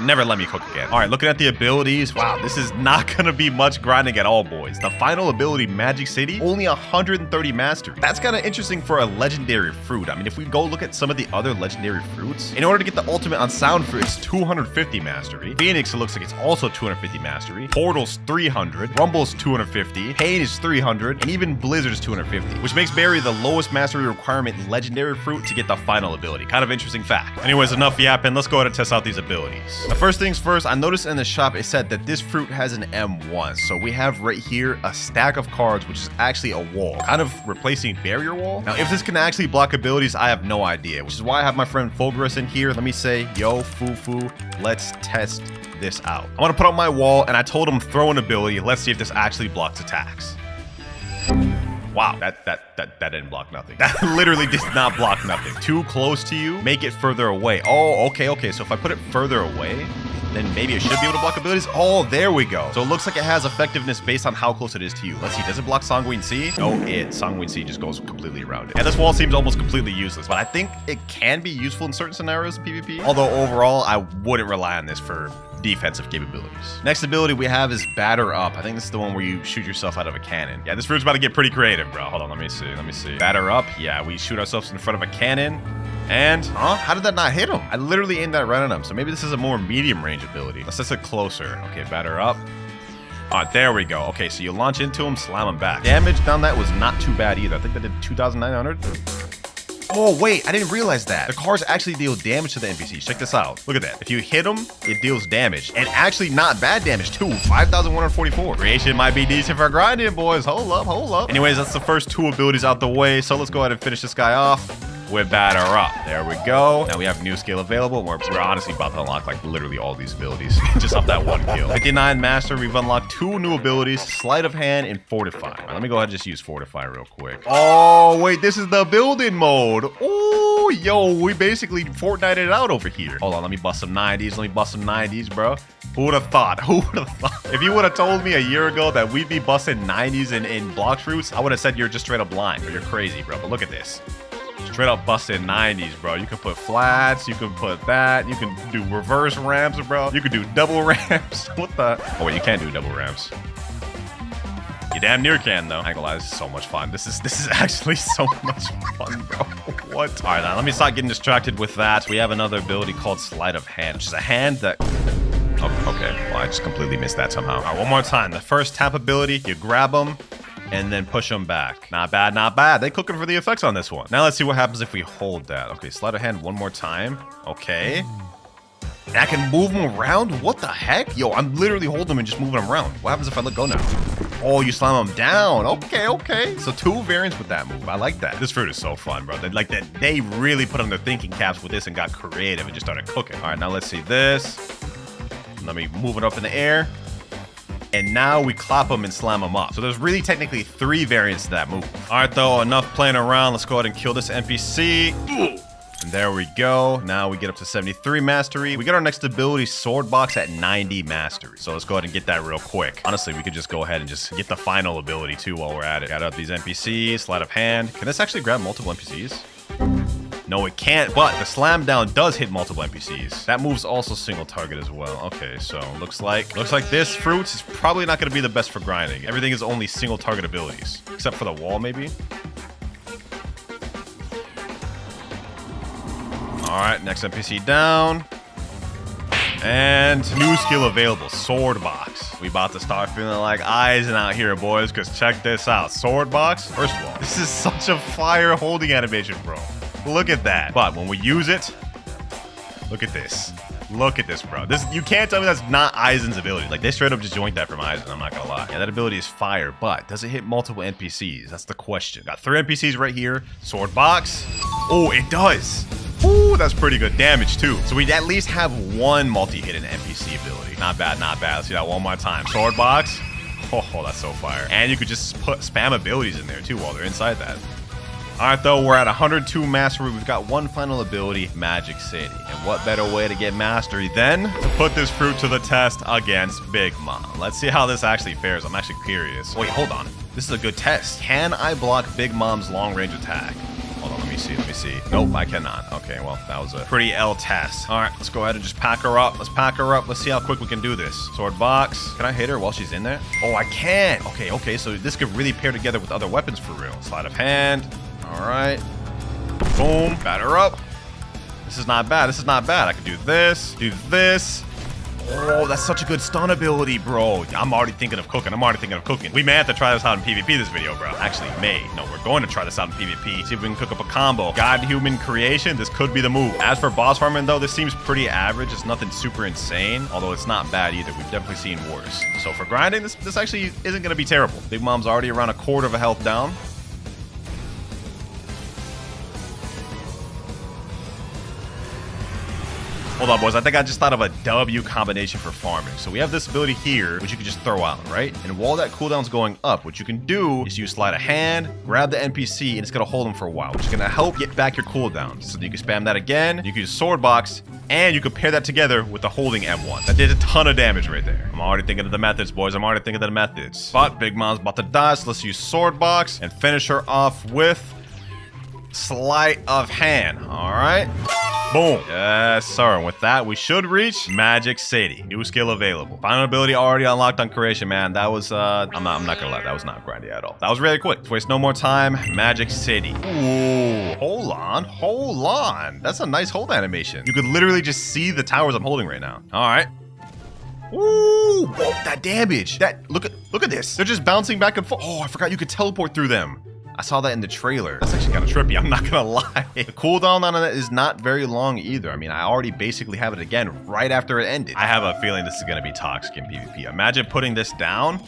Never let me cook again. All right, looking at the abilities. Wow, this is not going to be much grinding at all, boys. The final ability, Magic City, only 130 mastery. That's kind of interesting for a legendary fruit. I mean, if we go look at some of the other legendary fruits, in order to get the ultimate on sound fruit, it's 250 mastery. Phoenix, it looks like it's also 250 mastery. Portal's 300. Rumble's 250. Pain is 300. And even Blizzard's 250, which makes Berry the lowest mastery requirement legendary fruit to get the final ability. Kind of interesting fact. Anyways, enough yapping. Let's go ahead and test out these abilities. Now, first things first, I noticed in the shop it said that this fruit has an M1. So we have right here a stack of cards, which is actually a wall, kind of replacing barrier wall. Now, if this can actually block abilities, I have no idea, which is why I have my friend Fulgurus in here. Let me say, yo, Fufu, let's test this out. I'm gonna put up my wall, and I told him throw an ability. Let's see if this actually blocks attacks. Wow, that didn't block nothing. That literally did not block nothing. Too close to you, make it further away. Oh, okay. So if I put it further away, then maybe it should be able to block abilities. Oh, there we go. So it looks like it has effectiveness based on how close it is to you. Let's see, does it block Sanguine Sea? No, Sanguine Sea just goes completely around it. And this wall seems almost completely useless, but I think it can be useful in certain scenarios in PvP. Although overall, I wouldn't rely on this for defensive capabilities. Next ability we have is Batter Up. I think this is the one where you shoot yourself out of a cannon. Yeah, this fruit's about to get pretty creative, bro. Hold on, let me see. Batter Up. Yeah, we shoot ourselves in front of a cannon. And, how did that not hit him? I literally aimed that right at him. So maybe this is a more medium range ability. Let's test it closer. Okay, Batter Up. There we go. Okay, so you launch into him, slam him back. Damage down that was not too bad either. I think that did 2,900. Oh, wait, I didn't realize that. The cards actually deal damage to the NPCs. Check this out. Look at that. If you hit them, it deals damage. And actually not bad damage, too. 5,144. Creation might be decent for grinding, boys. Hold up. Anyways, that's the first two abilities out the way. So let's go ahead and finish this guy off with Batter Up. There we go. Now we have new skill available. We're honestly about to unlock like literally all these abilities just off that one kill. 59 Master. We've unlocked two new abilities, Sleight of Hand and Fortify. Right, let me go ahead and just use Fortify real quick. Oh, wait, this is the building mode. Oh, yo, we basically Fortnite it out over here. Hold on, let me bust some 90s, bro. Who would have thought? If you would have told me a year ago that we'd be busting 90s in Blox fruits, I would have said you're just straight up blind or you're crazy, bro. But look at this. Straight up busting 90s, bro. You can put flats, you can put that, you can do reverse ramps, bro. You can do double ramps. What the? Oh, wait, you can't do double ramps. You damn near can, though. I ain't gonna lie, this is so much fun. This is actually so much fun, bro. What? All right, now let me stop getting distracted with that. We have another ability called Sleight of Hand, which is a hand that... Oh, okay. Well, I just completely missed that somehow. All right, one more time. The first tap ability, you grab them and then push them back. Not bad, not bad. They cooking for the effects on this one. Now let's see what happens if we hold that. Okay, Sleight of Hand one more time. Okay. And I can move them around? What the heck? Yo, I'm literally holding them and just moving them around. What happens if I let go now? Oh, you slam them down. Okay. So two variants with that move. I like that. This fruit is so fun, bro. They really put on their thinking caps with this and got creative and just started cooking. All right, now let's see this. Let me move it up in the air. And now we clap them and slam them up. So there's really technically three variants to that move. All right, though, enough playing around. Let's go ahead and kill this NPC. And there we go. Now we get up to 73 mastery. We get our next ability, Sword Box, at 90 mastery. So let's go ahead and get that real quick. Honestly, we could just go ahead and just get the final ability too while we're at it. Got up these NPCs, Sleight of Hand. Can this actually grab multiple NPCs? No, it can't, but the slam down does hit multiple NPCs. That move's also single target as well. Okay, so looks like this fruit is probably not going to be the best for grinding. Everything is only single target abilities, except for the wall maybe. All right, next NPC down. And new skill available, Sword Box. We about to start feeling like Eisen out here, boys, because check this out. Sword Box, first of all, this is such a fire holding animation, bro. Look at that. But when we use it, look at this. Look at this, bro. You can't tell me that's not Eisen's ability. Like, they straight up just joined that from Eisen, I'm not gonna lie. Yeah, that ability is fire, but does it hit multiple NPCs? That's the question. Got 3 NPCs right here. Sword Box. Oh, it does. Ooh, that's pretty good damage, too. So we at least have one multi-hidden NPC ability. Not bad, not bad. Let's see that one more time. Sword Box. Oh, that's so fire. And you could just put spam abilities in there, too, while they're inside that. All right, though, we're at 102 mastery. We've got one final ability, Magic City. And what better way to get mastery than to put this fruit to the test against Big Mom? Let's see how this actually fares. I'm actually curious. Wait, hold on. This is a good test. Can I block Big Mom's long-range attack? Hold on, let me see. Nope, I cannot. Okay, well, that was a pretty L test. All right, let's go ahead and just pack her up. Let's pack her up. Let's see how quick we can do this. Sword Box. Can I hit her while she's in there? Oh, I can. Okay, so this could really pair together with other weapons for real. Sleight of Hand. All right. Boom. Batter up. This is not bad. I can do this. Oh, that's such a good stun ability, bro. I'm already thinking of cooking. We may have to try this out in PvP this video, bro. Actually, no, we're going to try this out in PvP. See if we can cook up a combo. God human creation, this could be the move. As for boss farming, though, this seems pretty average. It's nothing super insane, although it's not bad either. We've definitely seen worse. So for grinding, this actually isn't going to be terrible. Big Mom's already around a quarter of a health down. Hold on, boys. I think I just thought of a W combination for farming. So we have this ability here, which you can just throw out, right? And while that cooldown's going up, what you can do is you slide a hand, grab the NPC, and it's going to hold them for a while, which is going to help get back your cooldown. So you can spam that again. You can use sword box, and you can pair that together with the holding M1. That did a ton of damage right there. I'm already thinking of the methods, boys. I'm already thinking of the methods. But Big Mom's about to die, so let's use sword box and finish her off with sleight of hand. All right. Boom. Yes, sir. And with that, we should reach Magic City. New skill available. Final ability already unlocked on creation, man. That was, I'm not gonna lie. That was not grindy at all. That was really quick. Let's waste no more time. Magic City. Ooh, hold on. That's a nice hold animation. You could literally just see the towers I'm holding right now. All right. Ooh, whoa, that damage. Look at this. They're just bouncing back and forth. Oh, I forgot you could teleport through them. I saw that in the trailer. That's actually kind of trippy, I'm not gonna lie. The cooldown on it is not very long either. I mean, I already basically have it again right after it ended. I have a feeling this is gonna be toxic in PvP. Imagine putting this down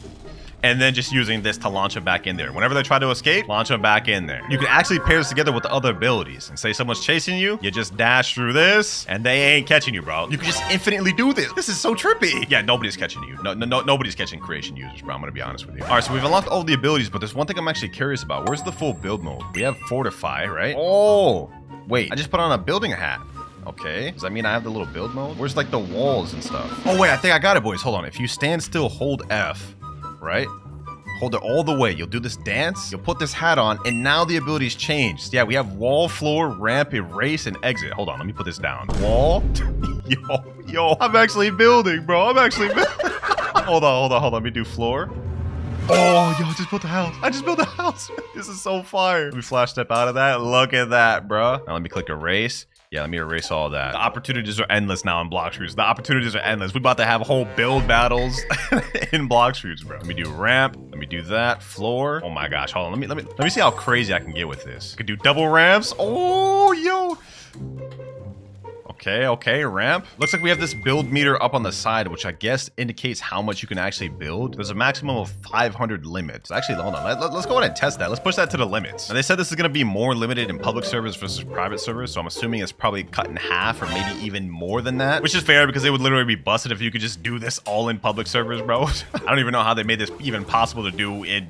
and then just using this to launch them back in there. Whenever they try to escape, launch them back in there. You can actually pair this together with the other abilities. And say someone's chasing you, you just dash through this, and they ain't catching you, bro. You can just infinitely do this. This is so trippy. Yeah, nobody's catching you. Nobody's catching creation users, bro. I'm gonna be honest with you. All right, so we've unlocked all the abilities, but there's one thing I'm actually curious about. Where's the full build mode? We have Fortify, right? Oh, wait, I just put on a building hat. Okay, does that mean I have the little build mode? Where's like the walls and stuff? Oh, wait, I think I got it, boys. Hold on. If you stand still, hold F, right? Hold it all the way. You'll do this dance. You'll put this hat on, and now the abilities changed. Yeah, we have wall, floor, ramp, erase, and exit. Hold on, let me put this down. Wall. Yo, I'm actually building, bro. I'm actually building. Hold on. Let me do floor. Oh, yo, I just built a house. I just built a house. This is so fire. Let me flash step out of that. Look at that, bro. Now let me click erase. Yeah, let me erase all that. The opportunities are endless now in Blox Fruits. The opportunities are endless. We're about to have whole build battles in Blox Fruits, bro. Let me do ramp. Let me do that. Floor. Oh my gosh. Hold on. Let me see how crazy I can get with this. I could do double ramps. Oh, yo. Okay, ramp. Looks like we have this build meter up on the side, which I guess indicates how much you can actually build. There's a maximum of 500 limits. Actually, hold on. Let's go ahead and test that. Let's push that to the limits. Now, they said this is going to be more limited in public servers versus private servers, so I'm assuming it's probably cut in half or maybe even more than that, which is fair because they would literally be busted if you could just do this all in public servers, bro. I don't even know how they made this even possible to do in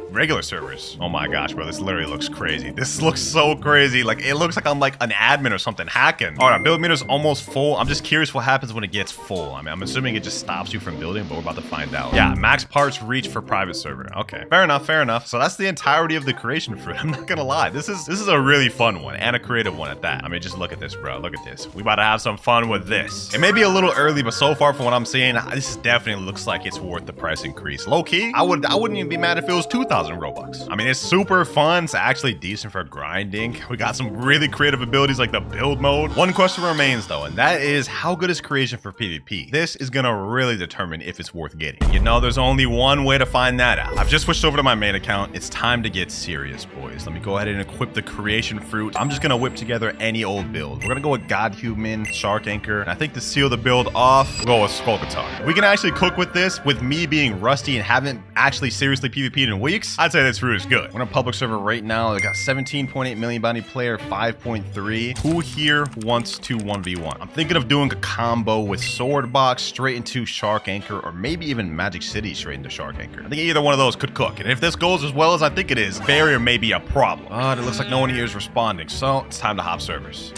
regular servers. Oh my gosh, bro. This literally looks crazy. This looks so crazy. Like, it looks like I'm like an admin or something hacking. All right, build meter's almost full. I'm just curious what happens when it gets full. I mean, I'm assuming it just stops you from building, but we're about to find out. Yeah, max parts reach for private server. Okay, fair enough. So that's the entirety of the creation fruit. I'm not gonna lie. This is a really fun one and a creative one at that. I mean, just look at this, bro. Look at this. We about to have some fun with this. It may be a little early, but so far from what I'm seeing, this definitely looks like it's worth the price increase. Low key, I wouldn't even be mad if it was 2,000 Robux. I mean, it's super fun. It's actually decent for grinding. We got some really creative abilities like the build mode. One question remains though, and that is how good is creation for PvP? This is gonna really determine if it's worth getting. You know, there's only one way to find that out. I've just switched over to my main account. It's time to get serious, boys. Let me go ahead and equip the creation fruit. I'm just gonna whip together any old build. We're gonna go with God Human, Shark Anchor, and I think to seal the build off, we'll go with Skull Guitar. We can actually cook with this. With me being rusty and haven't actually seriously PvP'd in weeks, I'd say this fruit is good. We're on a public server right now. They got 17.8 million bounty player, 5.3. Who here wants to 1v1? I'm thinking of doing a combo with Sword Box straight into Shark Anchor, or maybe even Magic City straight into Shark Anchor. I think either one of those could cook. And if this goes as well as I think it is, barrier may be a problem. It looks like no one here is responding, so it's time to hop servers.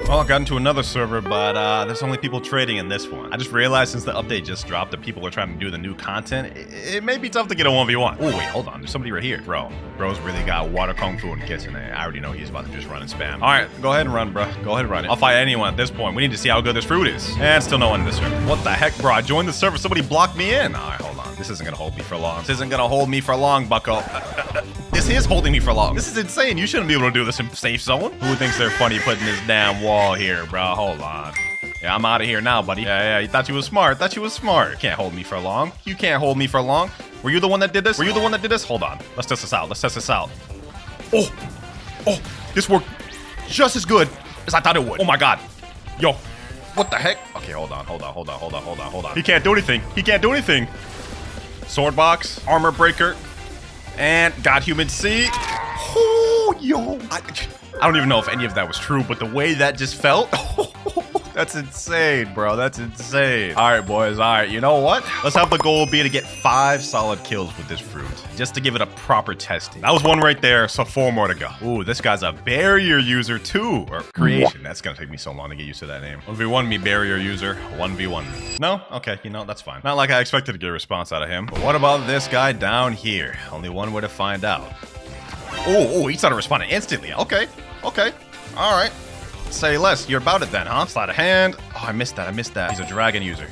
Well, I got into another server, but there's only people trading in this one. I just realized since the update just dropped that people are trying to do the new content, it may be tough to get a 1v1. Oh, wait, hold on. There's somebody right here. Bro's really got water kung fu in the kitchen. I already know he's about to just run and spam. All right, go ahead and run, bro. Go ahead and run it. I'll fight anyone at this point. We need to see how good this fruit is. And still no one in the server. What the heck, bro? I joined the server. Somebody blocked me in. All right, hold on. This isn't going to hold me for long. This isn't going to hold me for long, bucko. This is holding me for long. This is insane. You shouldn't be able to do this in safe zone. Who thinks they're funny putting this damn wall here, bro? Hold on. Yeah, I'm out of here now, buddy. Yeah, you thought you was smart. Thought you was smart. You can't hold me for long. You can't hold me for long. Were you the one that did this? Were you the one that did this? Hold on. Let's test this out. Let's test this out. Oh, this worked just as good as I thought it would. Oh my God. Yo, what the heck? Okay, hold on. He can't do anything. He can't do anything. Sword box, armor breaker, and God Human C. Oh, yo. I don't even know if any of that was true, but the way that just felt, that's insane, bro. That's insane. All right, boys. All right, you know what? Let's have the goal be to get 5 solid kills with this fruit, just to give it a proper testing. That was 1 right there, so 4 more to go. Ooh, this guy's a barrier user too, or creation. That's gonna take me so long to get used to that name. 1v1 me, barrier user. 1v1. No? Okay, you know, that's fine. Not like I expected to get a response out of him. But what about this guy down here? Only one way to find out. Oh, he started responding instantly. Okay. All right. Say less. You're about it then, huh? Sleight of hand. Oh, I missed that. He's a dragon user.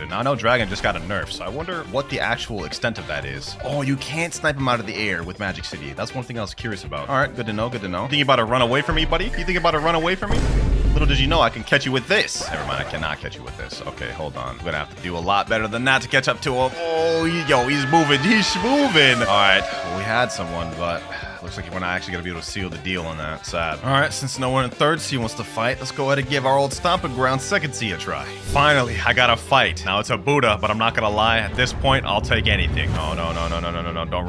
Now I know dragon just got a nerf, so I wonder what the actual extent of that is. Oh, you can't snipe him out of the air with Magic City. That's one thing I was curious about. All right, good to know. Think you about to run away from me, buddy? You think about to run away from me? Little did you know I can catch you with this. Never mind, I cannot catch you with this. Okay, hold on. I'm gonna have to do a lot better than that to catch up to him. Oh, he's moving. All right, well, we had someone, but looks like we're not actually gonna be able to seal the deal on that. Sad. All right, since no one in third C wants to fight, let's go ahead and give our old stomping ground second C a try. Finally, I got a fight. Now it's a Buddha, but I'm not gonna lie. At this point, I'll take anything. Oh, no. Don't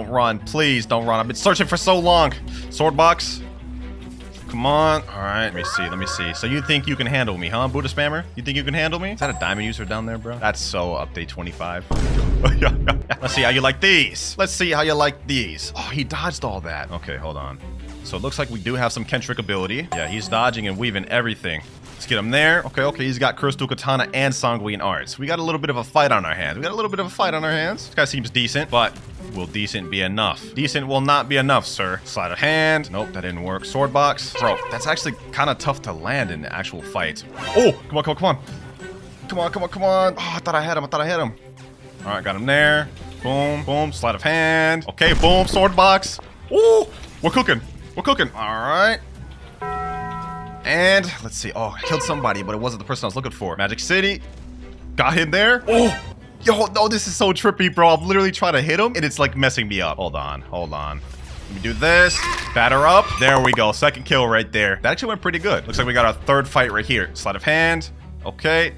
run. Please don't run. I've been searching for so long. Sword box. Come on. All right, let me see. So you think you can handle me, huh, Buddha spammer? You think you can handle me? Is that a diamond user down there, bro? That's so update 25. Let's see how you like these. Oh, he dodged all that. Okay, hold on. So it looks like we do have some Kentrick ability. Yeah, he's dodging and weaving everything. Let's get him there. Okay, he's got Crystal Katana and Sanguine Arts. We got a little bit of a fight on our hands. This guy seems decent, but will decent be enough? Decent will not be enough, sir. Sleight of hand. Nope, that didn't work. Sword box. Bro, that's actually kind of tough to land in the actual fight. Oh, come on. Oh, I thought I had him. All right, got him there. Boom. Sleight of hand. Okay, boom. Sword box. Ooh, we're cooking. All right. And let's see. Oh, I killed somebody, but it wasn't the person I was looking for. Magic City. Got him there. Oh, yo, no, this is so trippy, bro. I'm literally trying to hit him, and it's like messing me up. Hold on. Let me do this. Batter up. There we go. Second kill right there. That actually went pretty good. Looks like we got our third fight right here. Sleight of hand. Okay.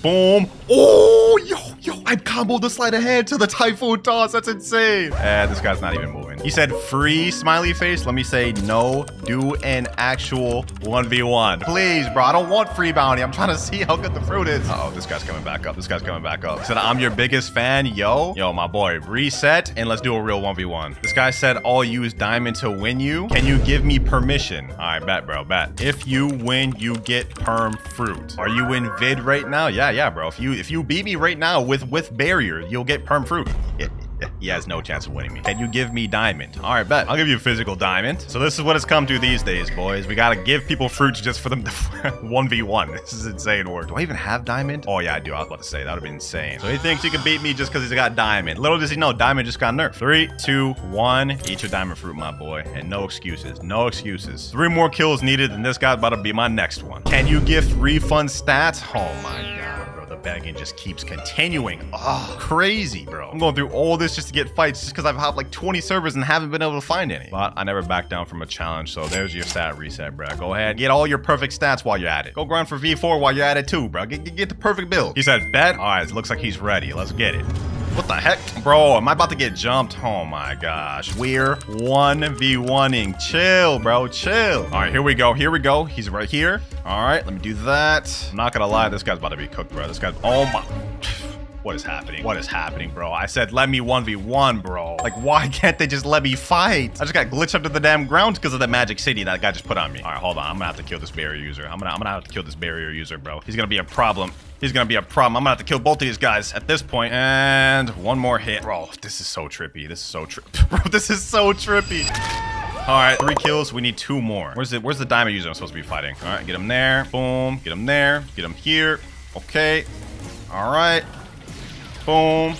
Boom. Oh, yo. I comboed the sleight of hand to the Typhoon Toss. That's insane. This guy's not even moving. He said free smiley face. Let me say no. Do an actual 1v1. Please, bro. I don't want free bounty. I'm trying to see how good the fruit is. Uh-oh, this guy's coming back up. He said, I'm your biggest fan. Yo, my boy. Reset, and let's do a real 1v1. This guy said, I'll use diamond to win you. Can you give me permission? All right, bet, bro. Bet. If you win, you get perm fruit. Are you in vid right now? Yeah, bro. If you beat me right now with barrier, you'll get perm fruit. He has no chance of winning me. Can you give me diamond? All right, bet. I'll give you a physical diamond. So this is what it's come to these days, boys. We gotta give people fruits just for them to 1v1. This is insane work. Do I even have diamond? Oh, yeah, I do. I was about to say, that would have been insane. So he thinks he can beat me just because he's got diamond. Little does he know, diamond just got nerfed. 3, 2, 1. Eat your diamond fruit, my boy. And no excuses. 3 more kills needed, and this guy's about to be my next one. Can you gift refund stats? Oh, my God. Begging just keeps continuing. Oh, crazy, bro. I'm going through all this just to get fights just because I've hopped like 20 servers and haven't been able to find any. But I never back down from a challenge, so there's your stat reset, bro. Go ahead, get all your perfect stats while you're at it. Go grind for V4 while you're at it too, bro. Get the perfect build. He said bet. All right, it looks like he's ready. Let's get it. What the heck? Bro, am I about to get jumped? Oh my gosh. We're 1v1ing. Chill, bro. Chill. All right, here we go. He's right here. All right, let me do that. I'm not gonna lie, this guy's about to be cooked, bro. This guy's... Oh my... What is happening, bro? I said, let me 1v1, bro. Like, why can't they just let me fight? I just got glitched up to the damn ground because of the Magic City that guy just put on me. All right, hold on. I'm gonna have to kill this barrier user. I'm gonna have to kill this barrier user, bro. He's gonna be a problem. I'm gonna have to kill both of these guys at this point. And one more hit. Bro, this is so trippy. Bro, this is so trippy. All right, 3 kills. We need 2 more. Where's the diamond user I'm supposed to be fighting? All right, get him there. Boom. Get him there. Get him here. Okay. All right. Boom,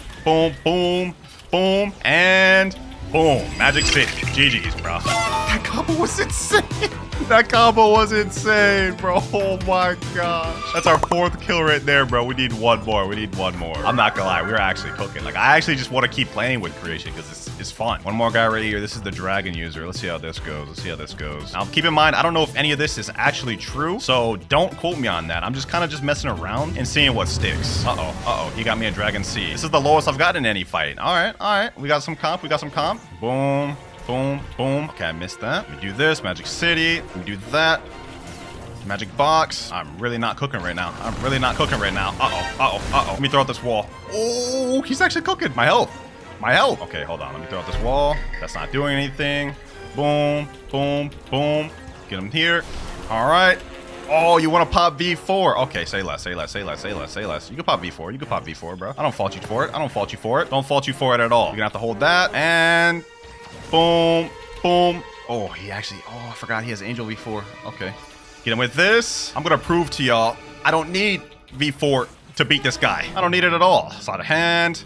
and boom. Magic City. GG's, bro. That combo was insane. That combo was insane, bro. Oh my gosh. That's our 4th kill right there, bro. We need one more. We need one more. I'm not gonna lie. We're actually cooking. Like, I actually just want to keep playing with creation because it's fun. One more guy right here. This is the dragon user. Let's see how this goes. Let's see how this goes. Now, keep in mind, I don't know if any of this is actually true, so don't quote me on that. I'm just kind of just messing around and seeing what sticks. Uh-oh. He got me a dragon C. This is the lowest I've gotten in any fight. All right. We got some comp. Boom. Boom, boom. Okay, I missed that. Let me do this. Magic City. Let me do that. Magic Box. I'm really not cooking right now. Uh-oh. Let me throw out this wall. Oh, he's actually cooking. My health. Okay, hold on. Let me throw out this wall. That's not doing anything. Boom, boom, boom. Get him here. All right. Oh, you want to pop V4? Okay, say less. You can pop V4, bro. I don't fault you for it. Don't fault you for it at all. You're gonna have to hold that. And boom, boom. Oh, I forgot he has Angel V4. Okay. Get him with this. I'm gonna prove to y'all, I don't need V4 to beat this guy. I don't need it at all. Sleight of hand.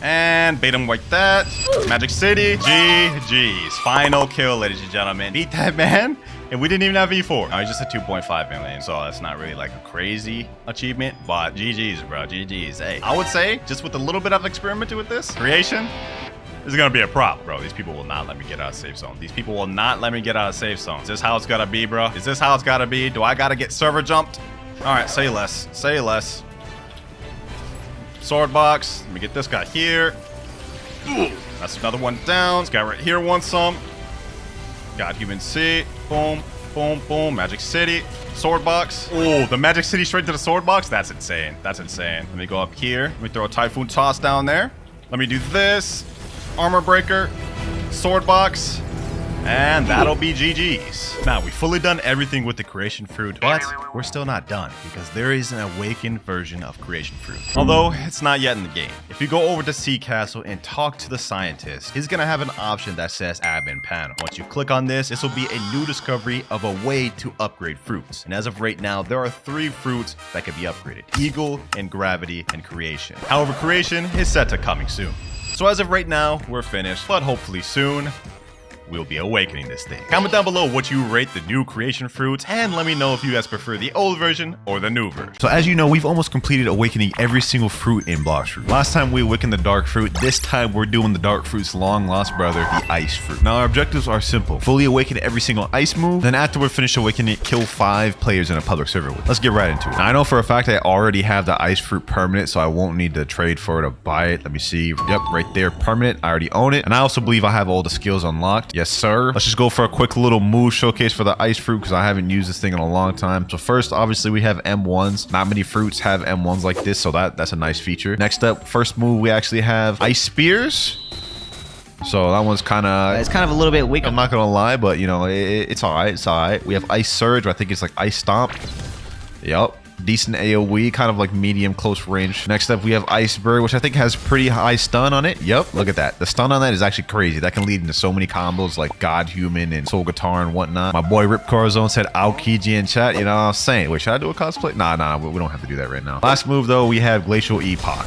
And bait him like that. Magic City. GG's. Final kill, ladies and gentlemen. Beat that man. And we didn't even have V4. No, he's just a 2.5 million. So that's not really like a crazy achievement. But GG's, bro. GG's. Hey, I would say, just with a little bit of experimenting with this, creation is going to be a problem, bro. These people will not let me get out of safe zone. Is this how it's got to be, bro? Do I got to get server jumped? All right, say less. Sword box. Let me get this guy here. Ooh, that's another one down. This guy right here wants some. Got human C. Boom, boom, boom. Magic City. Sword box. Oh, the Magic City straight to the sword box? That's insane. Let me go up here. Let me throw a Typhoon Toss down there. Let me do this. Armor breaker. Sword box. And that'll be GG's. Now, we've fully done everything with the creation fruit, but we're still not done because there is an awakened version of creation fruit. Although, it's not yet in the game. If you go over to Sea Castle and talk to the scientist, he's gonna have an option that says admin panel. Once you click on this will be a new discovery of a way to upgrade fruits. And as of right now, there are 3 fruits that can be upgraded: Eagle, and Gravity, and Creation. However, Creation is set to coming soon. So as of right now, we're finished, but hopefully soon, we'll be awakening this thing. Comment down below what you rate the new creation fruits, and let me know if you guys prefer the old version or the new version. So as you know, we've almost completed awakening every single fruit in Blox fruit. Last time we awakened the dark fruit. This time we're doing the dark fruit's long lost brother, the ice fruit. Now our objectives are simple: fully awaken every single ice move, then after we're finished awakening it, kill 5 players in a public server with. Let's get right into it. Now I know for a fact I already have the ice fruit permanent, so I won't need to trade for it or buy it. Let me see. Yep, right there, permanent. I already own it, and I also believe I have all the skills unlocked. Yes, sir. Let's just go for a quick little move showcase for the ice fruit because I haven't used this thing in a long time. So first, obviously, we have M1s. Not many fruits have M1s like this, so that's a nice feature. Next up, first move, we actually have ice spears. So that one's kind of... It's kind of a little bit weak. I'm not going to lie, but, you know, it's all right. We have ice surge. I think it's like ice stomp. Yup. Decent AoE, kind of like medium close range. Next up, we have Iceberg, which I think has pretty high stun on it. Yep, look at that. The stun on that is actually crazy. That can lead into so many combos like God Human and Soul Guitar and whatnot. My boy Rip Corazon said Aokiji in chat. You know what I'm saying? Wait, should I do a cosplay? Nah, we don't have to do that right now. Last move, though, we have Glacial Epoch.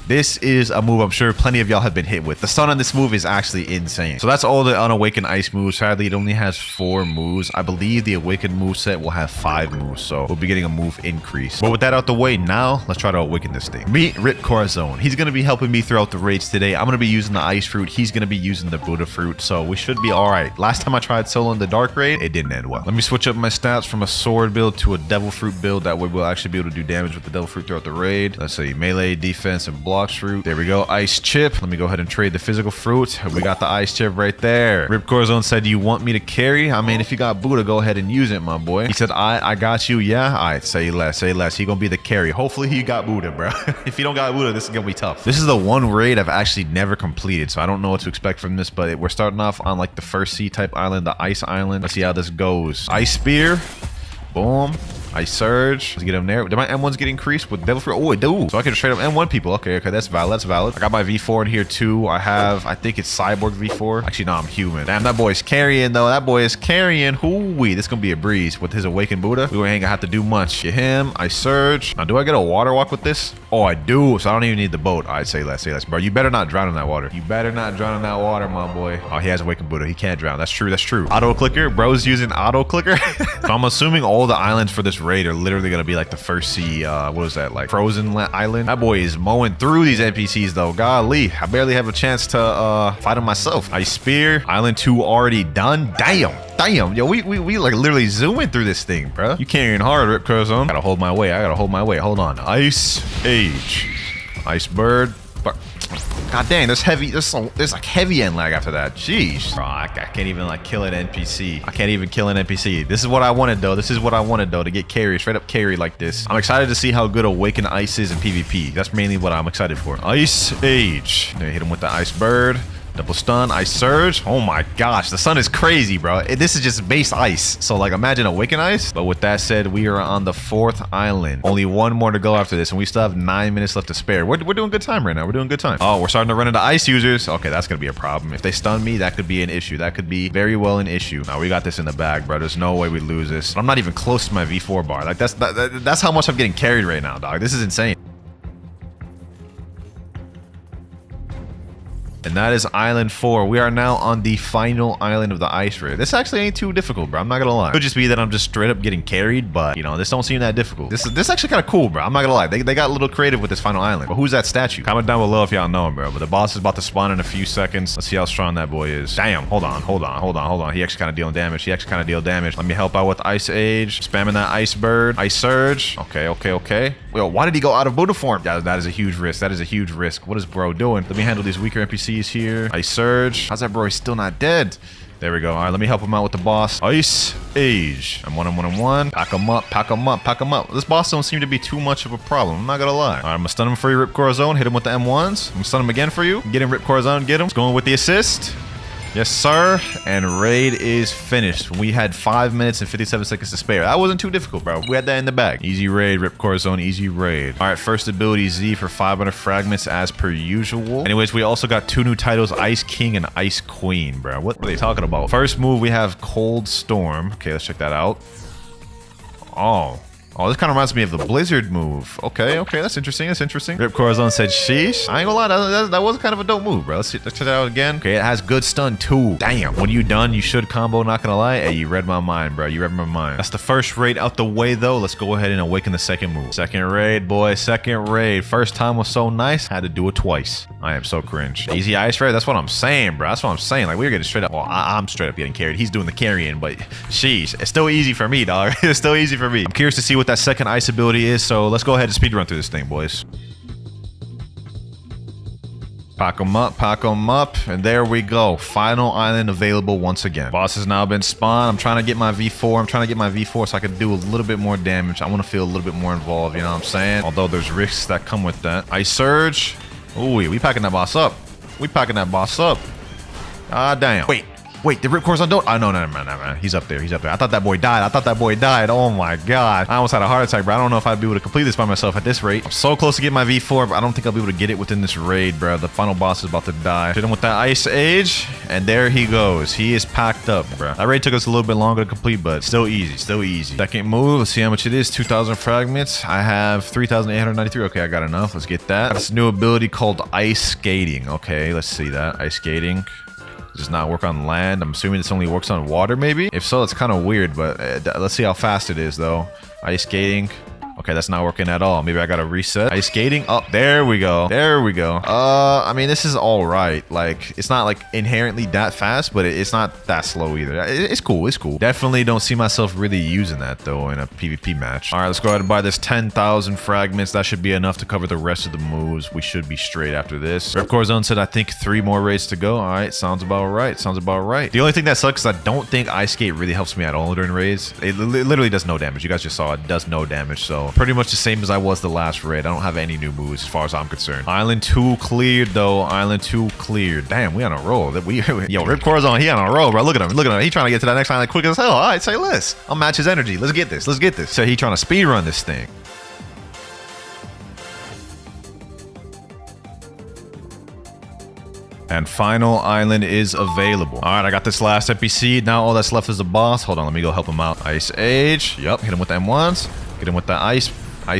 This is a move I'm sure plenty of y'all have been hit with. The stun on this move is actually insane. So that's all the unawakened ice moves. Sadly, it only has 4 moves. I believe the awakened moveset will have 5 moves, so we'll be getting a move increase. But with that out the way, now let's try to awaken this thing. Meet Rip Corazon. He's going to be helping me throughout the raids today. I'm going to be using the ice fruit. He's going to be using the Buddha fruit, so we should be all right. Last time I tried soloing the dark raid, it didn't end well. Let me switch up my stats from a sword build to a devil fruit build. That way we'll actually be able to do damage with the devil fruit throughout the raid. Let's see, melee, defense, and Blox fruit. There we go. Ice chip. Let me go ahead and trade the physical fruit. We got the ice chip right there. Rip Corazon said, "Do you want me to carry?" I mean, if you got Buddha, go ahead and use it, my boy. He said, I got you. Yeah. All right. Say less. He gonna be the carry. Hopefully he got Buddha, bro. If you don't got Buddha, this is gonna be tough. This is the one raid I've actually never completed, so I don't know what to expect from this, but we're starting off on like the first sea type island, the ice island. Let's see how this goes. Ice spear. Boom. Ice Surge. Let's get him there. Did my M1s get increased with Devil Fruit? Oh, it do. So I can straight up M1 people. Okay, that's valid. That's valid. I got my V4 in here too. I think it's Cyborg V4. Actually, no, I'm human. Damn, that boy's carrying though. That boy is carrying. Hoo-wee. This is gonna be a breeze with his Awakened Buddha. We ain't gonna have to do much. Get him. I Surge. Now, do I get a water walk with this? Oh, I do. So I don't even need the boat. I'd say less. Bro, you better not drown in that water. You better not drown in that water, my boy. Oh, he has Awakened Buddha. He can't drown. That's true. That's true. Auto clicker. Bro's using auto clicker. So I'm assuming all the islands for this raid are literally gonna be like the first sea. What was that? Like Frozen Island. That boy is mowing through these NPCs though. Golly, I barely have a chance to fight him myself. Ice Spear. Island 2 already done. Damn, yo, we like literally zooming through this thing, bro. You carrying hard, Rip Curzon. Gotta hold my way. I gotta hold my way. Hold on. Ice Age. Ice Bird. God dang, there's like heavy end lag after that. Jeez. Bro, I can't even like kill an NPC. I can't even kill an NPC. This is what I wanted though. This is what I wanted though, to get carried, straight up carry like this. I'm excited to see how good Awakened Ice is in PvP. That's mainly what I'm excited for. Ice Age. Then hit him with the Ice Bird. Double stun, Ice Surge. Oh my gosh, the sun is crazy, bro. This is just base ice. So like imagine Awakened Ice. But with that said, we are on the 4th island. Only one more to go after this, and we still have 9 minutes left to spare. We're doing good time right now. We're doing good time. Oh, we're starting to run into ice users. Okay, that's gonna be a problem. If they stun me, that could be an issue. That could be very well an issue. Now we got this in the bag, bro. There's no way we lose this. I'm not even close to my V4 bar. Like that's how much I'm getting carried right now, dog. This is insane. And that is Island 4. We are now on the final island of the ice raid. This actually ain't too difficult, bro. I'm not gonna lie. It could just be that I'm just straight up getting carried, but you know, this don't seem that difficult. This actually kind of cool, bro. I'm not gonna lie. They got a little creative with this final island. But who's that statue? Comment down below if y'all know him, bro. But the boss is about to spawn in a few seconds. Let's see how strong that boy is. Damn, hold on. He actually kind of dealing damage. Let me help out with Ice Age. Spamming that Ice Bird. Ice Surge. Okay. Yo, why did he go out of Buddha form? That is a huge risk. That is a huge risk. What is bro doing? Let me handle these weaker NPCs here. Ice Surge. How's that bro? He's still not dead. There we go. All right, let me help him out with the boss. Ice Age. I'm one. Pack him up. This boss don't seem to be too much of a problem. I'm not gonna lie. All right, I'm gonna stun him for you, Ripcore Zone. Hit him with the M1s. I'm gonna stun him again for you. Get him, Ripcore Zone. Get him. It's going with the assist. Yes, sir. And raid is finished. We had 5 minutes and 57 seconds to spare. That wasn't too difficult, bro. We had that in the bag. Easy raid, Ripcore Zone, easy raid. All right, first ability Z for 500 fragments as per usual. Anyways, we also got 2 new titles, Ice King and Ice Queen, bro. What are they talking about? First move, we have Cold Storm. Okay, let's check that out. Oh, this kind of reminds me of the Blizzard move. Okay, that's interesting. Rip Corazon said, sheesh. I ain't gonna lie, that was kind of a dope move, bro. Let's check that out again. Okay, it has good stun too. Damn, when you done, you should combo, not gonna lie. Hey, you read my mind, bro. You read my mind. That's the first raid out the way, though. Let's go ahead and awaken the second move. Second raid, boy, second raid. First time was so nice, had to do it twice. I am so cringe. Easy ice raid, that's what I'm saying, bro. That's what I'm saying. Like, we were getting straight up. Well, I'm straight up getting carried. He's doing the carrying, but sheesh, it's still easy for me, dog. It's still easy for me. I'm curious to see what that second ice ability is, so let's go ahead and speed run through this thing, boys. Pack them up, and there we go. Final island available once again. Boss has now been spawned. I'm trying to get my V4. So I can do a little bit more damage. I want to feel a little bit more involved, you know what I'm saying? Although there's risks that come with that. Ice Surge. Ooh, we packing that boss up. Ah, damn. Wait, the Ripcore's on don't. Oh, no, never mind. He's up there. I thought that boy died. Oh my god. I almost had a heart attack, bro. I don't know if I'd be able to complete this by myself at this rate. I'm so close to getting my V4, but I don't think I'll be able to get it within this raid, bro. The final boss is about to die. Hit him with that Ice Age, and there he goes. He is packed up, bro. That raid took us a little bit longer to complete, but still easy. Second move. Let's see how much it is. 2,000 fragments. I have 3,893. Okay, I got enough. Let's get that. That's a new ability called Ice Skating. Okay, let's see that. Ice Skating. Does not work on land. I'm assuming this only works on water, maybe? If so, it's kind of weird, but let's see how fast it is, though. Ice Skating. Okay, that's not working at all. Maybe I gotta reset. Ice Skating. Oh, there we go. I mean, this is all right. Like, it's not like inherently that fast, but it's not that slow either. It's cool. Definitely don't see myself really using that though in a PvP match. All right, let's go ahead and buy this 10,000 fragments. That should be enough to cover the rest of the moves. We should be straight after this. Ripcore Zone said, I think 3 more raids to go. All right, sounds about right. The only thing that sucks is I don't think Ice Skate really helps me at all during raids. It literally does no damage. You guys just saw it does no damage. So so pretty much the same as I was the last raid. I don't have any new moves as far as I'm concerned. Island 2 cleared, though. Island 2 cleared. Damn, we on a roll. Yo, Ripcore's on. He on a roll, bro. Look at him. Look at him. He trying to get to that next island quick as hell. All right, say less. I'll match his energy. Let's get this. Let's get this. So he trying to speed run this thing. And final island is available. All right, I got this last NPC. Now all that's left is the boss. Hold on, let me go help him out. Ice Age. Yup, hit him with the M1s. Get him with the Ice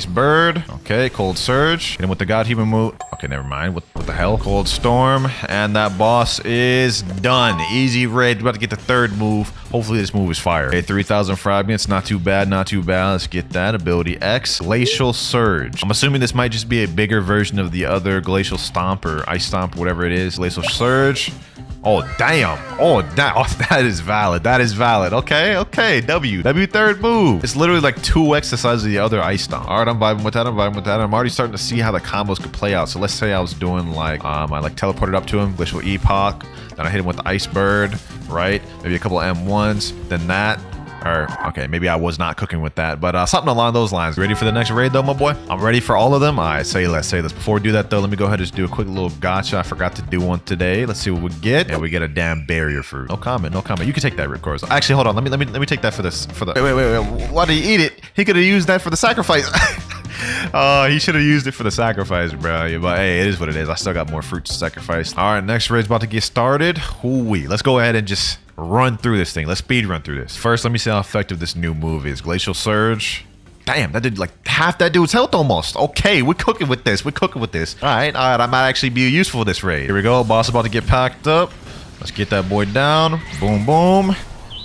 Bird. Okay, Cold Surge. Hit him with the God Human move. Okay, never mind. What the hell? Cold Storm. And that boss is done. Easy raid. We're about to get the third move. Hopefully this move is fire. Okay, 3,000 fragments. Not too bad, not too bad. Let's get that. Ability X. Glacial Surge. I'm assuming this might just be a bigger version of the other Glacial Stomp or Ice Stomp, whatever it is. Glacial Surge. Oh, damn. Oh, damn. Oh, that is valid. That is valid. Okay, okay. W third move. It's literally like 2x the size of the other Ice Stomp. All right, I'm vibing with that. I'm vibing with that. I'm already starting to see how the combos could play out. So let's say I was doing like, I like teleported up to him, Glacial Epoch. Then I hit him with the Ice Bird, right? Maybe a couple of M1s. Then that. Or, okay, maybe I was not cooking with that, but something along those lines. Ready for the next raid, though, my boy? I'm ready for all of them. All right, say less, say less. Before we do that, though, let me go ahead and just do a quick little gotcha. I forgot to do one today. Let's see what we get. Yeah, we get a damn barrier fruit. No comment, no comment. You can take that, Ripcord. Actually, hold on. Let me take that for this. Wait. Why did he eat it? He could have used that for the sacrifice. He should have used it for the sacrifice, bro. Yeah, but hey, it is what it is. I still got more fruit to sacrifice. All right, next raid's about to get started. Hoo-wee. Let's go ahead and just run through this thing. Let's speed run through this. First, let me see how effective this new move is. Glacial Surge. Damn, that did like half that dude's health almost. Okay, we're cooking with this. We're cooking with this. All right. I might actually be useful for this raid. Here we go. Boss about to get packed up. Let's get that boy down. Boom, boom.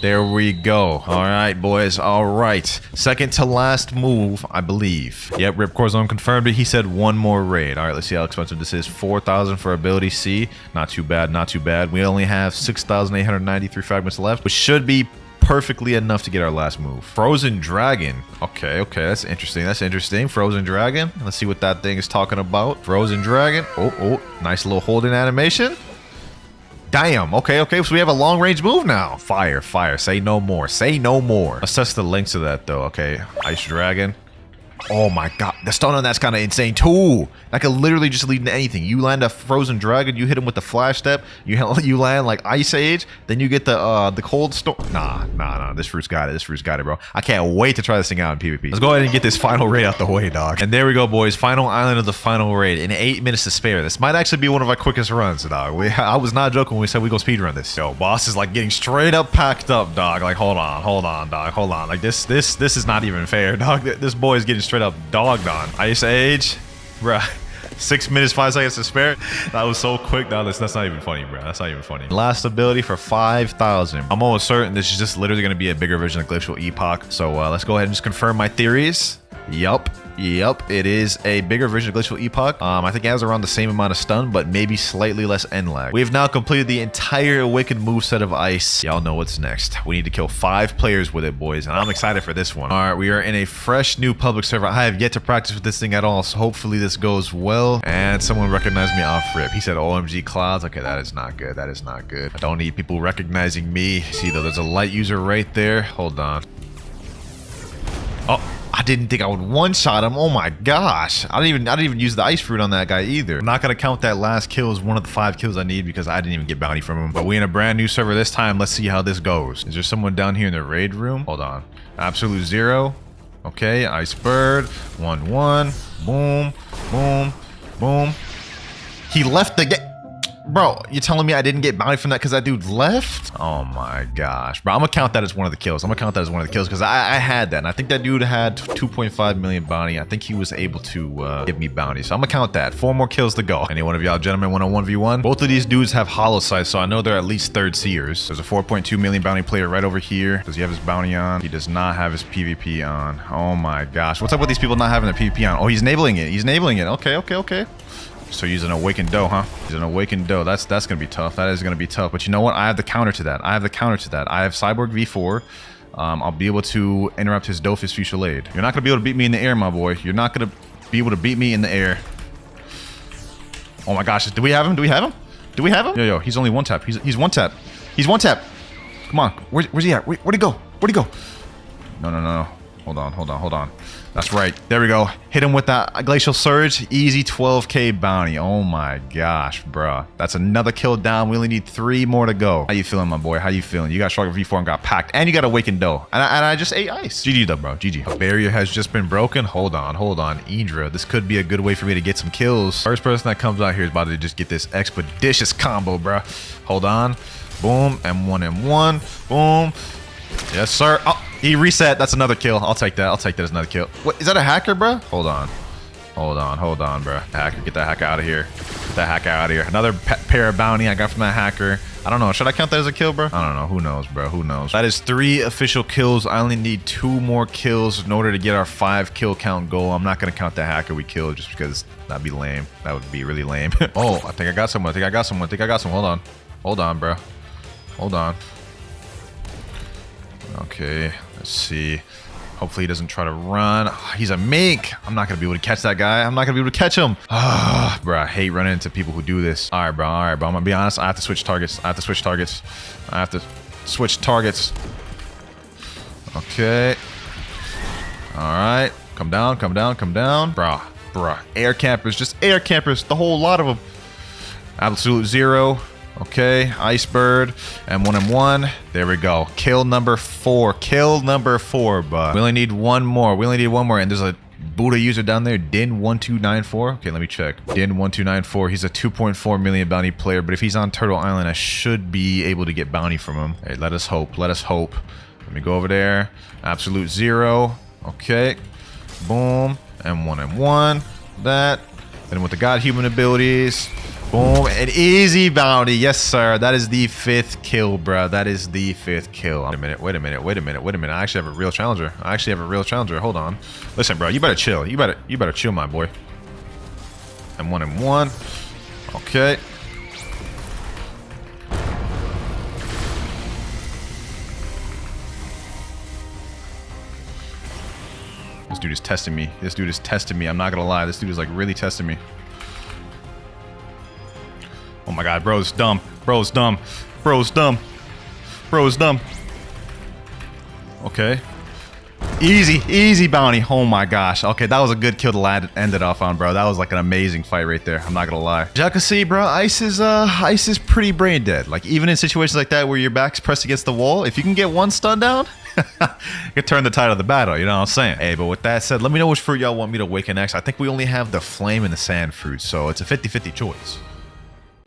There we go. All right, boys. All right. Second to last move, I believe. Yep, Ripcord Zone confirmed it. He said one more raid. All right, let's see how expensive this is. 4,000 for ability C. Not too bad, not too bad. We only have 6,893 fragments left, which should be perfectly enough to get our last move. Frozen Dragon. Okay, that's interesting. That's interesting. Frozen Dragon. Let's see what that thing is talking about. Frozen Dragon. Oh, nice little holding animation. Damn, okay, so we have a long-range move now. Fire, say no more, say no more. Assess the lengths of that, though. Okay, Ice Dragon. Oh my god, the stun on that's kind of insane too. That could literally just lead into anything. You land a Frozen Dragon, you hit him with the Flash Step, you land like Ice Age, then you get the Cold Storm. Nah, this fruit's got it, bro. I can't wait to try this thing out in PvP. Let's go ahead and get this final raid out the way, dog. And there we go, boys. Final island of the final raid in 8 minutes to spare. This might actually be one of our quickest runs, dog. I was not joking when we said we go speedrun this. Yo, boss is like getting straight up packed up, dog. Like, hold on, dog. Hold on. Like, this is not even fair, dog. This boy is getting straight up dogged on. Ice Age, bruh. 6 minutes, 5 seconds to spare. That was so quick. No, that's not even funny, bro. That's not even funny. Last ability for 5,000. I'm almost certain this is just literally going to be a bigger version of Glacial Epoch. So let's go ahead and just confirm my theories. Yup, it is a bigger version of Glacial Epoch. I think it has around the same amount of stun, but maybe slightly less end lag. We have now completed the entire awakened moveset of Ice. Y'all know what's next. We need to kill 5 players with it, boys, and I'm excited for this one. All right, we are in a fresh new public server. I have yet to practice with this thing at all, so hopefully this goes well. And someone recognized me off rip. He said, OMG Clouds. Okay, that is not good. That is not good. I don't need people recognizing me. See, though, there's a light user right there. Hold on. Oh. I didn't think I would one-shot him. Oh my gosh. I didn't even use the ice fruit on that guy either. I'm not gonna count that last kill as one of the 5 kills I need because I didn't even get bounty from him. But we in a brand new server this time. Let's see how this goes. Is there someone down here in the raid room? Hold on. Absolute 0. Okay, Ice Bird. 1-1. Boom. Boom. Boom. He left the game. Bro, you telling me I didn't get bounty from that because that dude left? Oh my gosh. Bro, I'm gonna count that as one of the kills. Because I had that. And I think that dude had 2.5 million bounty. I think he was able to give me bounty. So I'm gonna count that. 4 more kills to go. Any one of y'all gentlemen want a 1v1? Both of these dudes have hollow sight, so I know they're at least 3rd seers. There's a 4.2 million bounty player right over here. Does he have his bounty on? He does not have his PvP on. Oh my gosh. What's up with these people not having their PvP on? Oh, he's enabling it. Okay. So he's an awakened doe, huh? He's an awakened doe. That's gonna be tough. That is gonna be tough. But you know what? I have the counter to that. I have Cyborg V4. I'll be able to interrupt his Dofus Fusillade. You're not gonna be able to beat me in the air, my boy. You're not gonna be able to beat me in the air. Oh my gosh. Do we have him? Yo, he's only 1 tap. He's 1 tap. He's 1 tap. Come on. Where's he at? Where'd he go? No. Hold on. That's right. There we go. Hit him with that Glacial Surge. Easy 12k bounty. Oh my gosh, bruh. That's another kill down. We only need 3 more to go. How you feeling, my boy? How you feeling? You got Stronger V4 and got packed. And you got Awakened Dough. And I just ate ice. GG though, bro. GG. A barrier has just been broken. Hold on. Idra. This could be a good way for me to get some kills. First person that comes out here is about to just get this expeditious combo, bruh. Hold on. Boom. M1. Boom. Yes, sir. Oh, he reset. That's another kill. I'll take that. As another kill. What, is that a hacker, bro? Hold on, bro. Hacker, get that hacker out of here. Another pair of bounty I got from that hacker. I don't know. Should I count that as a kill, bro? I don't know. Who knows, bro? That is 3 official kills. I only need 2 more kills in order to get our 5 kill count goal. I'm not going to count that hacker we killed just because that'd be lame. That would be really lame. Oh, I think I got someone. Hold on, bro. Hold on. Okay, let's see. Hopefully he doesn't try to run. Oh, he's a Mink. I'm not gonna be able to catch that guy. Ah, bro, I hate running into people who do this. All right, bro. I'm gonna be honest. I have to switch targets. Okay. All right. Come down. Bruh. Air campers. Just air campers. The whole lot of them. Absolute zero. Okay, Ice Bird, M1. There we go. Kill number 4, but we only need one more. And there's a Buddha user down there, Din1294. Okay, let me check. Din1294. He's a 2.4 million bounty player, but if he's on Turtle Island, I should be able to get bounty from him. Hey, let us hope. Let me go over there. Absolute zero. Okay. Boom. M1. That. Then with the God Human abilities. Boom, an easy bounty. Yes, sir. That is the 5th kill, bro. Wait a minute. I actually have a real challenger. Hold on. Listen, bro, you better chill. You better chill, my boy. M1. Okay. This dude is testing me. I'm not gonna lie. This dude is like really testing me. Oh my god, bro's dumb. Okay. Easy bounty. Oh my gosh. Okay, that was a good kill to end it off on, bro. That was like an amazing fight right there. I'm not gonna lie. As y'all can see, bro, Ice is pretty brain dead. Like, even in situations like that where your back's pressed against the wall, if you can get one stun down, you can turn the tide of the battle, you know what I'm saying? Hey, but with that said, let me know which fruit y'all want me to awaken next. I think we only have the Flame and the Sand fruit, so it's a 50-50 choice.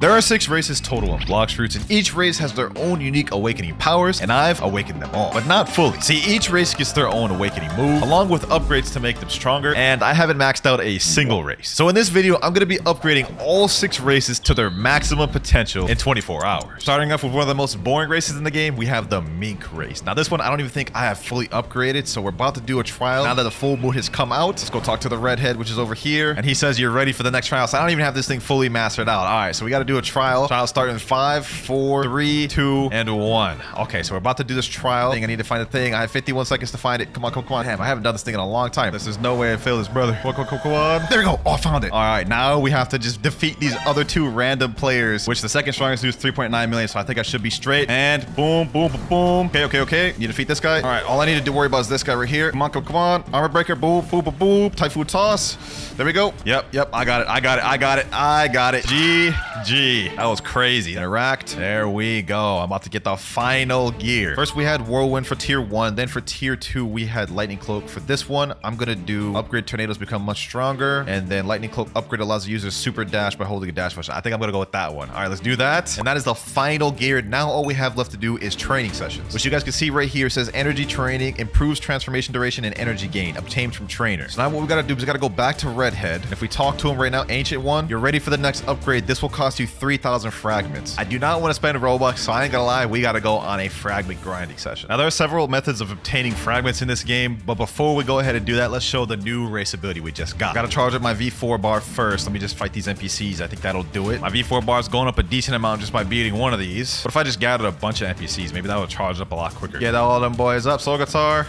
There are 6 races total in Blox fruits, and each race has their own unique awakening powers, and I've awakened them all, but not fully. See, each race gets their own awakening move, along with upgrades to make them stronger, and I haven't maxed out a single race. So in this video, I'm going to be upgrading all 6 races to their maximum potential in 24 hours. Starting off with one of the most boring races in the game, we have the Mink race. Now this one, I don't even think I have fully upgraded, so we're about to do a trial. Now that the full moon has come out, let's go talk to the redhead, which is over here, and he says you're ready for the next trial, so I don't even have this thing fully mastered out. All right, so we got to do a trial. Trial starting in 5, 4, 3, 2, and 1. Okay, so we're about to do this trial thing. I need to find the thing. I have 51 seconds to find it. Come on. Damn, I haven't done this thing in a long time. There's no way I fail this, brother. Come on. There we go. Oh, I found it. All right, now we have to just defeat these other 2 random players, which the second strongest dude is 3.9 million, so I think I should be straight. And boom. Okay. You defeat this guy. All right, all I need to worry about is this guy right here. Come on. Armor breaker. Boom. Typhoon toss. There we go. Yep. I got it. GG. That was crazy. Interact. There we go. I'm about to get the final gear. First, we had Whirlwind for tier 1. Then for tier 2, we had Lightning Cloak. For this one, I'm going to do Upgrade Tornadoes become much stronger. And then Lightning Cloak upgrade allows the user to super dash by holding a dash function. I think I'm going to go with that one. All right, let's do that. And that is the final gear. Now all we have left to do is training sessions, which you guys can see right here. It says energy training, improves transformation duration and energy gain, obtained from trainers. So now what we got to do is we got to go back to Redhead. And if we talk to him right now, Ancient One, you're ready for the next upgrade. This will cost you 3,000 fragments. I do not want to spend Robux, so I ain't gonna lie, we gotta go on a fragment grinding session. Now, there are several methods of obtaining fragments in this game, but before we go ahead and do that, let's show the new race ability we just got. Gotta charge up my V4 bar first. Let me just fight these NPCs. I think that'll do it. My V4 bar is going up a decent amount just by beating one of these. But if I just gathered a bunch of NPCs, maybe that would charge up a lot quicker. Get all them boys up, Soul Guitar.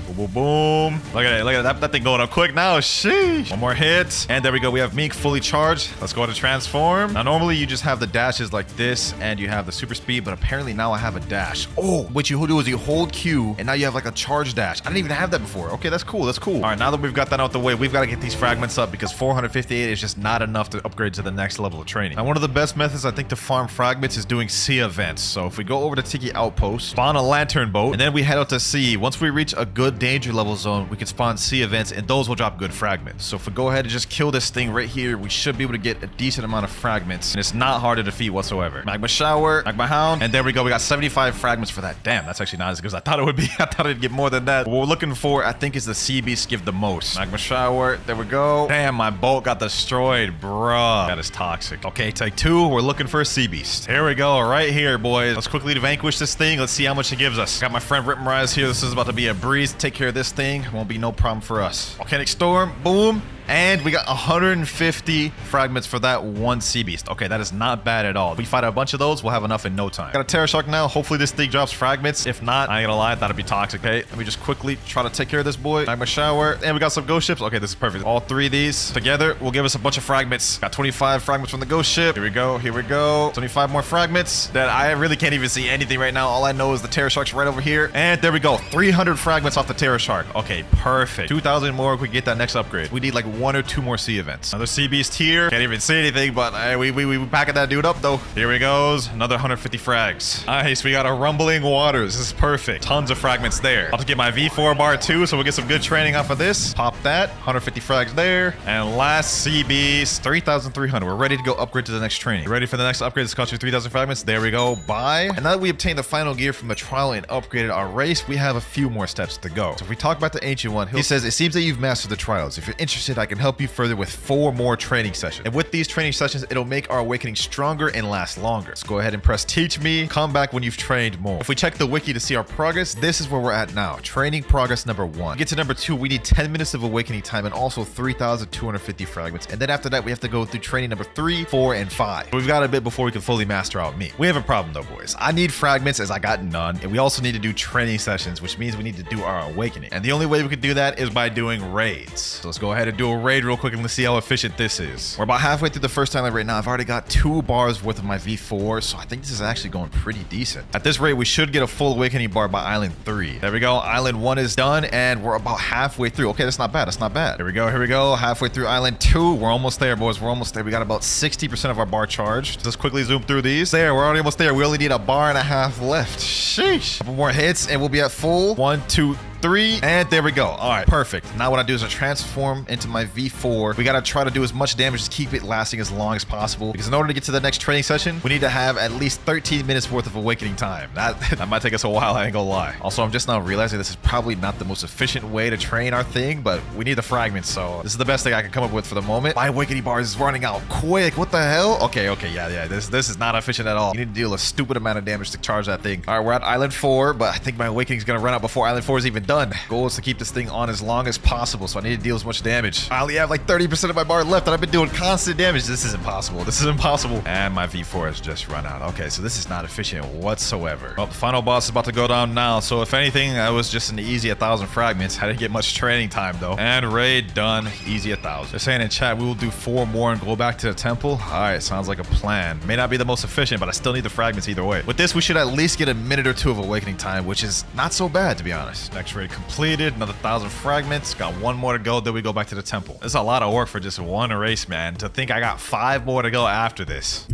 Boom, boom, boom. Look at it. Look at that thing going up quick now. Sheesh. One more hit. And there we go. We have Mink fully charged. Let's go to transform. Now, normally you just have the dashes like this and you have the super speed, but apparently now I have a dash. Oh, what you do is you hold Q and now you have like a charge dash. I didn't even have that before. Okay, that's cool. That's cool. All right, now that we've got that out the way, we've got to get these fragments up because 458 is just not enough to upgrade to the next level of training. Now, one of the best methods I think to farm fragments is doing sea events. So if we go over to Tiki Outpost, spawn a lantern boat, and then we head out to sea. Once we reach a good danger level zone, we can spawn sea events and those will drop good fragments. So if we go ahead and just kill this thing right here, we should be able to get a decent amount of fragments and it's not hard to defeat whatsoever. Magma shower, magma hound, and there we go. We got 75 fragments for that. Damn, that's actually not as good as I thought it would be. I thought it'd get more than that. What we're looking for, I think, is the sea beast give the most. Magma shower, there we go. Damn, my boat got destroyed, bruh. That is toxic. Okay, take 2. We're looking for a sea beast. Here we go, right here, boys. Let's quickly vanquish this thing. Let's see how much it gives us. Got my friend Ripmrise here. This is about to be a breeze. Take care of this thing. Won't be no problem for us. Volcanic storm, boom. And we got 150 fragments for that one sea beast. Okay, that is not bad at all. If we fight a bunch of those, we'll have enough in no time. Got a Terror Shark now. Hopefully this thing drops fragments. If not, I ain't gonna lie, that'd be toxic. Okay, let me just quickly try to take care of this boy. Magma shower. And we got some ghost ships. Okay, this is perfect. All 3 of these together will give us a bunch of fragments. Got 25 fragments from the ghost ship. Here we go. Here we go. 25 more fragments that I really can't even see anything right now. All I know is the Terror Shark's right over here. And there we go. 300 fragments off the Terror Shark. Okay, perfect. 2,000 more if we get that next upgrade. We need like 1 or 2 more sea events. Another sea beast here. Can't even see anything, but we packing that dude up though. Here he goes. Another 150 frags. Nice. We got a rumbling waters. This is perfect. Tons of fragments there. I'll have to get my V4 bar too, so we'll get some good training off of this. Pop that. 150 frags there. And last sea beast, 3,300. We're ready to go upgrade to the next training. You ready for the next upgrade? This costs you 3,000 fragments. There we go. Buy. And now that we obtained the final gear from the trial and upgraded our race, we have a few more steps to go. So if we talk about the ancient one, he says, it seems that you've mastered the trials. If you're interested, I can help you further with 4 more training sessions. And with these training sessions, it'll make our awakening stronger and last longer. So go ahead and press teach me. Come back when you've trained more. If we check the wiki to see our progress, this is where we're at now. Training progress number 1. To get to number 2, we need 10 minutes of awakening time and also 3,250 fragments. And then after that, we have to go through training number 3, 4, and 5. We've got a bit before we can fully master out me. We have a problem though, boys. I need fragments as I got none. And we also need to do training sessions, which means we need to do our awakening. And the only way we can do that is by doing raids. So let's go ahead and do a raid real quick and let's see how efficient this is. We're about halfway through the first time right now. I've already got 2 bars worth of my V4, so I think this is actually going pretty decent. At this rate, we should get a full awakening bar by Island 3. There we go. Island 1 is done, and we're about halfway through. Okay, that's not bad. That's not bad. Here we go. Here we go. Halfway through Island 2. We're almost there, boys. We're almost there. We got about 60% of our bar charged. Let's quickly zoom through these. There, we're already almost there. We only need a bar and a half left. Sheesh. Couple more hits, and we'll be at full. 1, 2, 3, and there we go. All right, perfect. Now what I do is I transform into my V4. We got to try to do as much damage to keep it lasting as long as possible, because in order to get to the next training session, we need to have at least 13 minutes worth of awakening time. That might take us a while, I ain't gonna lie. Also, I'm just now realizing this is probably not the most efficient way to train our thing, but we need the fragments, so this is the best thing I can come up with for the moment. My awakening bar is running out quick. What the hell? Okay, yeah. This is not efficient at all. You need to deal a stupid amount of damage to charge that thing. All right, we're at Island 4, but I think my awakening is gonna run out before Island 4 is even done. Goal is to keep this thing on as long as possible, so I need to deal as much damage. I only have like 30% of my bar left, and I've been doing constant damage. This is impossible. This is impossible. And my V4 has just run out. Okay, so this is not efficient whatsoever. Well, the final boss is about to go down now, so if anything, I was just an easy 1,000 fragments. I didn't get much training time though. And raid done. Easy 1,000. They're saying in chat we will do 4 more and go back to the temple. All right, sounds like a plan. May not be the most efficient, but I still need the fragments either way. With this, we should at least get a minute or 2 of awakening time, which is not so bad, to be honest. Next raid completed. Another 1,000 fragments. Got 1 more to go, then we go back to the temple. This is a lot of work for just 1 race, man. To think I got 5 more to go after this.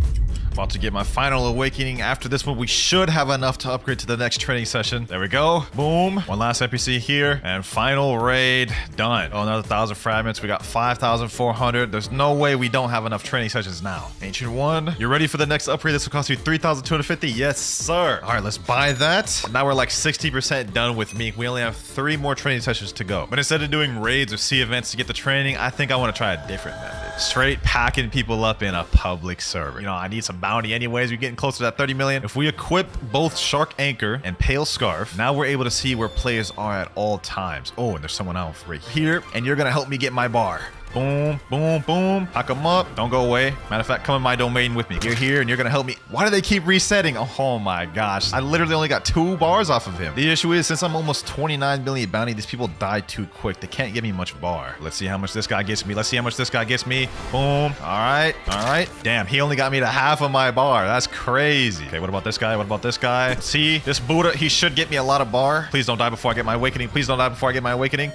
About to get my final awakening. After this one, we should have enough to upgrade to the next training session. There we go. Boom. 1 last NPC here. And final raid done. Oh, another 1,000 fragments. We got 5,400. There's no way we don't have enough training sessions now. Ancient one. You ready for the next upgrade? This will cost you 3,250. Yes, sir. All right, let's buy that. Now we're like 60% done with Mink. We only have 3 more training sessions to go. But instead of doing raids or sea events to get the training, I think I want to try a different method. Straight packing people up in a public server. You know, I need some bounty anyways. We're getting close to that 30 million. If we equip both Shark Anchor and Pale Scarf, now we're able to see where players are at all times. Oh, and there's someone else right here, and you're gonna help me get my bar. Boom, boom, boom. Pack them up. Don't go away. Matter of fact, come in my domain with me. You're here and you're gonna help me. Why do they keep resetting? Oh my gosh. I literally only got 2 bars off of him. The issue is, since I'm almost 29 million bounty, these people die too quick. They can't give me much bar. Let's see how much this guy gets me. Let's see how much this guy gets me. Boom. All right. All right. Damn, he only got me to half of my bar. That's crazy. Okay, what about this guy? What about this guy? See, this Buddha, he should get me a lot of bar. Please don't die before I get my awakening. Please don't die before I get my awakening.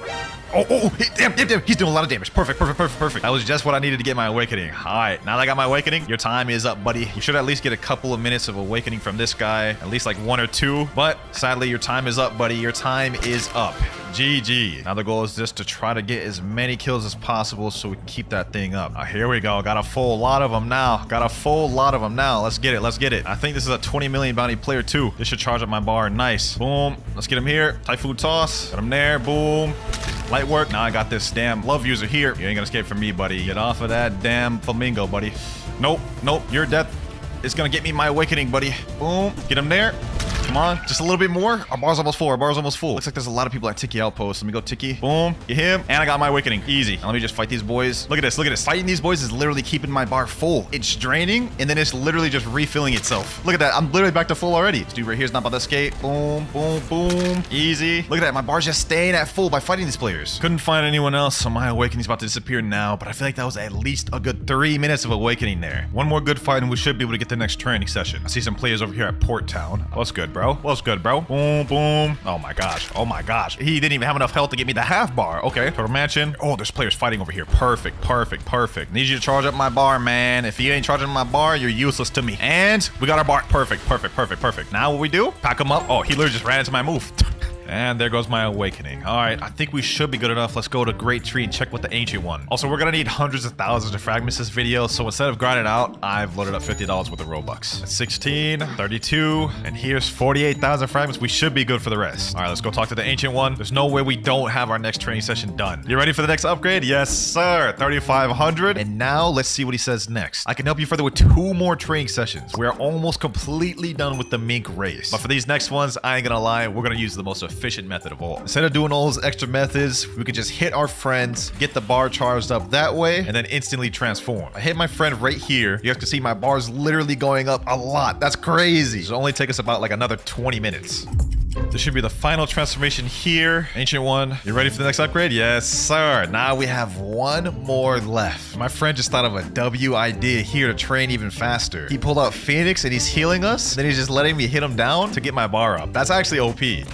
Oh, damn. He's doing a lot of damage. Perfect. That was just what I needed to get my awakening. All right, now that I got my awakening, your time is up, buddy. You should at least get a couple of minutes of awakening from this guy. At least like 1 or 2. But sadly, your time is up, buddy. Your time is up. GG. Now the goal is just to try to get as many kills as possible so we can keep that thing up. Here we go. Got a full lot of them now. Let's get it. I think this is a 20 million bounty player too. This should charge up my bar. Nice. Boom. Let's get him here. Typhoon toss. Got him there. Boom. Light work. Now I got this damn love user here. You ain't gonna escape from me, buddy. Get off of that damn flamingo, buddy. Nope. Your death is gonna get me my awakening, buddy. Boom. Get him there. Come on, just a little bit more. Our bar's almost full. Looks like there's a lot of people at Tiki Outpost. Let me go Tiki. Boom. Get him. And I got my awakening. Easy. Now let me just fight these boys. Look at this. Fighting these boys is literally keeping my bar full. It's draining, and then it's literally just refilling itself. Look at that. I'm literally back to full already. This dude right here is not about to escape. Boom, boom, boom. Easy. Look at that. My bar's just staying at full by fighting these players. Couldn't find anyone else, so my awakening's about to disappear now, but I feel like that was at least a good 3 minutes of awakening there. One more good fight, and we should be able to get the next training session. I see some players over here at Port Town. What's good, bro? Boom, boom. Oh my gosh. He didn't even have enough health to get me the half bar. Okay. Total mansion. Oh, there's players fighting over here. Perfect. Need you to charge up my bar, man. If you ain't charging my bar, you're useless to me. And we got our bar. Perfect. Now what we do? Pack him up. Oh, he literally just ran into my move. And there goes my awakening. All right, I think we should be good enough. Let's go to Great Tree and check with the Ancient One. Also, we're gonna need hundreds of thousands of fragments this video, so instead of grinding out, I've loaded up $50 worth of Robux. That's 16, 32, and here's 48,000 fragments. We should be good for the rest. All right, let's go talk to the Ancient One. There's no way we don't have our next training session done. You ready for the next upgrade? Yes, sir. 3,500. And now let's see what he says next. I can help you further with 2 more training sessions. We are almost completely done with the Mink race. But for these next ones, I ain't gonna lie, we're gonna use the most efficient method of all. Instead of doing all those extra methods, we could just hit our friends, get the bar charged up that way, and then instantly transform. I hit my friend right here. You guys can see my bar's literally going up a lot. That's crazy. It'll only take us about like another 20 minutes. This should be the final transformation here. Ancient One, you ready for the next upgrade? Yes, sir. Now we have 1 more left. My friend just thought of a W idea here to train even faster. He pulled out Phoenix and he's healing us. Then he's just letting me hit him down to get my bar up. That's actually OP.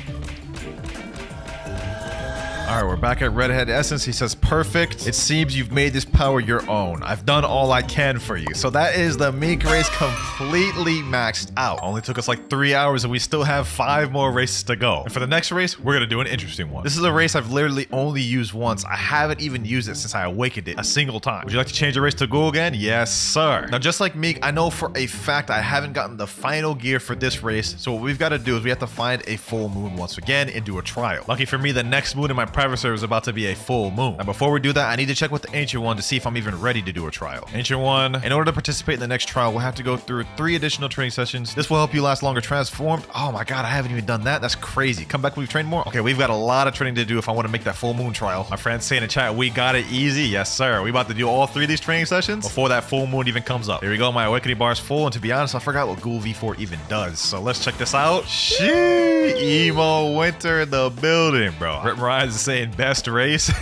All right, we're back at Redhead Essence. He says, perfect. It seems you've made this power your own. I've done all I can for you. So that is the Mink race completely maxed out. Only took us like 3 hours and we still have 5 more races to go. And for the next race, we're gonna do an interesting one. This is a race I've literally only used once. I haven't even used it since I awakened it a single time. Would you like to change the race to Ghoul again? Yes, sir. Now, just like Mink, I know for a fact I haven't gotten the final gear for this race. So what we've got to do is we have to find a full moon once again and do a trial. Lucky for me, the next moon in my private server is about to be a full moon. Now, before we do that, I need to check with the Ancient One to see if I'm even ready to do a trial. Ancient One, in order to participate in the next trial, we'll have to go through 3 additional training sessions. This will help you last longer transformed. Oh my god, I haven't even done that. That's crazy. Come back when we've trained more. Okay, we've got a lot of training to do if I want to make that full moon trial. My friends say in the chat, we got it easy. Yes, sir. We about to do all 3 of these training sessions before that full moon even comes up. Here we go. My awakening bar is full, and to be honest, I forgot what Ghoul V4 even does. So let's check this out. Sheesh, emo winter in the building, bro. Rip Rise is saying best race.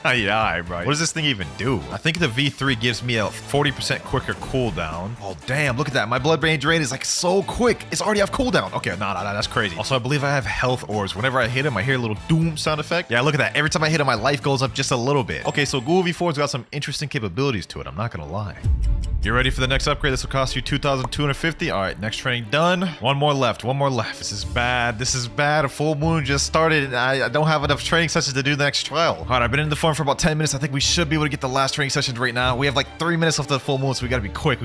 Yeah, bro. What does this thing even do? I think the V3 gives me a 40% quicker cooldown. Oh, damn. Look at that. My blood brain drain is like so quick. It's already off cooldown. Okay, nah, that's crazy. Also, I believe I have health orbs. Whenever I hit him, I hear a little doom sound effect. Yeah, look at that. Every time I hit him, my life goes up just a little bit. Okay, so Ghoul V4's got some interesting capabilities to it. I'm not gonna lie. You ready for the next upgrade? This will cost you 2,250. All right, next training done. One more left. This is bad. A full moon just started and I don't have enough training sessions to do the next trial. All right, I've been in the farm for about 10 minutes. I think we should be able to get the last training session right now. We have like 3 minutes left of the full moon, so we gotta be quick.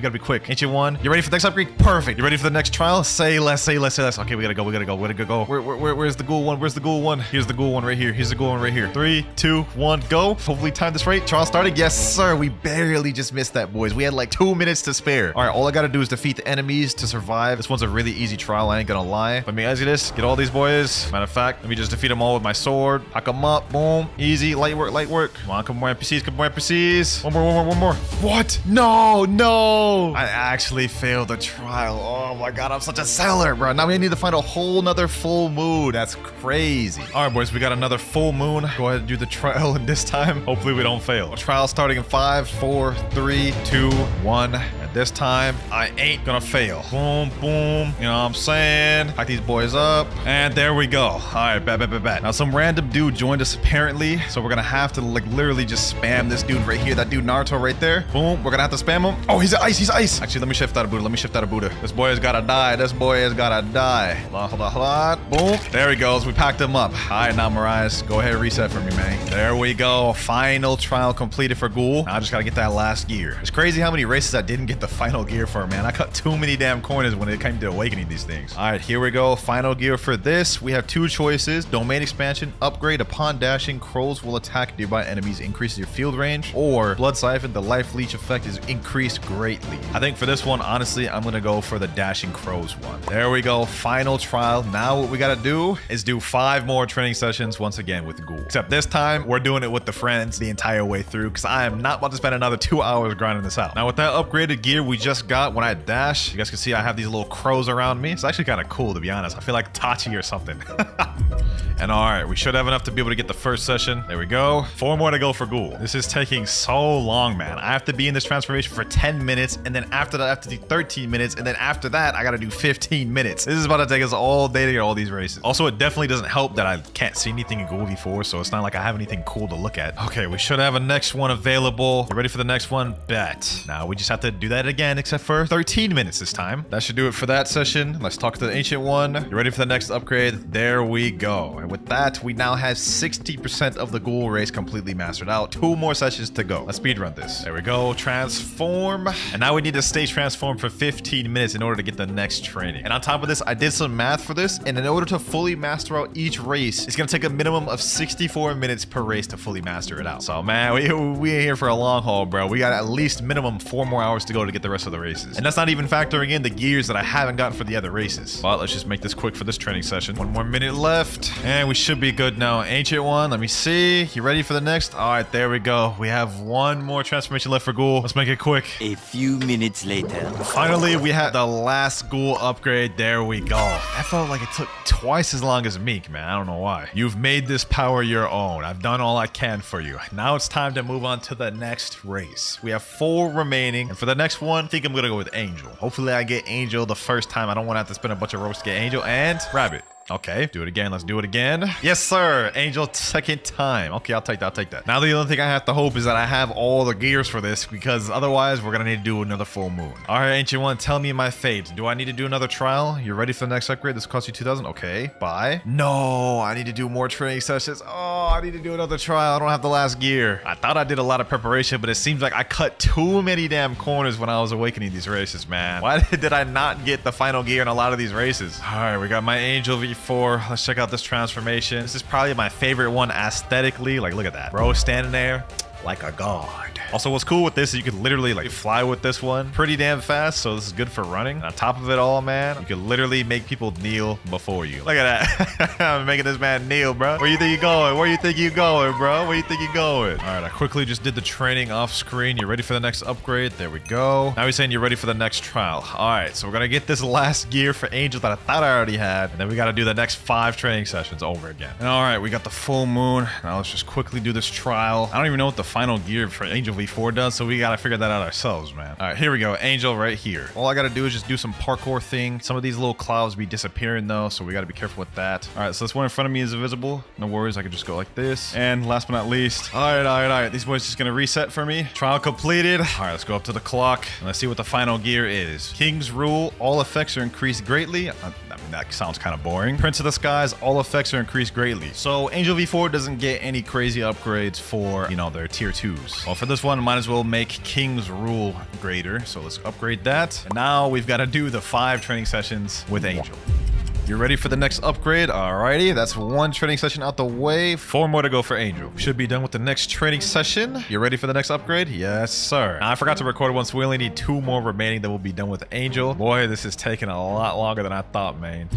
Ancient One, you ready for the next upgrade? Perfect. You ready for the next trial? Say less. Okay, we gotta go. Where's the Ghoul one? Here's the Ghoul one right here. 3, 2, 1, go. Hopefully time this right. Trial started. Yes, sir. We barely just missed that, boys. We had like 2 2 minutes to spare. All right, all I gotta do is defeat the enemies to survive. This one's a really easy trial, I ain't gonna lie. Let me exit this, get all these boys. Matter of fact, let me just defeat them all with my sword. Pack them up, boom. Easy, light work, light work. Come on, couple more NPCs, couple more NPCs. One more. What? No. I actually failed the trial. Oh my God, I'm such a seller, bro. Now we need to find a whole nother full moon. That's crazy. All right, boys, we got another full moon. Go ahead and do the trial, and this time, hopefully we don't fail. Trial starting in 5, 4, 3, 2, 1. And this time, I ain't gonna fail. Boom. You know what I'm saying? Pack these boys up. And there we go. All right, bet. Now, some random dude joined us apparently. So we're gonna have to like literally just spam this dude right here. That dude Naruto right there. Boom. We're gonna have to spam him. Oh, he's ice. Actually, let me shift out of Buddha. This boy has gotta die. Hold on. Boom. There he goes. We packed him up. All right, now Marias, go ahead and reset for me, man. There we go. Final trial completed for Ghoul. Now I just gotta get that last gear. It's crazy how many races I didn't get the final gear for, man. I cut too many damn corners when it came to awakening these things. All right, here we go. Final gear for this. We have 2 choices. Domain expansion. Upgrade upon dashing. Crows will attack nearby enemies. Increases your field range. Or Blood Siphon. The life leech effect is increased greatly. I think for this one, honestly, I'm gonna go for the dashing crows one. There we go. Final trial. Now what we gotta do is do 5 more training sessions once again with Ghoul. Except this time, we're doing it with the friends the entire way through because I am not about to spend another 2 hours grinding this out. Now with that upgraded gear we just got when I dash, you guys can see I have these little crows around me. It's actually kind of cool, to be honest. I feel like Tachi or something. And all right, we should have enough to be able to get the first session. There we go. 4 more to go for Ghoul. This is taking so long, man. I have to be in this transformation for 10 minutes, and then after that I have to do 13 minutes, and then after that I gotta do 15 minutes. This is about to take us all day to get all these races. Also, it definitely doesn't help that I can't see anything in Ghoul V4, so it's not like I have anything cool to look at. Okay, we should have a next one available. You ready for the next one? Bet. Now we just have to do that again, except for 13 minutes this time. That should do it for that session. Let's talk to the ancient one. You ready for the next upgrade? There we go. And with that, we now have 60% of the Ghoul race completely mastered out. 2 more sessions to go. Let's speedrun this. There we go. Transform. And now we need to stay transformed for 15 minutes in order to get the next training. And on top of this, I did some math for this. And in order to fully master out each race, it's going to take a minimum of 64 minutes per race to fully master it out. So, man, we ain't here for a long haul, bro. We got at least minimum 4 more hours to go to get the rest of the races. And that's not even factoring in the gears that I haven't gotten for the other races. But let's just make this quick for this training session. 1 more minute left. And we should be good now. Ancient one, let me see. You ready for the next? All right, there we go. We have 1 more transformation left for Ghoul. Let's make it quick. A few minutes later. Finally, we have the last Ghoul upgrade. There we go. I felt like it took twice as long as Mink, man. I don't know why. You've made this power your own. I've done all I can for you. Now it's time to move on to the next race. We have 4 remaining. And for the next one, I think I'm going to go with Angel. Hopefully I get Angel the first time. I don't want to have to spend a bunch of ropes to get Angel and Rabbit. Okay, do it again. Let's do it again. Yes, sir. Angel, second time. Okay, I'll take that. Now, the only thing I have to hope is that I have all the gears for this, because otherwise, we're going to need to do another full moon. All right, Ancient One, tell me my fate. Do I need to do another trial? You ready for the next upgrade? This costs you 2,000. Okay, bye. No, I need to do more training sessions. Oh, I need to do another trial. I don't have the last gear. I thought I did a lot of preparation, but it seems like I cut too many damn corners when I was awakening these races, man. Why did I not get the final gear in a lot of these races? All right, we got my Angel V4. Let's check out this transformation. This is probably my favorite one aesthetically. Like, look at that. Bro standing there like a god. Also, what's cool with this is you can literally like fly with this one pretty damn fast, so this is good for running. And on top of it all, man, you can literally make people kneel before you. Look at that. I'm making this man kneel, bro. Where you think you going? Where you think you going, bro? Where you think you going? All right, I quickly just did the training off screen. You ready for the next upgrade? There we go. Now he's saying you're ready for the next trial. All right, so we're gonna get this last gear for Angel that I thought I already had, and then we gotta do the next 5 training sessions over again. And all right, we got the full moon. Now let's just quickly do this trial. I don't even know what the final gear for Angel V4 does, so we gotta figure that out ourselves, man. All right, here we go. Angel right here. All I gotta do is just do some parkour thing. Some of these little clouds be disappearing though, so we gotta be careful with that. All right, so this one in front of me is invisible. No worries, I can just go like this. And last but not least, all right. These boys just gonna reset for me. Trial completed. All right, let's go up to the clock and let's see what the final gear is. King's Rule. All effects are increased greatly. I mean, that sounds kind of boring. Prince of the Skies. All effects are increased greatly. So Angel V4 doesn't get any crazy upgrades for, you know, their tier 2s. Well, for this one, I might as well make King's Rule greater. So let's upgrade that. And now we've got to do the 5 training sessions with Angel. You ready for the next upgrade? Alrighty, that's one training session out the way. 4 more to go for Angel. Should be done with the next training session. You ready for the next upgrade? Yes, sir. Now, I forgot to record it once. We only need 2 more remaining that will be done with Angel. Boy, this is taking a lot longer than I thought, man.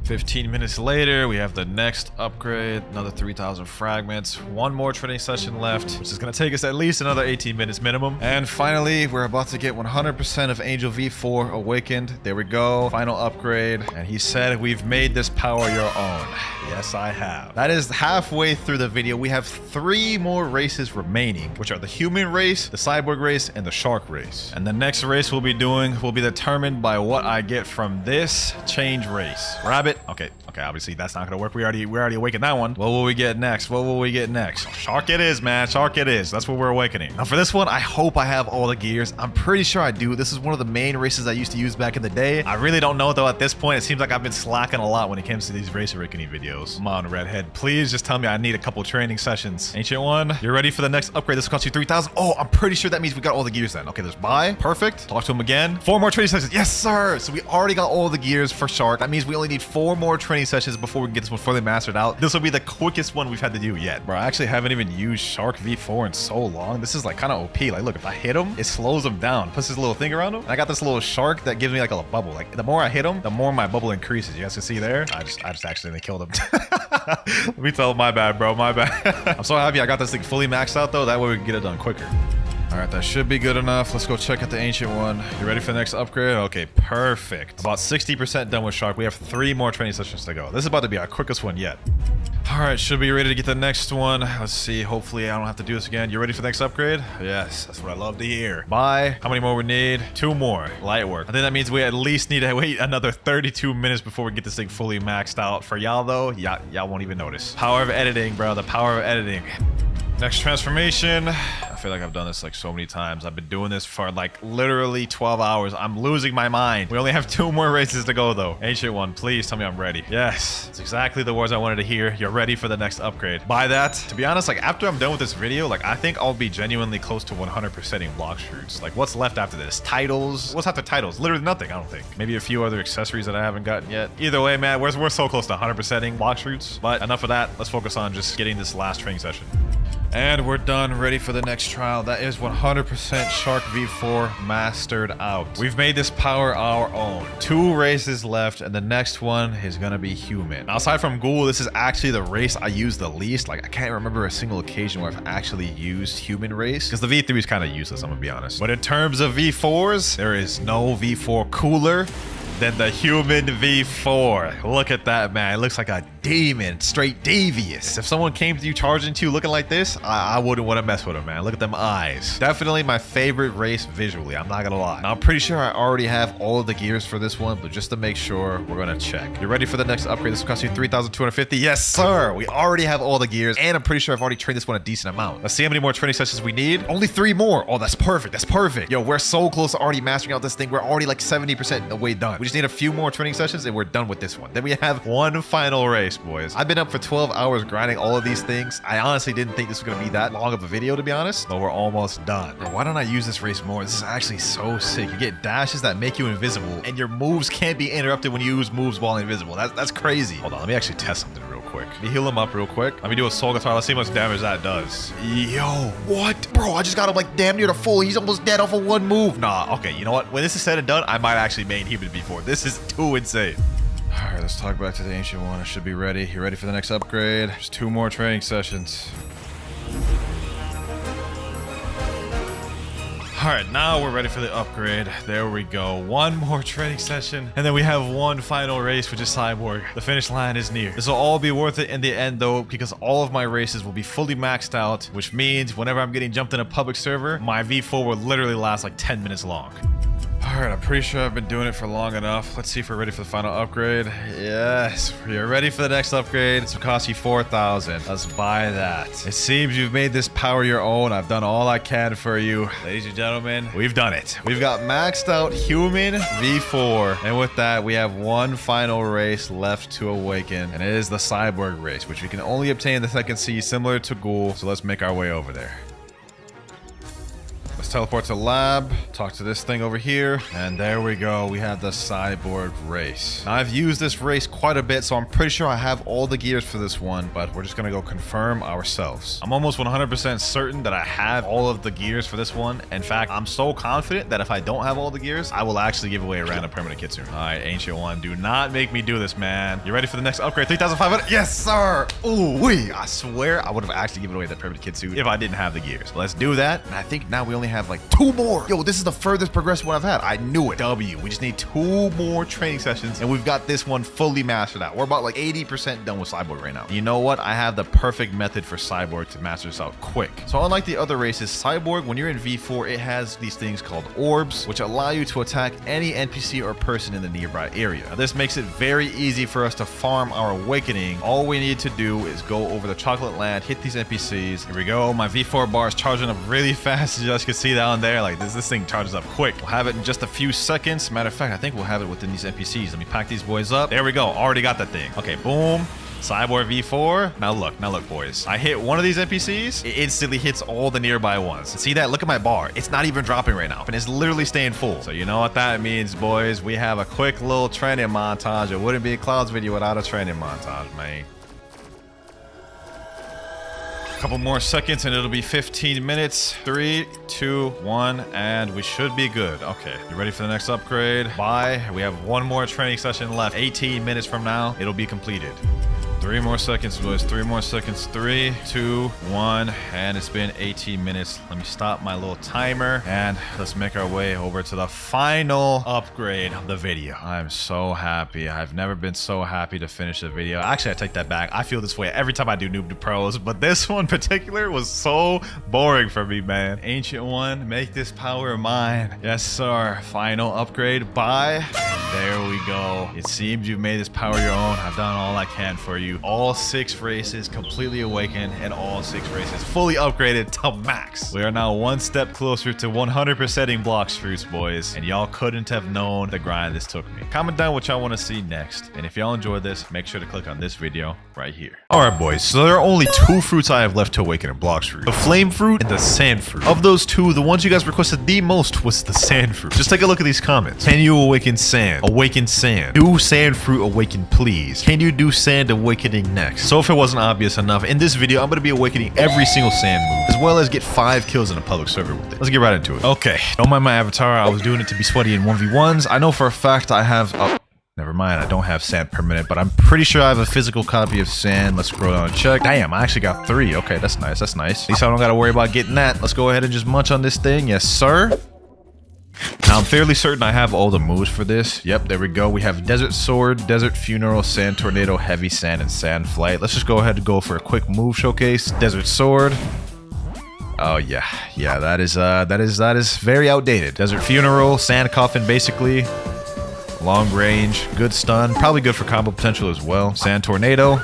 15 minutes later, we have the next upgrade, another 3,000 fragments, 1 more training session left, which is going to take us at least another 18 minutes minimum. And finally, we're about to get 100% of Angel V4 awakened. There we go, final upgrade. And he said, we've made this power your own. Yes, I have. That is halfway through the video. We have 3 more races remaining, which are the human race, the cyborg race, and the shark race. And the next race we'll be doing will be determined by what I get from this change race. Rabbit. Okay, obviously that's not gonna work. We already awakened that one. What will we get next? What will we get next? Shark it is, man. Shark it is. That's what we're awakening. Now for this one, I hope I have all the gears. I'm pretty sure I do. This is one of the main races I used to use back in the day. I really don't know though at this point. It seems like I've been slacking a lot when it comes to these race awakening videos. Come on, Redhead. Please just tell me I need a couple training sessions. Ancient one, you're ready for the next upgrade. This will cost you 3,000. Oh, I'm pretty sure that means we got all the gears then. Okay, there's buy. Perfect. Talk to him again. 4 more training sessions. Yes, sir. So we already got all the gears for Shark. That means we only need 4 more training sessions before we can get this one fully mastered out. This will be the quickest one we've had to do yet. Bro, I actually haven't even used Shark V4 in so long. This is like kind of OP. Like, look, if I hit him, it slows him down. Puts this little thing around him. And I got this little shark that gives me like a bubble. Like, the more I hit him, the more my bubble increases. You guys can see there. I just accidentally killed him. Let me tell him, my bad, bro. My bad. I'm so happy I got this thing fully maxed out though. That way we can get it done quicker. All right, that should be good enough. Let's go check out the ancient one. You ready for the next upgrade? Okay, perfect. About 60% done with Shark. We have 3 more training sessions to go. This is about to be our quickest one yet. All right, should be ready to get the next one. Let's see. Hopefully, I don't have to do this again. You ready for the next upgrade? Yes, that's what I love to hear. Bye. How many more we need? 2 more. Light work. I think that means we at least need to wait another 32 minutes before we get this thing fully maxed out. For y'all, though, y'all won't even notice. Power of editing, bro. The power of editing. Next transformation. I feel like I've done this like so many times. I've been doing this for like literally 12 hours. I'm losing my mind. We only have 2 more races to go though. Ancient one, please tell me I'm ready. Yes, it's exactly the words I wanted to hear. You're ready for the next upgrade. By that, to be honest, like after I'm done with this video, like I think I'll be genuinely close to 100%ing Blox fruits. Like what's left after this? Titles? What's after titles? Literally nothing, I don't think. Maybe a few other accessories that I haven't gotten yet. Either way, man, we're so close to 100%ing Blox fruits. But enough of that. Let's focus on just getting this last training session. And we're done, ready for the next trial. That is 100% Shark V4 mastered out. We've made this power our own. 2 races left, and the next one is gonna be human. Now, aside from Ghoul, this is actually the race I use the least. Like, I can't remember a single occasion where I've actually used human race, because the V3 is kind of useless, I'm gonna be honest. But in terms of V4s, there is no V4 cooler than the human V4. Look at that, man. It looks like a demon, straight devious. If someone came to you charging to you looking like this, I wouldn't want to mess with him, man. Look at them eyes. Definitely my favorite race visually, I'm not gonna lie. Now, I'm pretty sure I already have all of the gears for this one, but just to make sure, we're gonna check. You ready for the next upgrade? This will cost you 3,250. Yes, sir. We already have all the gears, and I'm pretty sure I've already trained this one a decent amount. Let's see how many more training sessions we need. Only 3 more. Oh, that's perfect. That's perfect. Yo, we're so close to already mastering out this thing. We're already like 70% the way done. We just need a few more training sessions and we're done with this one. Then we have one final race, boys. I've been up for 12 hours grinding all of these things. I honestly didn't think this was gonna be that long of a video, to be honest, but we're almost done. Bro, why don't I use this race more? This is actually so sick. You get dashes that make you invisible and your moves can't be interrupted when you use moves while invisible. That's crazy. Hold on, let me actually test something real quick. Let me heal him up real quick. Let me do a soul guitar. Let's see how much damage that does. Yo, what? Bro, I just got him like damn near to full. He's almost dead off of 1 move. Nah, okay, you know what? When this is said and done, I might actually main human before. This is too insane. All right, let's talk back to the ancient one. I should be ready. You ready for the next upgrade? Just 2 more training sessions. All right, now we're ready for the upgrade. There we go. 1 more training session, and then we have 1 final race, which is Cyborg. The finish line is near. This will all be worth it in the end, though, because all of my races will be fully maxed out, which means whenever I'm getting jumped in a public server, my V4 will literally last like 10 minutes long. All right, I'm pretty sure I've been doing it for long enough. Let's see if we're ready for the final upgrade. Yes, we're ready for the next upgrade. This will cost you 4,000. Let's buy that. It seems you've made this power your own. I've done all I can for you. Ladies and gentlemen, we've done it. We've got maxed out human V4. And with that, we have 1 final race left to awaken. And it is the Cyborg race, which we can only obtain in the second sea, similar to Ghoul. So let's make our way over there. Let's teleport to lab, talk to this thing over here, and there we go. We have the Cyborg race. Now, I've used this race quite a bit, so I'm pretty sure I have all the gears for this one, but we're just gonna go confirm ourselves. I'm almost 100% certain that I have all of the gears for this one. In fact, I'm so confident that if I don't have all the gears, I will actually give away a random permanent kit soon. All right, Ancient One, do not make me do this, man. You ready for the next upgrade? 3,500? Yes, sir. Ooh, wee. I swear I would have actually given away that permanent kit suit if I didn't have the gears. Let's do that. And I think now we only have like 2 more. Yo, this is the furthest progressive one I've had. I knew it. W. We just need 2 more training sessions, and we've got this one fully mastered out. We're about like 80% done with Cyborg right now. You know what? I have the perfect method for Cyborg to master this out quick. So unlike the other races, Cyborg, when you're in V4, it has these things called orbs, which allow you to attack any NPC or person in the nearby area. Now, this makes it very easy for us to farm our awakening. All we need to do is go over the chocolate land, hit these NPCs. Here we go. My V4 bar is charging up really fast. As you guys can see down there, like this thing charges up quick. We'll have it in just a few seconds. Matter of fact, I think we'll have it within these NPCs. Let me pack these boys up. There we go. Already got that thing. Okay, boom. Cyborg V4. Now look, boys. I hit one of these NPCs, it instantly hits all the nearby ones. See that? Look at my bar. It's not even dropping right now, and it's literally staying full. So you know what that means, boys. We have a quick little training montage. It wouldn't be a Clouds video without a training montage, man. Couple more seconds and it'll be 15 minutes. 3, 2, 1, and we should be good. Okay, you ready for the next upgrade? Bye. We have 1 more training session left. 18 minutes from now, it'll be completed. 3 more seconds, boys. 3 more seconds. 3, 2, 1, and it's been 18 minutes. Let me stop my little timer and let's make our way over to the final upgrade of the video. I'm so happy. I've never been so happy to finish the video. Actually, I take that back. I feel this way every time I do Noob to Pros, but this one in particular was so boring for me, man. Ancient One, make this power mine. Yes, sir. Final upgrade. Bye. There we go. It seems you've made this power your own. I've done all I can for you. All 6 races completely awakened and all 6 races fully upgraded to max. We are now 1 step closer to 100%ing Blox fruits, boys, and y'all couldn't have known the grind this took me. Comment down what y'all want to see next, and if y'all enjoyed this, make sure to click on this video right here. Alright, boys, so there are only 2 fruits I have left to awaken in Blox fruit. The flame fruit and the sand fruit. Of those 2, the ones you guys requested the most was the sand fruit. Just take a look at these comments. Can you awaken sand? Awaken sand. Do sand fruit awaken, please. Can you do sand awakening next? So if it wasn't obvious enough, in this video I'm going to be awakening every single sand move, as well as get 5 kills in a public server with it. Let's get right into it. Okay, don't mind my avatar. I was doing it to be sweaty in 1v1s. I know for a fact I have never mind, I don't have sand permanent, but I'm pretty sure I have a physical copy of sand. Let's scroll down and check. Damn, I actually got 3. Okay, that's nice. That's nice. At least I don't got to worry about getting that. Let's go ahead and just munch on this thing. Yes, sir. Now, I'm fairly certain I have all the moves for this. Yep, there we go. We have Desert Sword, Desert Funeral, Sand Tornado, Heavy Sand, and Sand Flight. Let's just go ahead and go for a quick move showcase. Desert Sword. Oh, yeah. Yeah, that is very outdated. Desert Funeral, Sand Coffin, basically. Long range, good stun. Probably good for combo potential as well. Sand Tornado.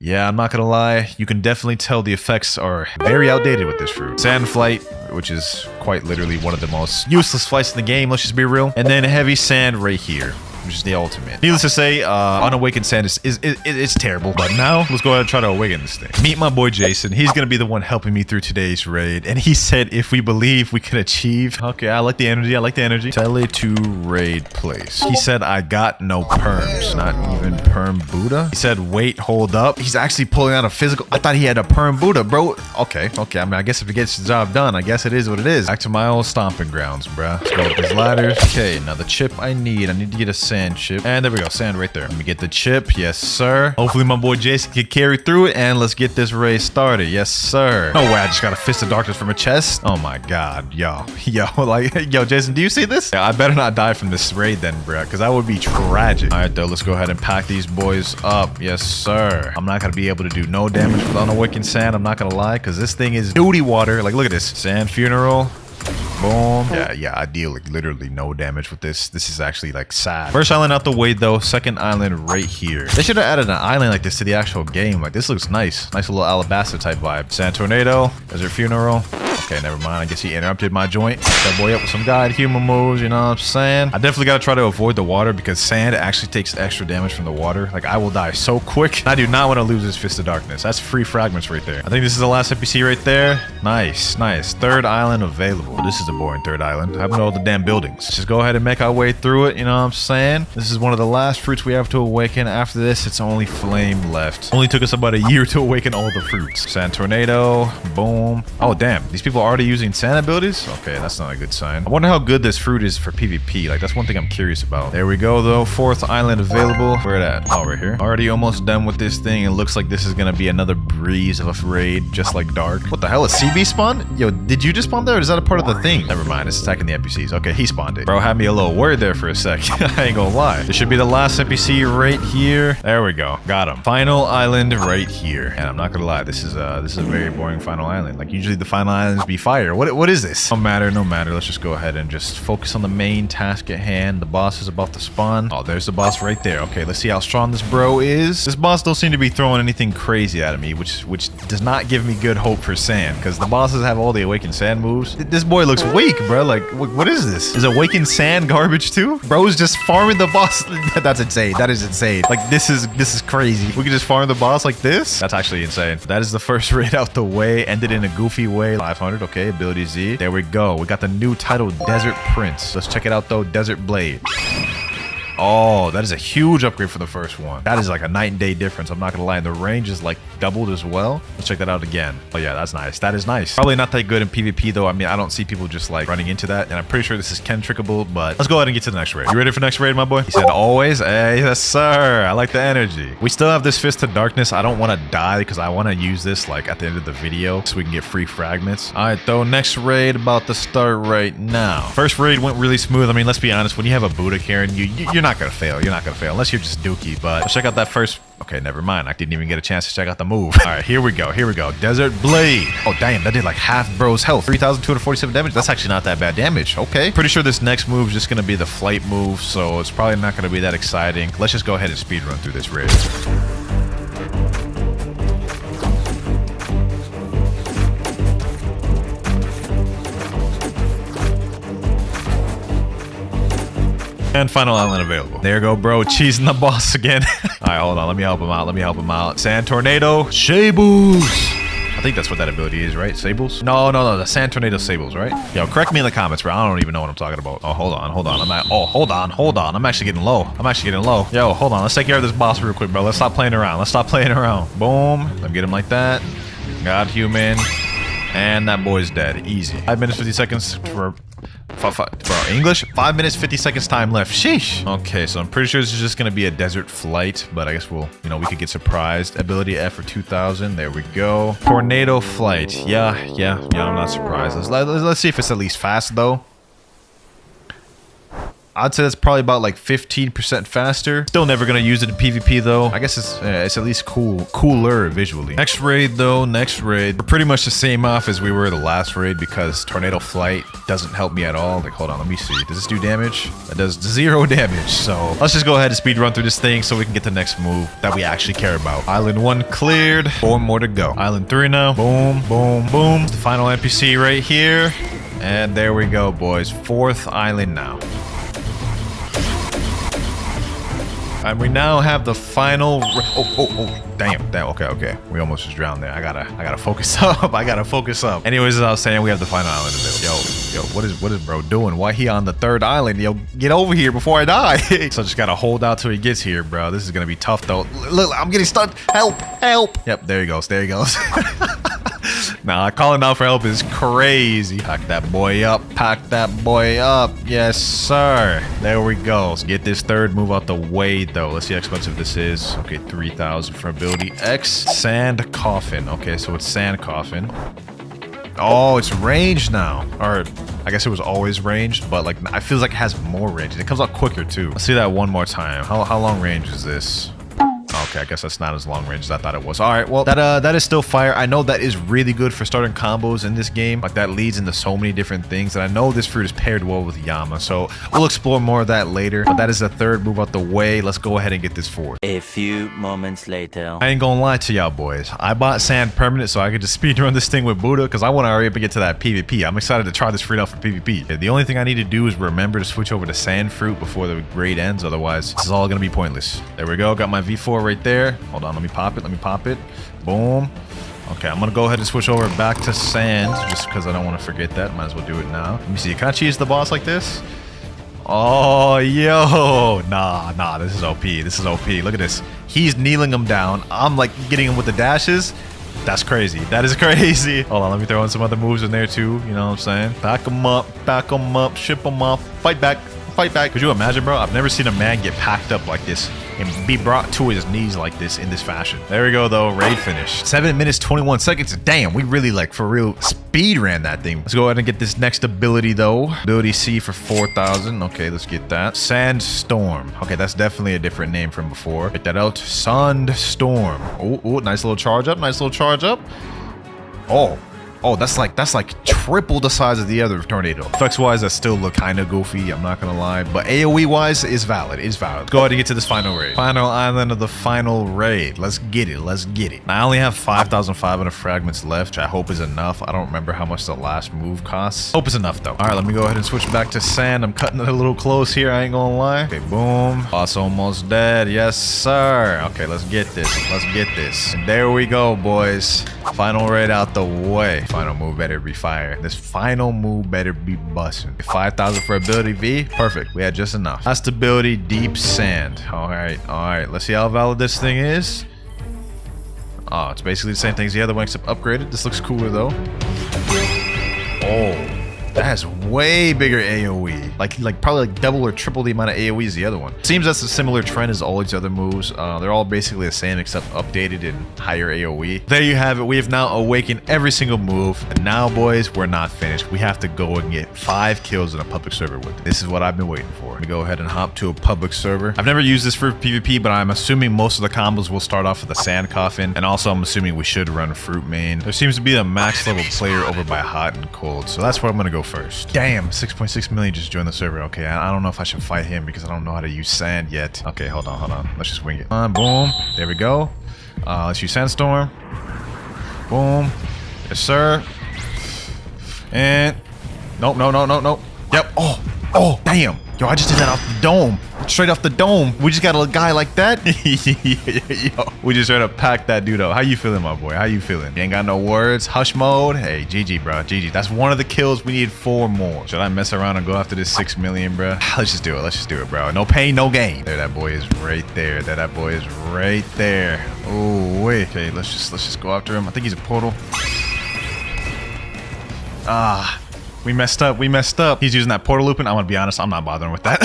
Yeah, I'm not gonna lie, you can definitely tell the effects are very outdated with this fruit. Sand Flight, which is quite literally one of the most useless flights in the game, let's just be real. And then Heavy Sand right here, which is the ultimate. Needless to say, unawakened sand is terrible. But now, let's go ahead and try to awaken this thing. Meet my boy Jason. He's gonna be the one helping me through today's raid. And he said if we believe we can achieve. Okay, I like the energy, I like the energy. Tele to raid place. He said I got no perms. Not even perm Buddha. He said wait, hold up. He's actually pulling out a physical. I thought he had a perm Buddha, bro. Okay. I mean, I guess if he gets the job done, I guess it is what it is. Back to my old stomping grounds, bruh. Let's go with these ladders. Okay, now the chip I need to get a sand chip. And there we go, sand right there. Let me get the chip. Yes, sir. Hopefully my boy Jason can carry through it, and let's get this raid started. Yes, sir. No way, I just got a Fist of Darkness from a chest. Oh my god, yo, Jason, do you see this? Yeah, I better not die from this raid then, bro, because that would be tragic. All right, though, let's go ahead and pack these boys up. Yes, sir. I'm not gonna be able to do no damage with unawakened sand. I'm not gonna lie, because this thing is duty water. Like, look at this. Sand Funeral. Boom. Yeah, I deal like literally no damage with this. This is actually like sad. First island out the way though. Second island right here. They should have added an island like this to the actual game. Like, this looks nice. Nice little Alabasta type vibe. Sand Tornado. Desert Funeral. Okay, never mind. I guess he interrupted my joint. That boy up with some guide human moves, you know what I'm saying? I definitely got to try to avoid the water because sand actually takes extra damage from the water. Like, I will die so quick. I do not want to lose this Fist of Darkness. That's free fragments right there. I think this is the last NPC right there. Nice, nice. Third island available. This is a boring third island. I haven't all the damn buildings. Just go ahead and make our way through it, you know what I'm saying? This is one of the last fruits we have to awaken. After this, it's only flame left. Only took us about a year to awaken all the fruits. Sand tornado, boom. Oh, damn. These people are already using sand abilities? Okay, that's not a good sign. I wonder how good this fruit is for PvP. Like, that's one thing I'm curious about. There we go, though. Fourth island available. Where it at? Oh, right here. Already almost done with this thing. It looks like this is gonna be another breeze of a raid, just like Dark. What the hell? A CB spawn? Yo, did you just spawn there, or is that a part of the thing? Never mind. It's attacking the NPCs. Okay, he spawned it. Bro had me a little worried there for a sec. I ain't gonna lie. This should be the last NPC right here. There we go. Got him. Final island right here. And I'm not gonna lie. This is a very boring final island. Like, usually the final islands be fire. What is this? No matter, no matter. Let's just go ahead and just focus on the main task at hand. The boss is about to spawn. Oh, there's the boss right there. Okay, let's see how strong this bro is. This boss don't seem to be throwing anything crazy at me, which does not give me good hope for sand, because the bosses have all the awakened sand moves. This boy looks weak, bro. Like, what is this? Is awakened sand garbage too? Bro's just farming the boss. That's insane. That is insane. Like, this is crazy. We can just farm the boss like this? That's actually insane. That is the first raid out the way. Ended in a goofy way. 500. Okay, ability Z. There we go. We got the new title, Desert Prince. Let's check it out though. Desert Blade. Oh, that is a huge upgrade for the first one. That is like a night and day difference. I'm not gonna lie. The range is like doubled as well. Let's check that out again. Oh yeah, that's nice. That is nice. Probably not that good in PvP though. I mean, I don't see people just like running into that. And I'm pretty sure this is Ken-trickable, but let's go ahead and get to the next raid. You ready for next raid, my boy? He said always. Hey, yes, sir. I like the energy. We still have this Fist of Darkness. I don't want to die because I want to use this like at the end of the video so we can get free fragments. All right, though. Next raid about to start right now. First raid went really smooth. I mean, let's be honest. When you have a Buddha Karen, you're not gonna fail. You're not gonna fail unless you're just dookie. But let's check out that first. Okay, never mind. I didn't even get a chance to check out the move. All right, here we go. Here we go. Desert Blade. Oh, damn. That did like half bro's health. 3,247 damage. That's actually not that bad damage. Okay. Pretty sure this next move is just going to be the flight move, so it's probably not going to be that exciting. Let's just go ahead and speed run through this raid. And final island available. There you go, bro. Cheesing the boss again. All right, hold on. Let me help him out. Let me help him out. Sand Tornado. Sables. I think that's what that ability is, right? Sables? No. The Sand Tornado Sables, right? Yo, correct me in the comments, bro. I don't even know what I'm talking about. Oh, hold on. Hold on. I'm actually getting low. Yo, hold on. Let's take care of this boss real quick, bro. Let's stop playing around. Boom. Let me get him like that. God human. And that boy's dead. Easy. 5 minutes, 50 seconds for... Bro, English? 5 minutes, 50 seconds time left. Sheesh. Okay, so I'm pretty sure this is just going to be a desert flight, but I guess we could get surprised. Ability F for 2,000. There we go. Tornado flight. Yeah, I'm not surprised. Let's see if it's at least fast, though. I'd say that's probably about like 15% faster. Still never gonna use it in PvP though. I guess it's at least cooler visually. Next raid though, We're pretty much the same off as we were the last raid because Tornado Flight doesn't help me at all. Like, hold on, let me see. Does this do damage? It does 0 damage. So let's just go ahead and speed run through this thing so we can get the next move that we actually care about. Island 1 cleared. 4 more to go. Island 3 now. Boom. The final NPC right here. And there we go, boys. 4th island now. And we now have the final. Damn. Okay. We almost just drowned there. I gotta focus up. Anyways, as I was saying, we have the final island available. Yo, what is bro doing? Why he on the 3rd island? Yo, get over here before I die. So I just gotta hold out till he gets here, bro. This is gonna be tough though. Look, I'm getting stuck. Help. Yep, there he goes. Nah, calling out for help is crazy. Pack that boy up. Yes, sir. There we go. Let's get this 3rd move out the way, though. Let's see how expensive this is. Okay, 3,000 for ability X. Sand Coffin. Okay, so it's Sand Coffin. Oh, it's ranged now. Or, I guess it was always ranged, but like, I feel like it has more range. It comes out quicker, too. Let's see that one more time. How long range is this? Okay, I guess that's not as long range as I thought it was. All right, well, that is still fire. I know that is really good for starting combos in this game. Like, that leads into so many different things. And I know this fruit is paired well with Yama. So we'll explore more of that later. But that is the third move out the way. Let's go ahead and get this forward. A few moments later. I ain't gonna lie to y'all boys. I bought sand permanent so I could just speedrun this thing with Buddha because I want to hurry up and get to that PvP. I'm excited to try this fruit out for PvP. The only thing I need to do is remember to switch over to sand fruit before the grade ends. Otherwise, this is all gonna be pointless. There we go. Got my V4 right there. Hold on. Let me pop it. Let me pop it. Boom. Okay, I'm gonna go ahead and switch over back to sand just because I don't want to forget that. Might as well do it now. Let me see. Can I cheese the boss like this? Oh, yo. Nah, this is OP. This is OP. Look at this. He's kneeling him down. I'm like getting him with the dashes. That's crazy. That is crazy. Hold on, let me throw in some other moves in there too. You know what I'm saying? Back him up, ship him off, fight back. Fight back. Could you imagine, bro? I've never seen a man get packed up like this and be brought to his knees like this in this fashion. There we go, though. Raid finish. 7 minutes, 21 seconds. Damn, we really, like, for real, speed ran that thing. Let's go ahead and get this next ability, though. Ability C for 4,000. Okay, let's get that. Sandstorm. Okay, that's definitely a different name from before. Get that out. Sandstorm. Oh, nice little charge up. Nice little charge up. Oh, that's like triple the size of the other tornado. Effects wise, that still look kind of goofy. I'm not gonna lie, but AOE wise is valid. It's valid. Go ahead and get to this final raid. Final island of the final raid. Let's get it. Let's get it. I only have 5,500 fragments left, which I hope is enough. I don't remember how much the last move costs. Hope it's enough though. All right, let me go ahead and switch back to sand. I'm cutting it a little close here. I ain't gonna lie. Okay, boom. Boss almost dead. Yes, sir. Okay, let's get this. Let's get this. And there we go, boys. Final raid out the way. Final move better be fire. This final move better be busting. 5,000 for ability V. Perfect. We had just enough. Last ability, deep sand. All right. Let's see how valid this thing is. Oh, it's basically the same thing as the other one except upgraded. This looks cooler though. Oh, that has way bigger AoE. Like probably like double or triple the amount of AoE as the other one. Seems that's a similar trend as all these other moves. They're all basically the same except updated in higher AoE. There you have it. We have now awakened every single move. And now, boys, we're not finished. We have to go and get 5 kills in a public server with it. This is what I've been waiting for. Let me go ahead and hop to a public server. I've never used this for PvP, but I'm assuming most of the combos will start off with a sand coffin. And also, I'm assuming we should run fruit main. There seems to be a max level player over by hot and cold. So that's where I'm going to go first. Damn, 6.6 million just joined the server. Okay, I don't know if I should fight him because I don't know how to use sand yet. Okay, hold on. Let's just wing it. Boom. There we go. Let's use sandstorm. Boom. Yes, sir. And nope. Yep. Oh, damn. Yo, I just did that off the dome. Straight off the dome. We just got a guy like that. Yo, we just tried to pack that dude up. How you feeling, my boy? How you feeling? You ain't got no words. Hush mode. Hey, GG, bro. GG. That's one of the kills. We need 4 more. Should I mess around and go after this 6 million, bro? Let's just do it. Let's just do it, bro. No pain, no gain. There, that boy is right there. That boy is right there. Oh, wait. Okay, let's just go after him. I think he's a portal. We messed up. He's using that portal looping. I'm gonna be honest, I'm not bothering with that.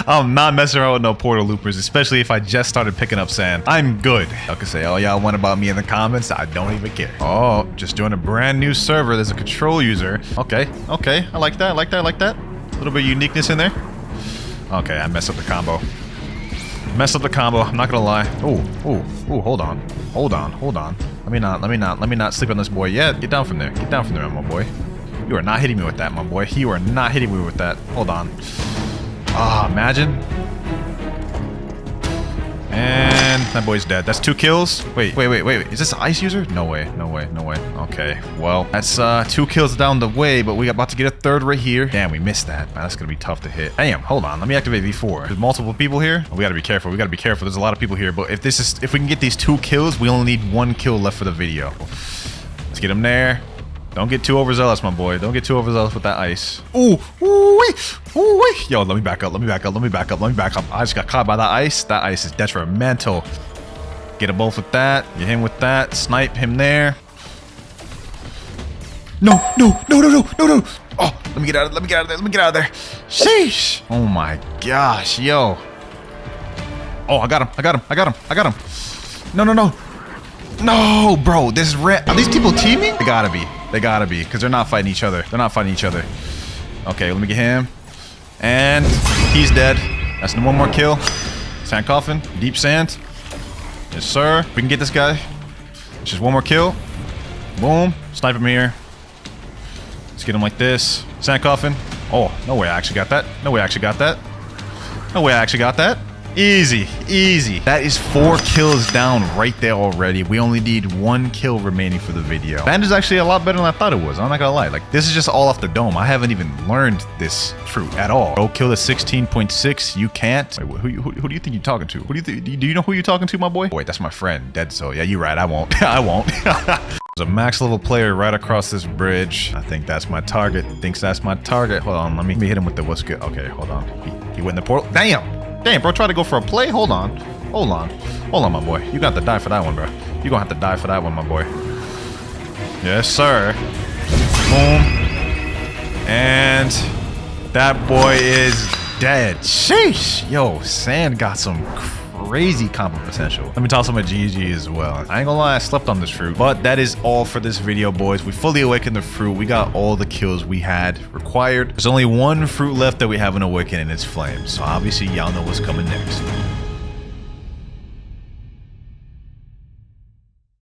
I'm not messing around with no portal loopers, especially if I just started picking up sand. I'm good. Y'all can say, oh, y'all want about me in the comments. I don't even care. Oh, just joined a brand new server. There's a control user. Okay. I like that. A little bit of uniqueness in there. Okay, I messed up the combo. I'm not gonna lie. Oh, hold on. Let me not sleep on this boy yet. Get down from there, my boy. You are not hitting me with that, my boy. You are not hitting me with that. Hold on. Imagine. And that boy's dead. That's 2 kills. Wait. Is this an ice user? No way. Okay, well, that's 2 kills down the way, but we about to get a 3rd right here. Damn, we missed that. Man, that's gonna be tough to hit. Damn, hold on. Let me activate V4. There's multiple people here. We gotta be careful. There's a lot of people here, but if we can get these 2 kills, we only need 1 kill left for the video. Let's get him there. Don't get too overzealous, my boy. Don't get too overzealous with that ice. Ooh, wee. Yo, let me back up. I just got caught by that ice. That ice is detrimental. Get them both with that. Get him with that. Snipe him there. No. Oh, let me get out of there. Sheesh. Oh my gosh, yo. Oh, I got him. No, bro. This is red. Are these people teaming? They gotta be, because they're not fighting each other. Okay, let me get him. And he's dead. That's 1 more kill. Sand coffin. Deep sand. Yes, sir. We can get this guy. Just one more kill. Boom. Snipe him here. Let's get him like this. Sand coffin. Oh, no way I actually got that. No way I actually got that. No way I actually got that. Easy, easy. That is 4 kills down right there already. We only need 1 kill remaining for the video. Band is actually a lot better than I thought it was. I'm not gonna lie. Like, this is just all off the dome. I haven't even learned this fruit at all. Bro, kill the 16.6. You can't. Wait, who do you think you're talking to? Do you know who you're talking to, my boy? Wait, that's my friend, Dead Soul. Yeah, you're right. I won't. I won't. There's a max level player right across this bridge. I think that's my target. Thinks that's my target. Hold on. Let me hit him with the what's good. Okay, hold on. He went in the portal. Damn. Damn, bro, try to go for a play? Hold on. Hold on. Hold on, my boy. You're gonna have to die for that one, bro. You're gonna have to die for that one, my boy. Yes, sir. Boom. And that boy is dead. Sheesh. Yo, Sand got some crazy combo potential. Let me toss him a GG as well. I ain't gonna lie, I slept on this fruit. But that is all for this video, boys. We fully awakened the fruit. We got all the kills we had required. There's only 1 fruit left that we haven't awakened, and it's Flames. So obviously y'all know what's coming next.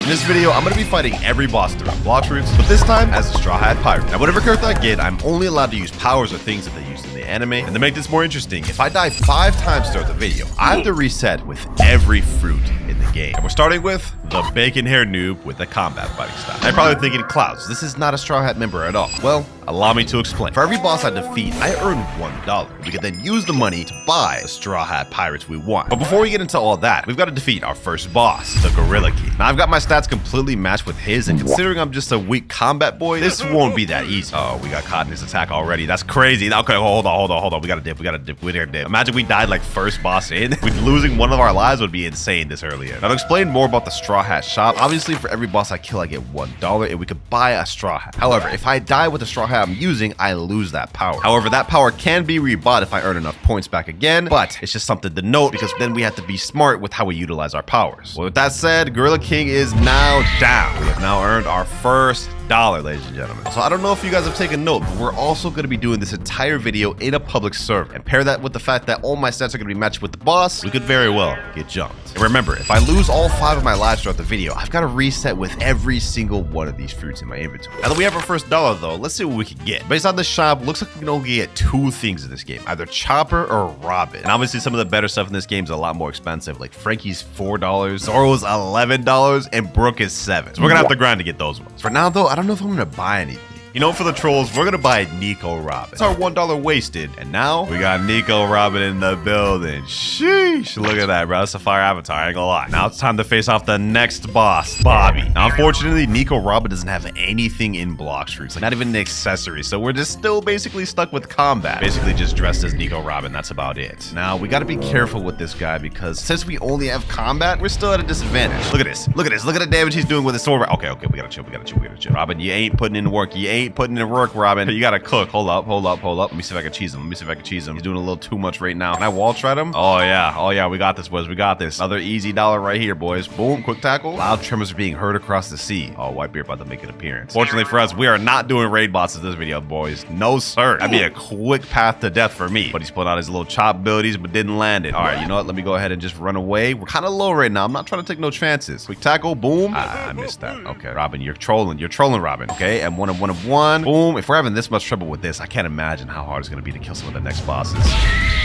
In this video, I'm going to be fighting every boss throughout Blox routes, but this time as a Straw Hat Pirate. Now, whatever character I get, I'm only allowed to use powers or things that they use in the anime. And to make this more interesting, if I die 5 times throughout the video, I have to reset with every fruit in the game. And we're starting with the bacon hair noob with the combat fighting style. Now, you're probably thinking, Clouds, this is not a Straw Hat member at all. Well, allow me to explain. For every boss I defeat, I earn $1. We can then use the money to buy the Straw Hat Pirates we want. But before we get into all that, we've got to defeat our first boss, the Gorilla King. Now, I've got my stats completely matched with his, and considering I'm just a weak combat boy, this won't be that easy. Oh, we got caught in his attack already. That's crazy. Okay, hold on. We gotta dip. Imagine we died like first boss in. Losing one of our lives would be insane this early in. Now, to explain more about the Straw Hat shop, obviously for every boss I kill, I get $1, and we could buy a Straw Hat. However, if I die with the Straw Hat I'm using, I lose that power. However, that power can be rebought if I earn enough points back again, but it's just something to note because then we have to be smart with how we utilize our powers. Well, with that said, Gorilla King is now down. We have now earned our first $1, ladies and gentlemen. So I don't know if you guys have taken note, but we're also going to be doing this entire video in a public server. And pair that with the fact that all my stats are going to be matched with the boss, we could very well get jumped. And remember, if I lose all 5 of my lives throughout the video, I've got to reset with every single one of these fruits in my inventory. Now that we have our first $1 though, let's see what we can get. Based on the shop, looks like we can only get 2 things in this game, either Chopper or Robin. And obviously some of the better stuff in this game is a lot more expensive, like Frankie's $4, Zoro's $11, and Brooke is $7. So we're going to have to grind to get those ones. For now though, I don't know if I'm going to buy anything. You know, for the trolls, we're gonna buy Nico Robin. It's our $1 wasted. And now we got Nico Robin in the building. Sheesh. Look at that, bro. That's a fire avatar. I ain't gonna lie. Now it's time to face off the next boss, Bobby. Now, unfortunately, Nico Robin doesn't have anything in Blox routes, like not even an accessory. So we're just still basically stuck with combat. Basically just dressed as Nico Robin. That's about it. Now we gotta be careful with this guy because since we only have combat, we're still at a disadvantage. Look at this. Look at this. Look at the damage he's doing with his sword. Okay, we gotta chill. We gotta chill. Robin, you ain't putting in the work. You ain't putting in work, Robin. You gotta cook. Hold up. Let me see if I can cheese him. He's doing a little too much right now. Can I wall trap him? Oh yeah. We got this, boys. We got this. Another easy $1 right here, boys. Boom. Quick tackle. Loud tremors are being heard across the sea. Oh, Whitebeard about to make an appearance. Fortunately for us, we are not doing raid bosses this video, boys. No, sir. That'd be a quick path to death for me. But he's pulling out his little chop abilities, but didn't land it. All right, you know what? Let me go ahead and just run away. We're kind of low right now. I'm not trying to take no chances. Quick tackle. Boom. I missed that. Okay, Robin, you're trolling, Robin. Okay, and one of one. Boom. If we're having this much trouble with this, I can't imagine how hard it's going to be to kill some of the next bosses.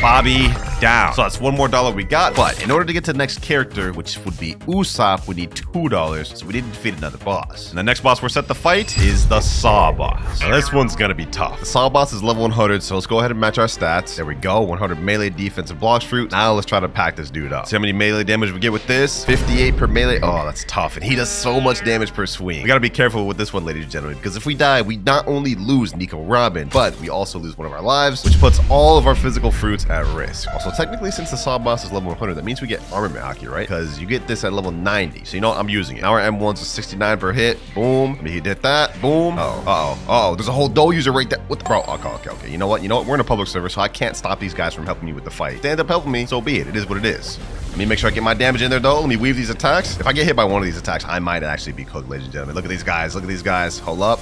Bobby down. So that's $1 more we got. But in order to get to the next character, which would be Usopp, we need $2. So we need to defeat another boss. And the next boss we're set to fight is the Saw boss. Now this one's going to be tough. The Saw boss is level 100, so let's go ahead and match our stats. There we go. 100 melee defense and Blox fruit. Now let's try to pack this dude up. See how many melee damage we get with this? 58 per melee. Oh, that's tough. And he does so much damage per swing. We got to be careful with this one, ladies and gentlemen, because if we die, we not only lose Nico Robin, but we also lose one of our lives, which puts all of our physical fruits at risk. Also, technically, since the Saw boss is level 100, that means we get armament Aki, right? Because you get this at level 90. So you know what? I'm using it. Now our M1s are 69 per hit. Boom. I mean, he did that. Boom. Oh, there's a whole Dole user right there. What the bro? Okay. You know what? We're in a public server, so I can't stop these guys from helping me with the fight. If they end up helping me, so be it. It is what it is. Let me make sure I get my damage in there, though. Let me weave these attacks. If I get hit by one of these attacks, I might actually be cooked, ladies and gentlemen. Look at these guys. Hold up.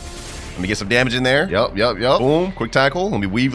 Let me get some damage in there. Yup. Boom. Quick tackle. Let me weave.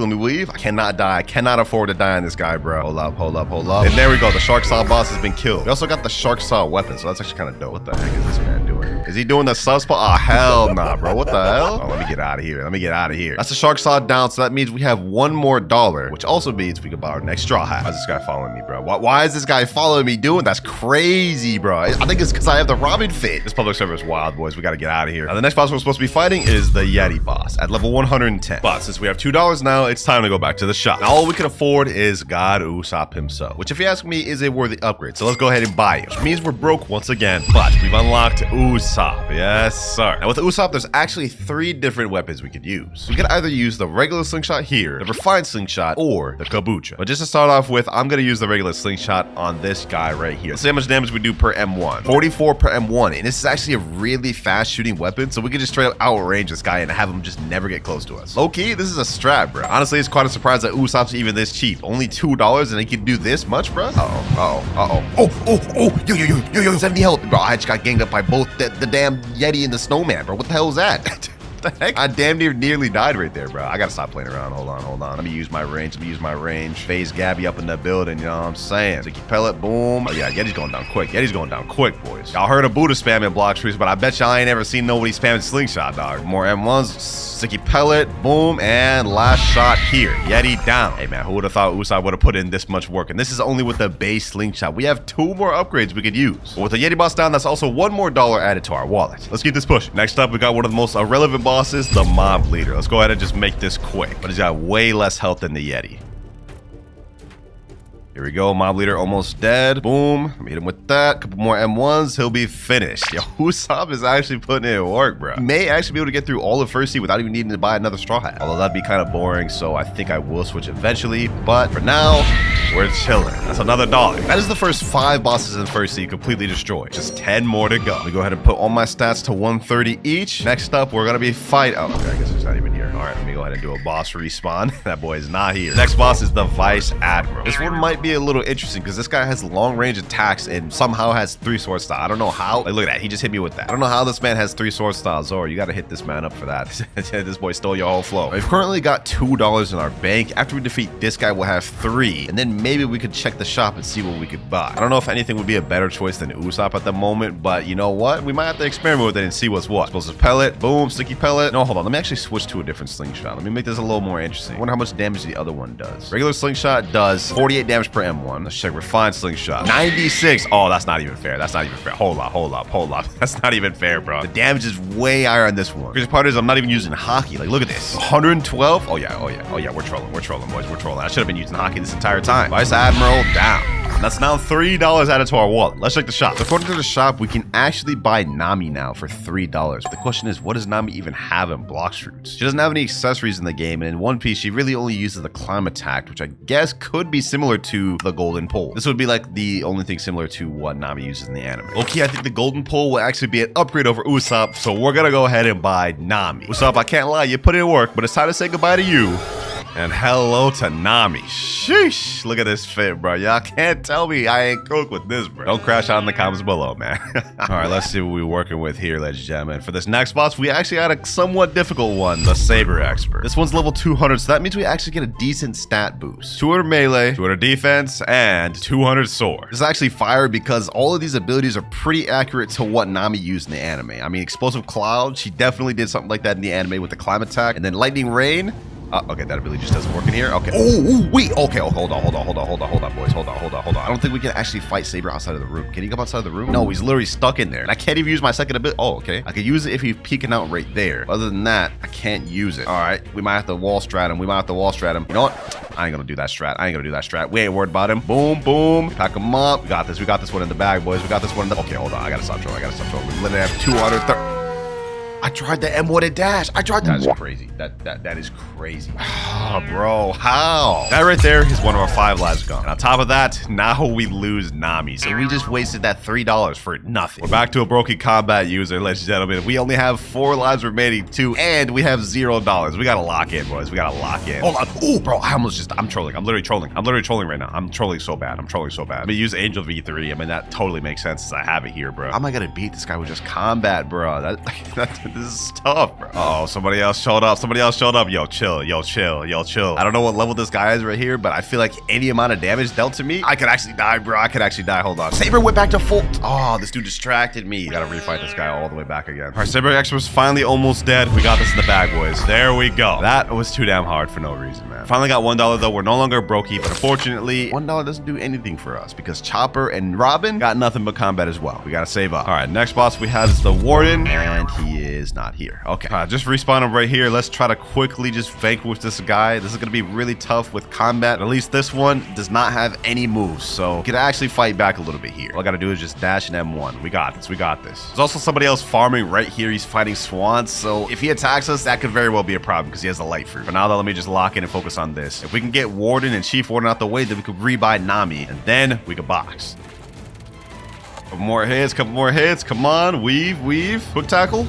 I cannot die. I cannot afford to die on this guy, bro. Hold up. And there we go. The shark saw boss has been killed. We also got the shark saw weapon, so that's actually kind of dope. What the heck is this man doing? Is he doing the sub spot? Oh, hell nah, bro. What the hell? Oh, let me get out of here. That's the shark saw down, so that means we have $1 more, which also means we can buy our next straw hat. Why is this guy following me, bro? Why is this guy following me doing? That's crazy, bro. I think it's because I have the Robin fit. This public server is wild, boys. We got to get out of here. Now, the next boss we're supposed to be fighting is the Yeti boss at level 110. But since we have $2 now, it's time to go back to the shop. Now, all we can afford is God Usopp himself, which if you ask me, is a worthy upgrade. So let's go ahead and buy it, which means we're broke once again, but we've unlocked Usopp. Yes, sir. Now with Usopp, there's actually 3 different weapons we could use. We could either use the regular slingshot here, the refined slingshot, or the kabucha. But just to start off with, I'm gonna use the regular slingshot on this guy right here. Let's see how much damage we do per M1. 44 per M1, and this is actually a really fast shooting weapon, so we can just straight up outrange this guy and have him just never get close to us. Low-key, this is a strat, bro. Honestly, it's quite a surprise that Usopp's even this cheap. Only $2 and he can do this much, bro? Yo, 70 health. Bro, I just got ganged up by both the damn Yeti and the snowman, bro. What the hell is that? The heck? I damn nearly died right there, bro. I gotta stop playing around. Hold on. Let me use my range. Phase Gabby up in the building, you know what I'm saying? Sticky pellet, boom. Oh yeah, Yeti's going down quick. Boys. Y'all heard of Buddha spamming block trees, but I bet y'all ain't ever seen nobody spamming slingshot, dog. More M1s, sticky pellet, boom, and last shot here. Yeti down. Hey man, who would have thought Usopp would have put in this much work? And this is only with the base slingshot. We have 2 more upgrades we could use. But with the Yeti boss down, that's also $1 more added to our wallet. Let's keep this pushing. Next up, we got one of the most irrelevant bosses, the mob leader. Let's go ahead and just make this quick, but he's got way less health than the Yeti. Here we go, mob leader almost dead. Boom, hit him with that. Couple more M1s, he'll be finished. Yo, Usopp is actually putting in work, bro. He may actually be able to get through all of First Sea without even needing to buy another straw hat. Although that'd be kind of boring, so I think I will switch eventually. But for now, we're chilling. That's another $1. That is the first 5 bosses in First Sea completely destroyed. Just 10 more to go. Let me go ahead and put all my stats to 130 each. Next up, we're gonna be fight. Oh, okay, I guess it's not even here. All right, let me go ahead and do a boss respawn. That boy is not here. Next boss is the Vice Admiral. This one might be a little interesting because this guy has long range attacks and somehow has 3 sword style. I don't know how. Like, look at that. He just hit me with that. I don't know how this man has 3 sword styles. Zora, you got to hit this man up for that. This boy stole your whole flow. We've currently got $2 in our bank. After we defeat this guy, we'll have 3. And then maybe we could check the shop and see what we could buy. I don't know if anything would be a better choice than Usopp at the moment, but you know what? We might have to experiment with it and see what's what. Explosive pellet. Boom. Sticky pellet. No, hold on. Let me actually switch to a different slingshot. Let me make this a little more interesting. I wonder how much damage the other one does. Regular slingshot does 48 damage per M1. Let's check refined slingshot. 96. Oh, that's not even fair. Hold up. That's not even fair, bro. The damage is way higher on this one. Crazy part is I'm not even using hockey. Like, look at this. 112. Oh yeah. We're trolling, boys. We're trolling. I should have been using hockey this entire time. Vice Admiral down. That's now $3 added to our wallet. Let's check the shop. So according to the shop, we can actually buy Nami now for $3. The question is, what does Nami even have in Blox fruits? She doesn't have any accessories in the game, and in One Piece, she really only uses the climb attack, which I guess could be similar to the golden pole. This would be like the only thing similar to what Nami uses in the anime. Okay, I think the golden pole will actually be an upgrade over Usopp, so we're gonna go ahead and buy Nami. Usopp, I can't lie, you put in work, but it's time to say goodbye to you. And hello to Nami. Sheesh. Look at this fit, bro. Y'all can't tell me I ain't cooked with this, bro. Don't crash out in the comments below, man. All right, let's see what we're working with here, ladies and gentlemen. For this next boss, we actually had a somewhat difficult one, the Saber Expert. This one's level 200, so that means we actually get a decent stat boost. 200 melee, 200 defense, and 200 sword. This is actually fire because all of these abilities are pretty accurate to what Nami used in the anime. I mean, Explosive Cloud, she definitely did something like that in the anime with the climb attack. And then Lightning Rain, okay, that ability just doesn't work in here. Okay. Oh, wait. Okay. Oh, hold on, boys. Hold on. I don't think we can actually fight Saber outside of the room. Can he come outside of the room? No, he's literally stuck in there. And I can't even use my second ability. Oh, okay. I could use it if he's peeking out right there. Other than that, I can't use it. All right. We might have to wall strat him. You know what? I ain't gonna do that strat. We ain't worried about him. Boom, boom. Pack him up. We got this one in the bag, boys. Okay, hold on. I gotta stop trolling. We literally have 230. I tried the M1 and dash. That is crazy. That is crazy. Oh, bro, how? That right there is one of our 5 lives gone. And on top of that, now we lose Nami. So we just wasted that $3 for nothing. We're back to a broken combat user, ladies and gentlemen. We only have 4 lives remaining too, and we have $0. We gotta lock in, boys. Hold on. Oh, bro, I'm trolling. I'm literally trolling right now. I'm trolling so bad. I'm gonna use Angel V3. I mean, that totally makes sense since I have it here, bro. How am I gonna beat this guy with just combat, bro? This is tough, bro. Uh-oh, somebody else showed up. Somebody else showed up. Yo, chill. Yo, chill. Yo, chill. I don't know what level this guy is right here, but I feel like any amount of damage dealt to me, I could actually die, bro. I could actually die. Hold on. Saber went back to full. Oh, this dude distracted me. Gotta refight this guy all the way back again. All right, Cyborg X was finally almost dead. We got this in the bag, boys. There we go. That was too damn hard for no reason, man. Finally got $1 though. We're no longer brokey, but unfortunately, $1 doesn't do anything for us because Chopper and Robin got nothing but combat as well. We gotta save up. All right, next boss we have is the Warden, and he is not here. Okay, just respawn him right here. Let's try to quickly just vanquish this guy. This is gonna be really tough with combat. At least this one does not have any moves, so we can actually fight back a little bit here. All I gotta do is just dash and M1. We got this. We got this. There's also somebody else farming right here. He's fighting swans, so if he attacks us, that could very well be a problem because he has a light fruit. For now, though, let me just lock in and focus on this. If we can get Warden and Chief Warden out the way, then we could rebuy Nami, and then we could box. Couple more hits, couple more hits. Come on, weave, quick tackle.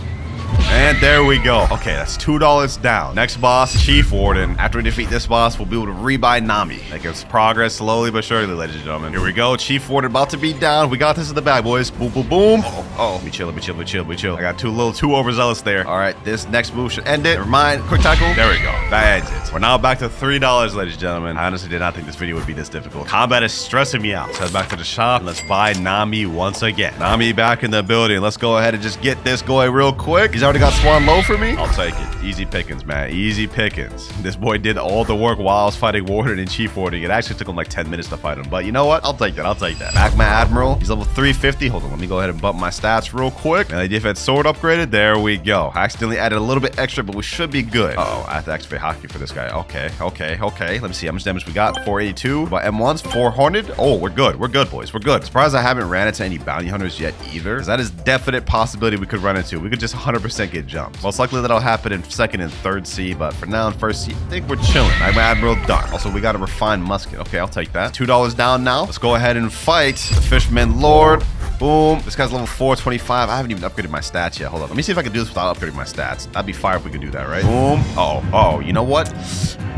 And there we go. Okay, that's $2 down. Next boss, Chief Warden. After we defeat this boss, we'll be able to rebuy Nami. That gives progress slowly but surely, ladies and gentlemen. Here we go. Chief Warden about to be down. We got this in the bag, boys. Boom, boom, boom. Oh, we chill. I got too overzealous there. All right, this next move should end it. Never mind. Quick tackle. There we go. That ends it. We're now back to $3, ladies and gentlemen. I honestly did not think this video would be this difficult. Combat is stressing me out. Let's head back to the shop and let's buy Nami once again. Nami back in the building. Let's go ahead and just get this going real quick. He's already got Swan low for me. I'll take it. Easy pickings, man. Easy pickings. This boy did all the work while I was fighting Warden and Chief Warden. It actually took him like 10 minutes to fight him. But you know what? I'll take that. I'll take that. Back my Admiral. He's level 350. Hold on. Let me go ahead and bump my stats real quick. Melee defense sword upgraded. There we go. I accidentally added a little bit extra, but we should be good. Uh-oh. I have to activate Hockey for this guy. Okay. Let me see how much damage we got. 482. About M1s. 400. Oh, we're good. We're good, boys. We're good. Surprised I haven't ran into any bounty hunters yet either. Because that is definite possibility we could run into. We could just 100% get jumped. Most likely that'll happen in second and third C, but for now in first C, I think we're chilling. I'm Admiral done. Also, we got a refined musket. Okay, I'll take that. $2 down now. Let's go ahead and fight the Fisherman Lord. Boom. This guy's level 425. I haven't even upgraded my stats yet. Hold on. Let me see if I can do this without upgrading my stats. That'd be fire if we could do that, right? Boom. Oh, you know what?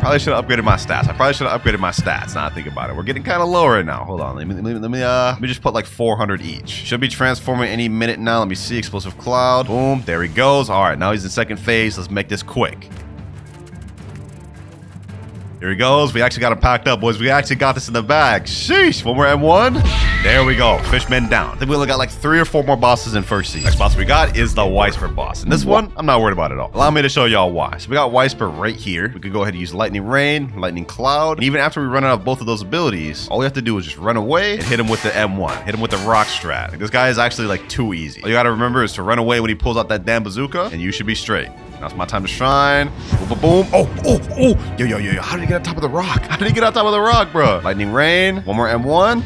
Probably should have upgraded my stats. Now I think about it. We're getting kind of low right now. Hold on. Let me just put like 400 each. Should be transforming any minute now. Let me see. Explosive Cloud. Boom. There he goes. All right. Now he's in second phase. Let's make this quick. Here he goes. We actually got him packed up, boys. We actually got this in the bag. Sheesh. One more M1. There we go. Fishman down. I think we only got like 3 or 4 more bosses in first season. Next boss we got is the Weisper boss. And this one, I'm not worried about at all. Allow me to show y'all why. So we got Weisper right here. We could go ahead and use Lightning Rain, Lightning Cloud. And even after we run out of both of those abilities, all we have to do is just run away and hit him with the M1. Hit him with the Rock Strat. Like, this guy is actually like too easy. All you gotta remember is to run away when he pulls out that damn bazooka, and you should be straight. Now it's my time to shine. Boom, boom, boom. Oh. Yo. How did he get on top of the rock? Bro? Lightning Rain. One more M1.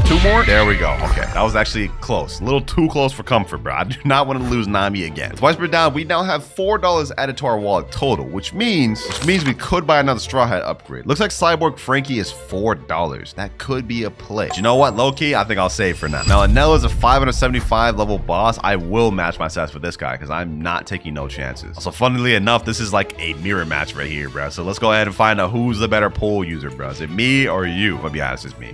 2 more. There we go. Okay, that was actually close. A little too close for comfort, bro. I do not want to lose Nami again. With Weisper down, we now have $4 added to our wallet total, which means we could buy another Straw Hat upgrade. Looks like Cyborg Frankie is $4. That could be a play. But you know what? Low-key, I think I'll save for now. Now, Anel is a 575 level boss. I will match my stats with this guy because I'm not taking no chances. Also, funnily enough, this is like a mirror match right here, bro. So let's go ahead and find out who's the better pole user, bro. Is it me or you? I'm gonna be honest, it's me.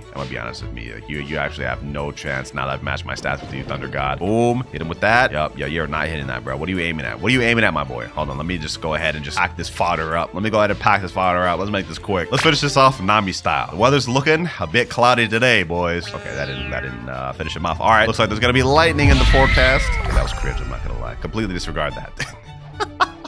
You actually have no chance now that I've matched my stats with you, Thunder God. Boom. Hit him with that. Yup. Yeah, you're not hitting that, bro. What are you aiming at? My boy? Hold on. Let me just go ahead and just pack this fodder up. Let's make this quick. Let's finish this off Nami style. The weather's looking a bit cloudy today, boys. Okay, that didn't finish him off. All right. Looks like there's going to be lightning in the forecast. Okay, that was cringe. I'm not going to lie. Completely disregard that.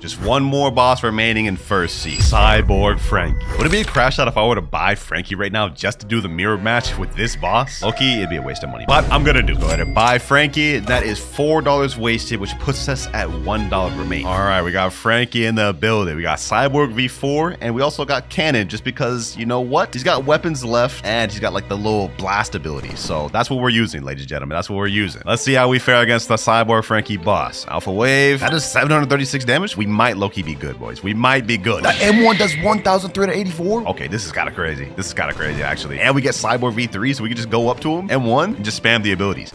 Just one more boss remaining in first C. Cyborg Frankie. Would it be a crash out if I were to buy Frankie right now just to do the mirror match with this boss? Low-key, it'd be a waste of money. But I'm gonna do it. Go ahead and buy Frankie. That is $4 wasted, which puts us at $1 remaining. All right, we got Frankie in the building. We got Cyborg V4, and we also got Cannon, just because, you know what? He's got weapons left, and he's got like the little blast ability. So that's what we're using, ladies and gentlemen. That's what we're using. Let's see how we fare against the Cyborg Frankie boss. Alpha Wave. That is 736 damage. We might low-key be good, boys. We might be good. The M1 does 1,384. Okay, this is kind of crazy. Actually. And we get Cyborg V3, so we can just go up to him, M1, and just spam the abilities.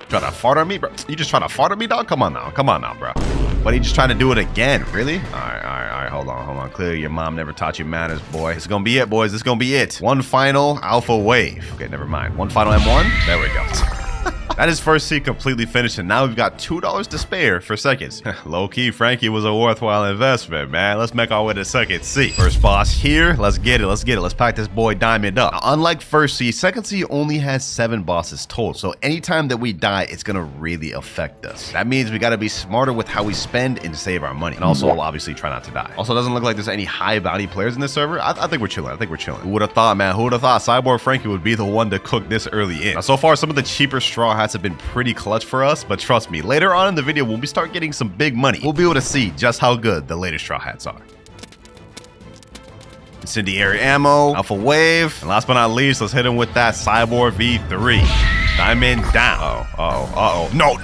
Trying to fart on me, bro? You just trying to fart on me, dog? Come on now, bro. But he just trying to do it again, really? All right, hold on. Clearly your mom never taught you manners, boy. This is gonna be it, boys. This is gonna be it. One final Alpha Wave. Okay, never mind. One final M1. There we go. That is first seed completely finished, and now we've got $2 to spare for seconds. Low-key, Frankie was a worthwhile investment, man. Let's make our way to second seed. First boss here. Let's get it. Let's get it. Let's pack this boy Diamond up. Now, unlike first seed, second seed only has 7 bosses total. So anytime that we die, it's going to really affect us. That means we got to be smarter with how we spend and save our money. And also, obviously, try not to die. Also, it doesn't look like there's any high bounty players in this server. I think we're chilling. I think we're chilling. Who would have thought, man? Who would have thought Cyborg Frankie would be the one to cook this early in? Now, so far, some of the cheaper straw hats have been pretty clutch for us, but trust me, later on in the video, when we start getting some big money, we'll be able to see just how good the latest straw hats are. Incendiary ammo, alpha wave, and last but not least, let's hit him with that Cyborg V3. Diamond down. No.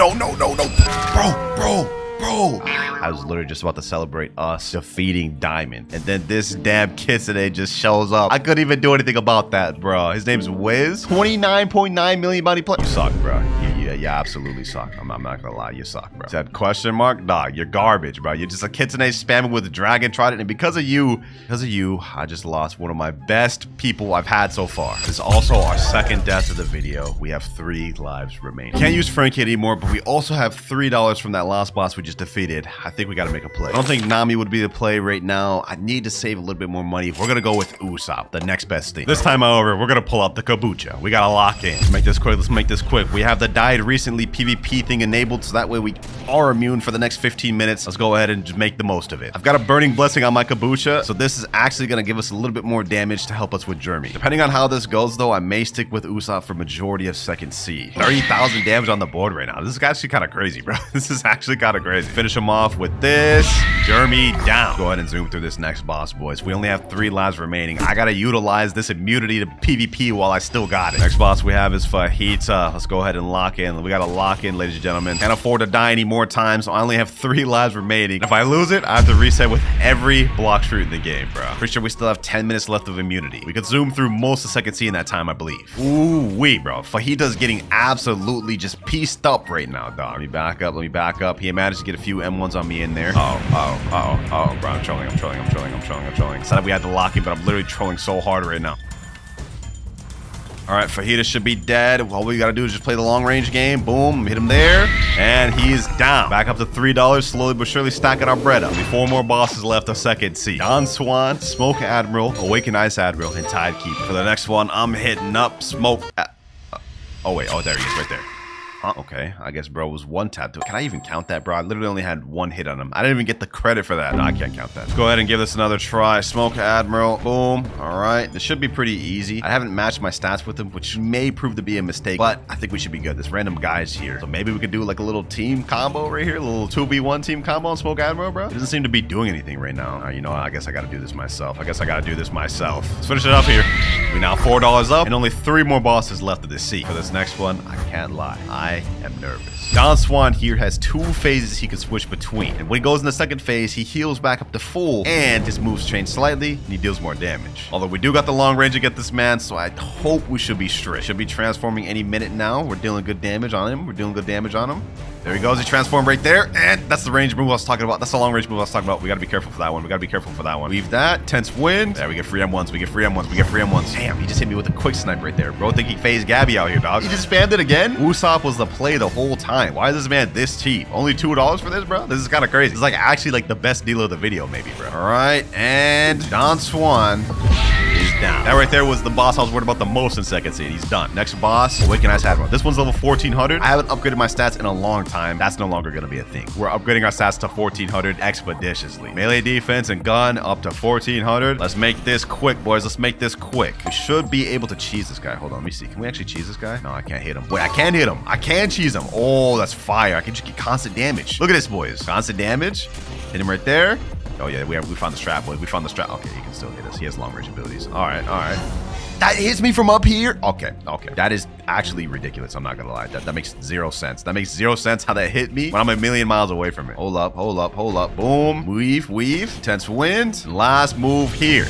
Bro. I was literally just about to celebrate us defeating Diamond, and then this damn kid today just shows up. I couldn't even do anything about that, bro. His name's Wiz. 29.9 million bounty play. You suck, bro. You absolutely suck. I'm not gonna lie, you suck, bro. Said question mark? Dog, you're garbage, bro. You're just a kid today spamming with the dragon trident, and because of you, I just lost one of my best people I've had so far. This is also our second death of the video. We have 3 lives remaining. Can't use Frankie anymore, but we also have $3 from that last boss we just defeated. I think we gotta make a play. I don't think Nami would be the play right now. I need to save a little bit more money. We're gonna go with Usopp, the next best thing. This time, however, we're gonna pull out the kombucha. We gotta lock in. Let's make this quick. Let's make this quick. We have the died recently PvP thing enabled, so that way we are immune for the next 15 minutes. Let's go ahead and just make the most of it. I've got a burning blessing on my kombucha, so this is actually gonna give us a little bit more damage to help us with Jeremy. Depending on how this goes, though, I may stick with Usopp for majority of second C. 30,000 damage on the board right now. This is actually kind of crazy, bro. This is actually kind of crazy. Finish him off with this. Jeremy down. Go ahead and zoom through this next boss, boys. We only have 3 lives remaining. I gotta utilize this immunity to PvP while I still got it. Next boss we have is Fajita. Let's go ahead and lock in. We gotta lock in, ladies and gentlemen. Can't afford to die any more times, so I only have 3 lives remaining. If I lose it, I have to reset with every Blox fruit in the game, bro. Pretty sure we still have 10 minutes left of immunity. We could zoom through most of second C in that time, I believe. Ooh-wee, bro. Fajita's getting absolutely just pieced up right now, dog. Let me back up. Let me back up. He managed to get a few M1s on me in there. Oh, bro. I'm trolling. Said we had to lock in, but I'm literally trolling so hard right now. All right, Fajita should be dead. All we gotta do is just play the long range game. Boom, hit him there, and he's down. Back up to $3, slowly but surely stacking our bread up. Only 4 more bosses left of second C. Don Swan, Smoke Admiral, Awaken Ice Admiral, and Tidekeeper. For the next one, I'm hitting up Smoke. Oh wait, there he is, right there. Okay, I guess bro was 1 tap to it. Can I even count that, bro? I literally only had 1 hit on him. I didn't even get the credit for that. No, I can't count that. Let's go ahead and give this another try. Smoke Admiral. Boom. All right. This should be pretty easy. I haven't matched my stats with him, which may prove to be a mistake, but I think we should be good. This random guy's here. So maybe we could do like a little team combo right here. A little 2v1 team combo on Smoke Admiral, bro. He doesn't seem to be doing anything right now. You know, I guess I got to do this myself. Let's finish it up here. We now $4 up and only 3 more bosses left of this seat. For this next one, I can't lie. I am nervous. Don Swan here has 2 phases he can switch between. And when he goes in the second phase, he heals back up to full, and his moves change slightly, and he deals more damage. Although we do got the long range to get this man, so I hope we should be straight. Should be transforming any minute now. We're dealing good damage on him. There he goes. He transformed right there, and that's the range move I was talking about. That's the long range move I was talking about. We got to be careful for that one. Weave that. Tense wind. There, we get free M1s. Damn, he just hit me with a quick snipe right there. Bro, think he phased Gabby out here, dog. He just spammed it again. Usopp was the play the whole time. Why is this man this cheap? Only $2 for this, bro? This is kind of crazy. This is like actually like the best deal of the video, maybe, bro. All right, and Don Swan is down. That right there was the boss I was worried about the most in second seed. He's done. Next boss, Awaken Ice Admiral. This one's level 1400. I haven't upgraded my stats in a long time. That's no longer going to be a thing. We're upgrading our stats to 1400 expeditiously. Melee defense and gun up to 1400. Let's make this quick, boys. Let's make this quick. We should be able to cheese this guy. Hold on, let me see. Can we actually cheese this guy? No, I can't hit him. Wait, I can hit him. I can cheese him. Oh, that's fire. I can just get constant damage. Look at this, boys. Constant damage. Hit him right there. Oh yeah, we found the strap, boys. We found the strap. Okay, he can still hit us. He has long range abilities. All right. That hits me from up here. Okay. That is actually ridiculous. I'm not gonna lie. That makes 0 sense. That makes 0 sense how that hit me when I'm a million miles away from it. Hold up. Boom. Weave. Tense wind. Last move here.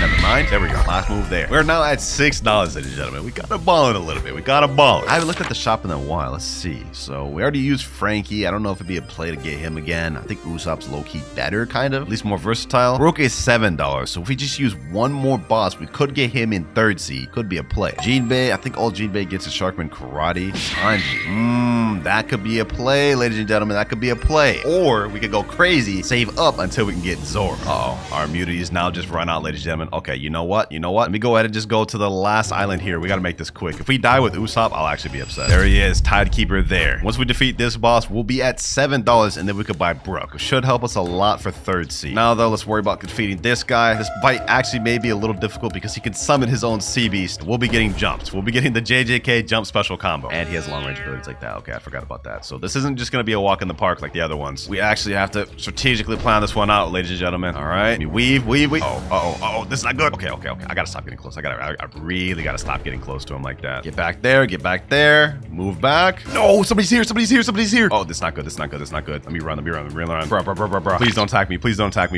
Never mind. There we go. Last move there. We're now at $6, ladies and gentlemen. We got to ball it a little bit. We got to ball it. I haven't looked at the shop in a while. Let's see. So we already used Frankie. I don't know if it'd be a play to get him again. I think Usopp's low-key better, kind of. At least more versatile. Rook is $7. So if we just use one more boss, we could get him in 3rd seed. Could be a play. Jinbei. I think all Jinbei gets is Sharkman Karate. Sanji. That could be a play, ladies and gentlemen. That could be a play. Or we could go crazy, save up until we can get Zoro. Uh-oh. Our immunity is now just run out, ladies and gentlemen. Okay, you know what? You know what? Let me go ahead and just go to the last island here. We got to make this quick. If we die with Usopp, I'll actually be upset. There he is. Tidekeeper there. Once we defeat this boss, we'll be at $7, and then we could buy Brook. It should help us a lot for 3rd seed. Now, though, let's worry about defeating this guy. This fight actually may be a little difficult because he can summon his own Sea Beast. We'll be getting jumps. We'll be getting the JJK jump special combo. And he has long range abilities like that. Okay, I forgot about that. So this isn't just going to be a walk in the park like the other ones. We actually have to strategically plan this one out, ladies and gentlemen. All right. Weave. Oh, this is not good. Okay. I got to stop getting close. I really got to stop getting close to him like that. Get back there. Move back. No, somebody's here. Oh, this is not good. Let me run. Bro. Please don't attack me,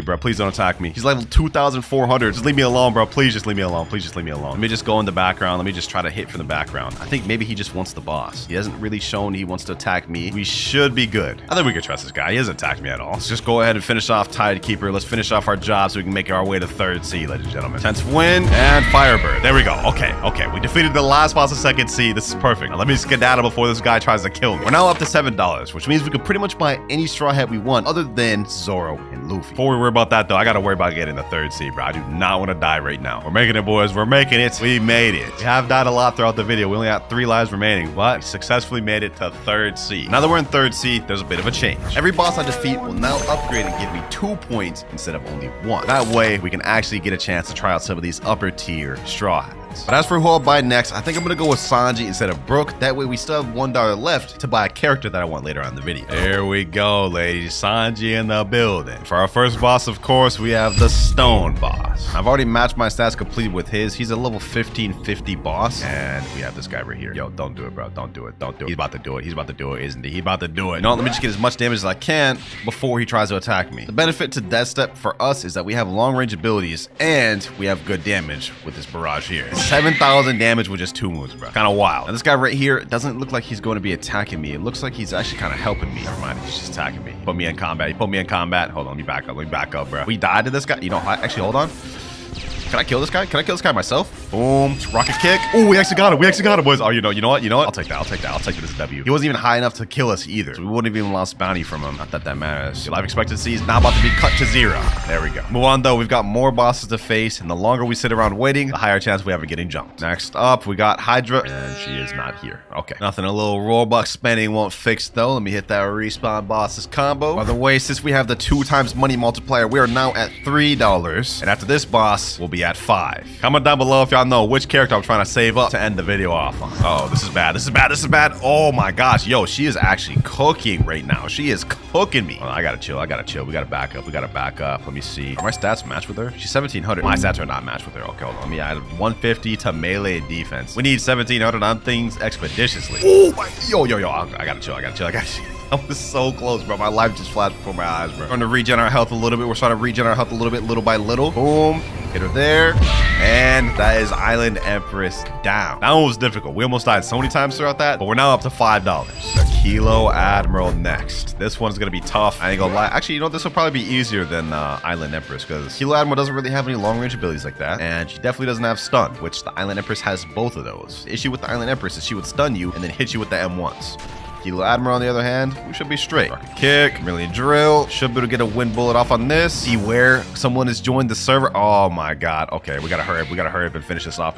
bro. Please don't attack me. He's level 2,400. Just leave me alone, bro. Please just leave me alone. Let me just go in the background. Let me just try to hit from the background. I think maybe he just wants the boss. He hasn't really shown he wants to attack me. We should be good. I think we can trust this guy. He hasn't attacked me at all. Let's just go ahead and finish off Tidekeeper. Let's finish off our job so we can make our way to 3rd seed, ladies and gentlemen. 10th Wind and Firebird. There we go. Okay. We defeated the last boss of 2nd seed. This is perfect. Now let me skedaddle before this guy tries to kill me. We're now up to $7, which means we can pretty much buy any Straw Hat we want other than Zoro and Luffy. Before we worry about that, though, I got to worry about getting the 3rd seed, bro. I do not want to die right now. We're making it, boys. We're making it. We made it. We have died a lot throughout the video. We only got 3 lives remaining, but we successfully made it to 3rd seed. Now that we're in 3rd seed, there's a bit of a change. Every boss I defeat will now upgrade and give me 2 points instead of only 1. That way, we can actually get a chance to try out some of these upper tier Straw Hats. But as for who I'll buy next, I think I'm going to go with Sanji instead of Brook. That way we still have $1 left to buy a character that I want later on in the video. There we go, ladies. Sanji in the building. For our first boss, of course, we have the Stone boss. I've already matched my stats complete with his. He's a level 1550 boss. And we have this guy right here. Yo, don't do it, bro. Don't do it. He's about to do it, isn't he? He's about to do it. No, let me just get as much damage as I can before he tries to attack me. The benefit to Death Step for us is that we have long range abilities and we have good damage with this barrage here. 7,000 damage with just 2 moves, bro. Kind of wild. And this guy right here doesn't look like he's going to be attacking me. It looks like he's actually kind of helping me. Never mind, he's just attacking me. He put me in combat. Hold on, let me back up, bro. We died to this guy. You know, actually, hold on. Can I kill this guy? Can I kill this guy myself? Boom. Rocket kick. Oh, we actually got him, boys. Oh, you know what? I'll take that. I'll take this W. He wasn't even high enough to kill us either. So we wouldn't have even lost bounty from him. Not that that matters. Your life expectancy is now about to be cut to 0. There we go. Move on, though. We've got more bosses to face, and the longer we sit around waiting, the higher chance we have of getting jumped. Next up, we got Hydra, and she is not here. Okay. Nothing a little Roblox spending won't fix, though. Let me hit that respawn bosses combo. By the way, since we have the 2x money multiplier, we are now at $3. And after this boss, we'll be at 5. Comment down below if y'all know which character I'm trying to save up to end the video off on. Oh, this is bad. Oh my gosh. Yo, she is actually cooking right now. She is cooking me. Oh, I gotta chill. We gotta back up. Let me see. Are my stats matched with her? She's 1700. My stats are not matched with her. Okay, hold on. Let me add 150 to melee defense. We need 1700 on things expeditiously. Oh my. Yo. I gotta chill. I was so close, bro. My life just flashed before my eyes, bro. We're trying to regen our health a little bit. We're trying to regen our health a little bit, little by little. Boom. Hit her there. And that is Island Empress down. That one was difficult. We almost died so many times throughout that, but we're now up to $5. The Kilo Admiral next. This one's gonna be tough. I ain't gonna lie. Actually, you know, this will probably be easier than Island Empress because Kilo Admiral doesn't really have any long range abilities like that. And she definitely doesn't have stun, which the Island Empress has both of those. The issue with the Island Empress is she would stun you and then hit you with the M1s. Kilo Admiral, on the other hand, we should be straight. Rocket kick, million drill. Should be able to get a wind bullet off on this. See where someone has joined the server. Oh my god. Okay, we gotta hurry up. We gotta hurry up and finish this off.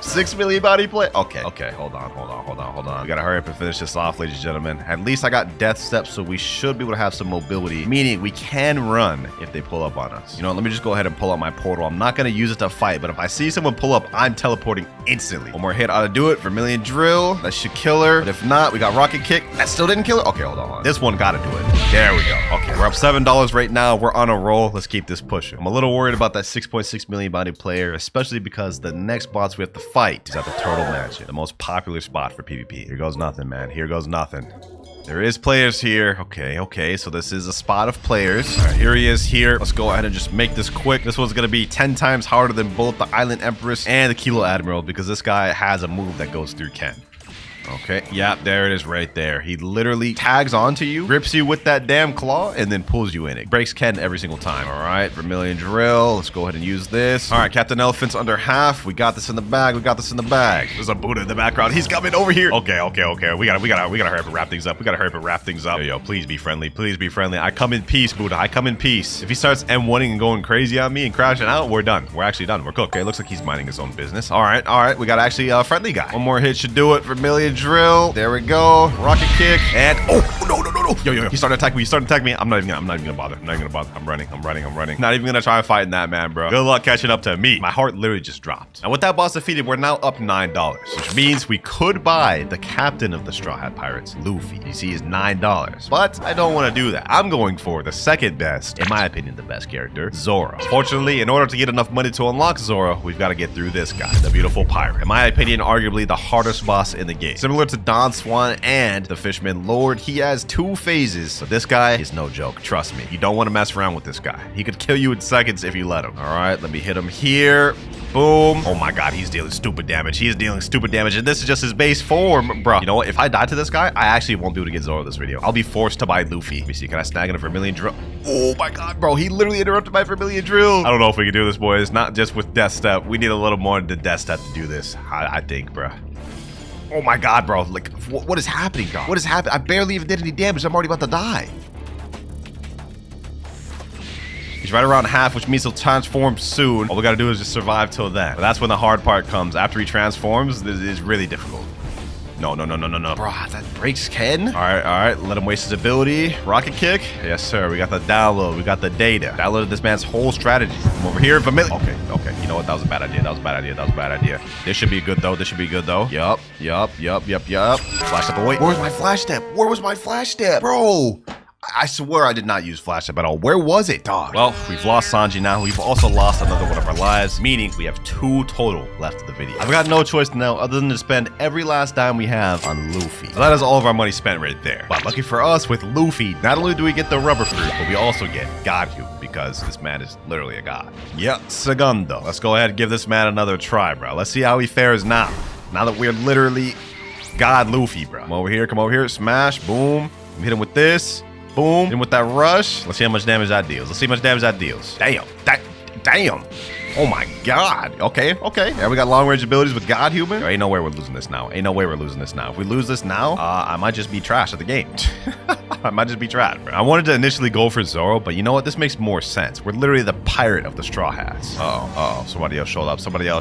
6 million body play. Okay, hold on. We gotta hurry up and finish this off, ladies and gentlemen. At least I got death steps, so we should be able to have some mobility. Meaning we can run if they pull up on us. You know, let me just go ahead and pull out my portal. I'm not gonna use it to fight, but if I see someone pull up, I'm teleporting instantly. One more hit ought to do it for million drill. That should kill her. But if not, we got rocket kick. That still didn't kill it. Okay, hold on. This one gotta do it. There we go. Okay, we're up $7 right now. We're on a roll. Let's keep this pushing. I'm a little worried about that 6.6 million body player, especially because the next boss we have to fight is at the Turtle Mansion, the most popular spot for PvP. Here goes nothing, man. Here goes nothing. There is players here. Okay. So this is a spot of players. All right, here he is here. Let's go ahead and just make this quick. This one's going to be 10 times harder than both the Island Empress and the Kilo Admiral because this guy has a move that goes through Ken. Okay, yeah, there it is right there. He literally tags onto you, grips you with that damn claw, and then pulls you in it. Breaks Ken every single time. All right, Vermilion Drill. Let's go ahead and use this. All right, Captain Elephant's under half. We got this in the bag. There's a Buddha in the background. He's coming over here. Okay. We gotta hurry up and wrap things up. Yo, please be friendly. I come in peace, Buddha. I come in peace. If he starts M1ing and going crazy on me and crashing out, we're done. We're actually done. We're cooked. Okay, looks like he's minding his own business. All right. We got actually a friendly guy. One more hit should do it. Vermilion Drill. There we go. Rocket kick. And no. Yo. He started attacking me. I'm not even gonna bother. I'm running. Not even gonna try fighting that man, bro. Good luck catching up to me. My heart literally just dropped. And with that boss defeated, we're now up $9, which means we could buy the captain of the Straw Hat Pirates, Luffy. You see, is $9. But I don't want to do that. I'm going for the second best, in my opinion, the best character, Zoro. Fortunately, in order to get enough money to unlock Zoro, we've got to get through this guy, the beautiful pirate. In my opinion, arguably the hardest boss in the game. Similar to Don Swan and the Fishman Lord, he has 2 phases. So this guy is no joke. Trust me. You don't want to mess around with this guy. He could kill you in seconds if you let him. All right, let me hit him here. Boom. Oh my god, he's dealing stupid damage. And this is just his base form, bro. You know what? If I die to this guy, I actually won't be able to get Zoro this video. I'll be forced to buy Luffy. Let me see. Can I snag in a Vermilion Drill? Oh my god, bro. He literally interrupted my Vermilion Drill. I don't know if we can do this, boys. Not just with Death Step. We need a little more than Death Step to do this. I think, bro. Oh my god, bro. Like, what is happening, God? What is happening? I barely even did any damage. I'm already about to die. He's right around half, which means he'll transform soon. All we gotta do is just survive till then. But that's when the hard part comes. After he transforms, this is really difficult. No. Bro, that breaks Ken. All right. Let him waste his ability. Rocket kick. Yes, sir. We got the download. We got the data. Downloaded this man's whole strategy. Come over here. Vermilion. Okay. You know what? That was a bad idea. This should be good, though. Yup. Flash step away. Where was my flash step? Bro. I swear I did not use flash step at all. Where was it, dog? Well, we've lost Sanji now. We've also lost another one of our lives, meaning we have 2 total left of the video. I've got no choice now other than to spend every last dime we have on Luffy. So that is all of our money spent right there. But lucky for us, with Luffy, not only do we get the rubber fruit, but we also get Godhue, because this man is literally a god. Yeah, segundo. Let's go ahead and give this man another try, bro. Let's see how he fares now. Now that we're literally God Luffy, bro. Come over here. Smash. Boom. Hit him with this. Boom. And with that rush, let's see how much damage that deals. Damn. Oh my god. Okay. Yeah, we got long range abilities with God Human. Ain't no way we're losing this now. If we lose this now, I might just be trash at the game. Bro. I wanted to initially go for Zoro, but you know what? This makes more sense. We're literally the pirate of the Straw Hats. Somebody else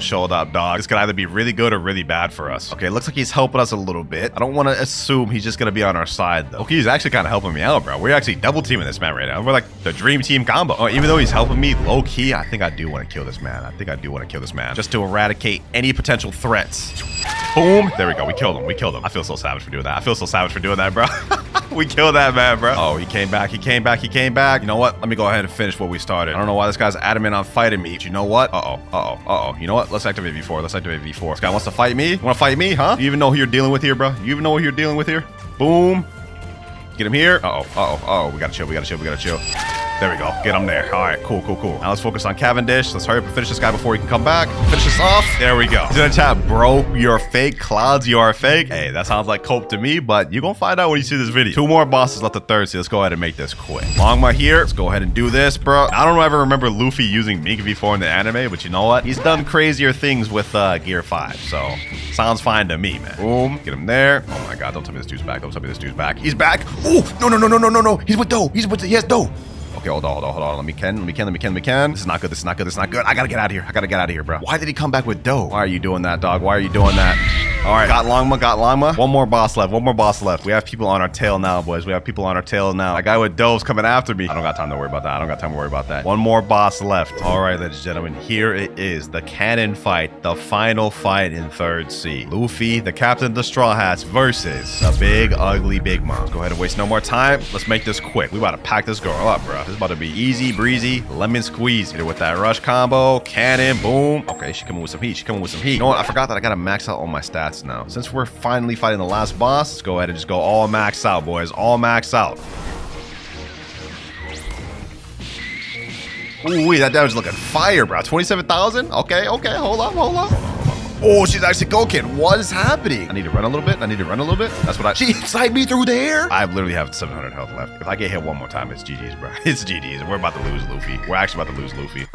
showed up, dog. This could either be really good or really bad for us. Okay, looks like he's helping us a little bit. I don't want to assume he's just going to be on our side, though. Okay, he's actually kind of helping me out, bro. We're actually double teaming this man right now. We're like the dream team combo. Even though he's helping me low key, I think I do want to kill this man. Just to eradicate any potential threats. Boom. There we go. We killed him. I feel so savage for doing that. Bro. We killed that man, bro. Oh, he came back. You know what? Let me go ahead and finish what we started. I don't know why this guy's adamant on fighting me. But you know what? Uh-oh. You know what? Let's activate V4. This guy wants to fight me? You want to fight me, huh? You even know who you're dealing with here, bro? Boom. Get him here. Uh-oh. We gotta chill. There we go. Get him there. All right, cool. Now let's focus on Cavendish. Let's hurry up and finish this guy before he can come back. Finish this off. There we go. He's in the chat, bro, you're fake. Clouds, you are fake. Hey, that sounds like cope to me, but you're gonna find out when you see this video. 2 more bosses left the third, so let's go ahead and make this quick. Longma here. Let's go ahead and do this, bro. I don't ever remember Luffy using Mink before in the anime, but you know what? He's done crazier things with Gear 5, so sounds fine to me, man. Boom. Get him there. Oh my god, don't tell me this dude's back. He's back. Oh, no. He's with Doe. He has Doe. Okay, hold on. Let me Ken. This is not good. I gotta get out of here, bro. Why did he come back with Doe? Why are you doing that, dog? All right, got Longma. One more boss left. We have people on our tail now, boys. That guy with Doe's coming after me. I don't got time to worry about that. One more boss left. All right, ladies and gentlemen, here it is. The cannon fight. The final fight in 3rd Sea. Luffy, the captain of the Straw Hats, versus the big, ugly Big Mom. Let's go ahead and waste no more time. Let's make this quick. We about to pack this girl up, bro. This is about to be easy breezy, lemon squeeze. Hit her with that rush combo, cannon, boom. Okay, she coming with some heat. You know what? I forgot that I gotta max out all my stats stats now. Since we're finally fighting the last boss, let's go ahead and just go all max out, boys. All max out. Ooh, that damage is looking fire, bro. 27,000? Okay, hold up. Oh, she's actually Gokin. What is happening? I need to run a little bit. That's what she sniped me through there. I literally have 700 health left. If I get hit one more time, it's GG's, bro. It's GG's. We're about to lose Luffy. We're actually about to lose Luffy.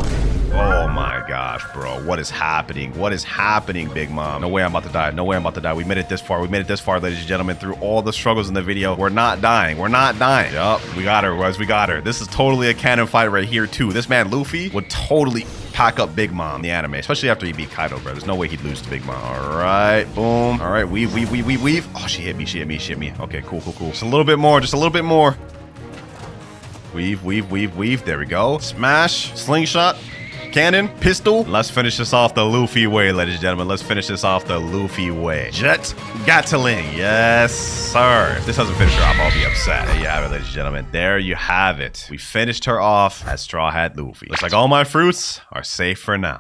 Oh my gosh, bro. What is happening? Big mom? No way I'm about to die. We made it this far, ladies and gentlemen. Through all the struggles in the video, we're not dying. Yup, we got her, boys. We got her. This is totally a canon fight right here, too. This man, Luffy, would totally pack up Big Mom in the anime, especially after he beat Kaido, bro. There's no way he'd lose to Big Mom. All right, boom. All right, weave. Oh, she hit me. Okay, cool. Just a little bit more. Weave. There we go. Smash, slingshot, cannon, pistol. Let's finish this off the Luffy way, ladies and gentlemen. Jet Gatling. Yes, sir. If this doesn't finish her off, I'll be upset. There you have it, ladies and gentlemen. There you have it. We finished her off as Straw Hat Luffy. Looks like all my fruits are safe for now.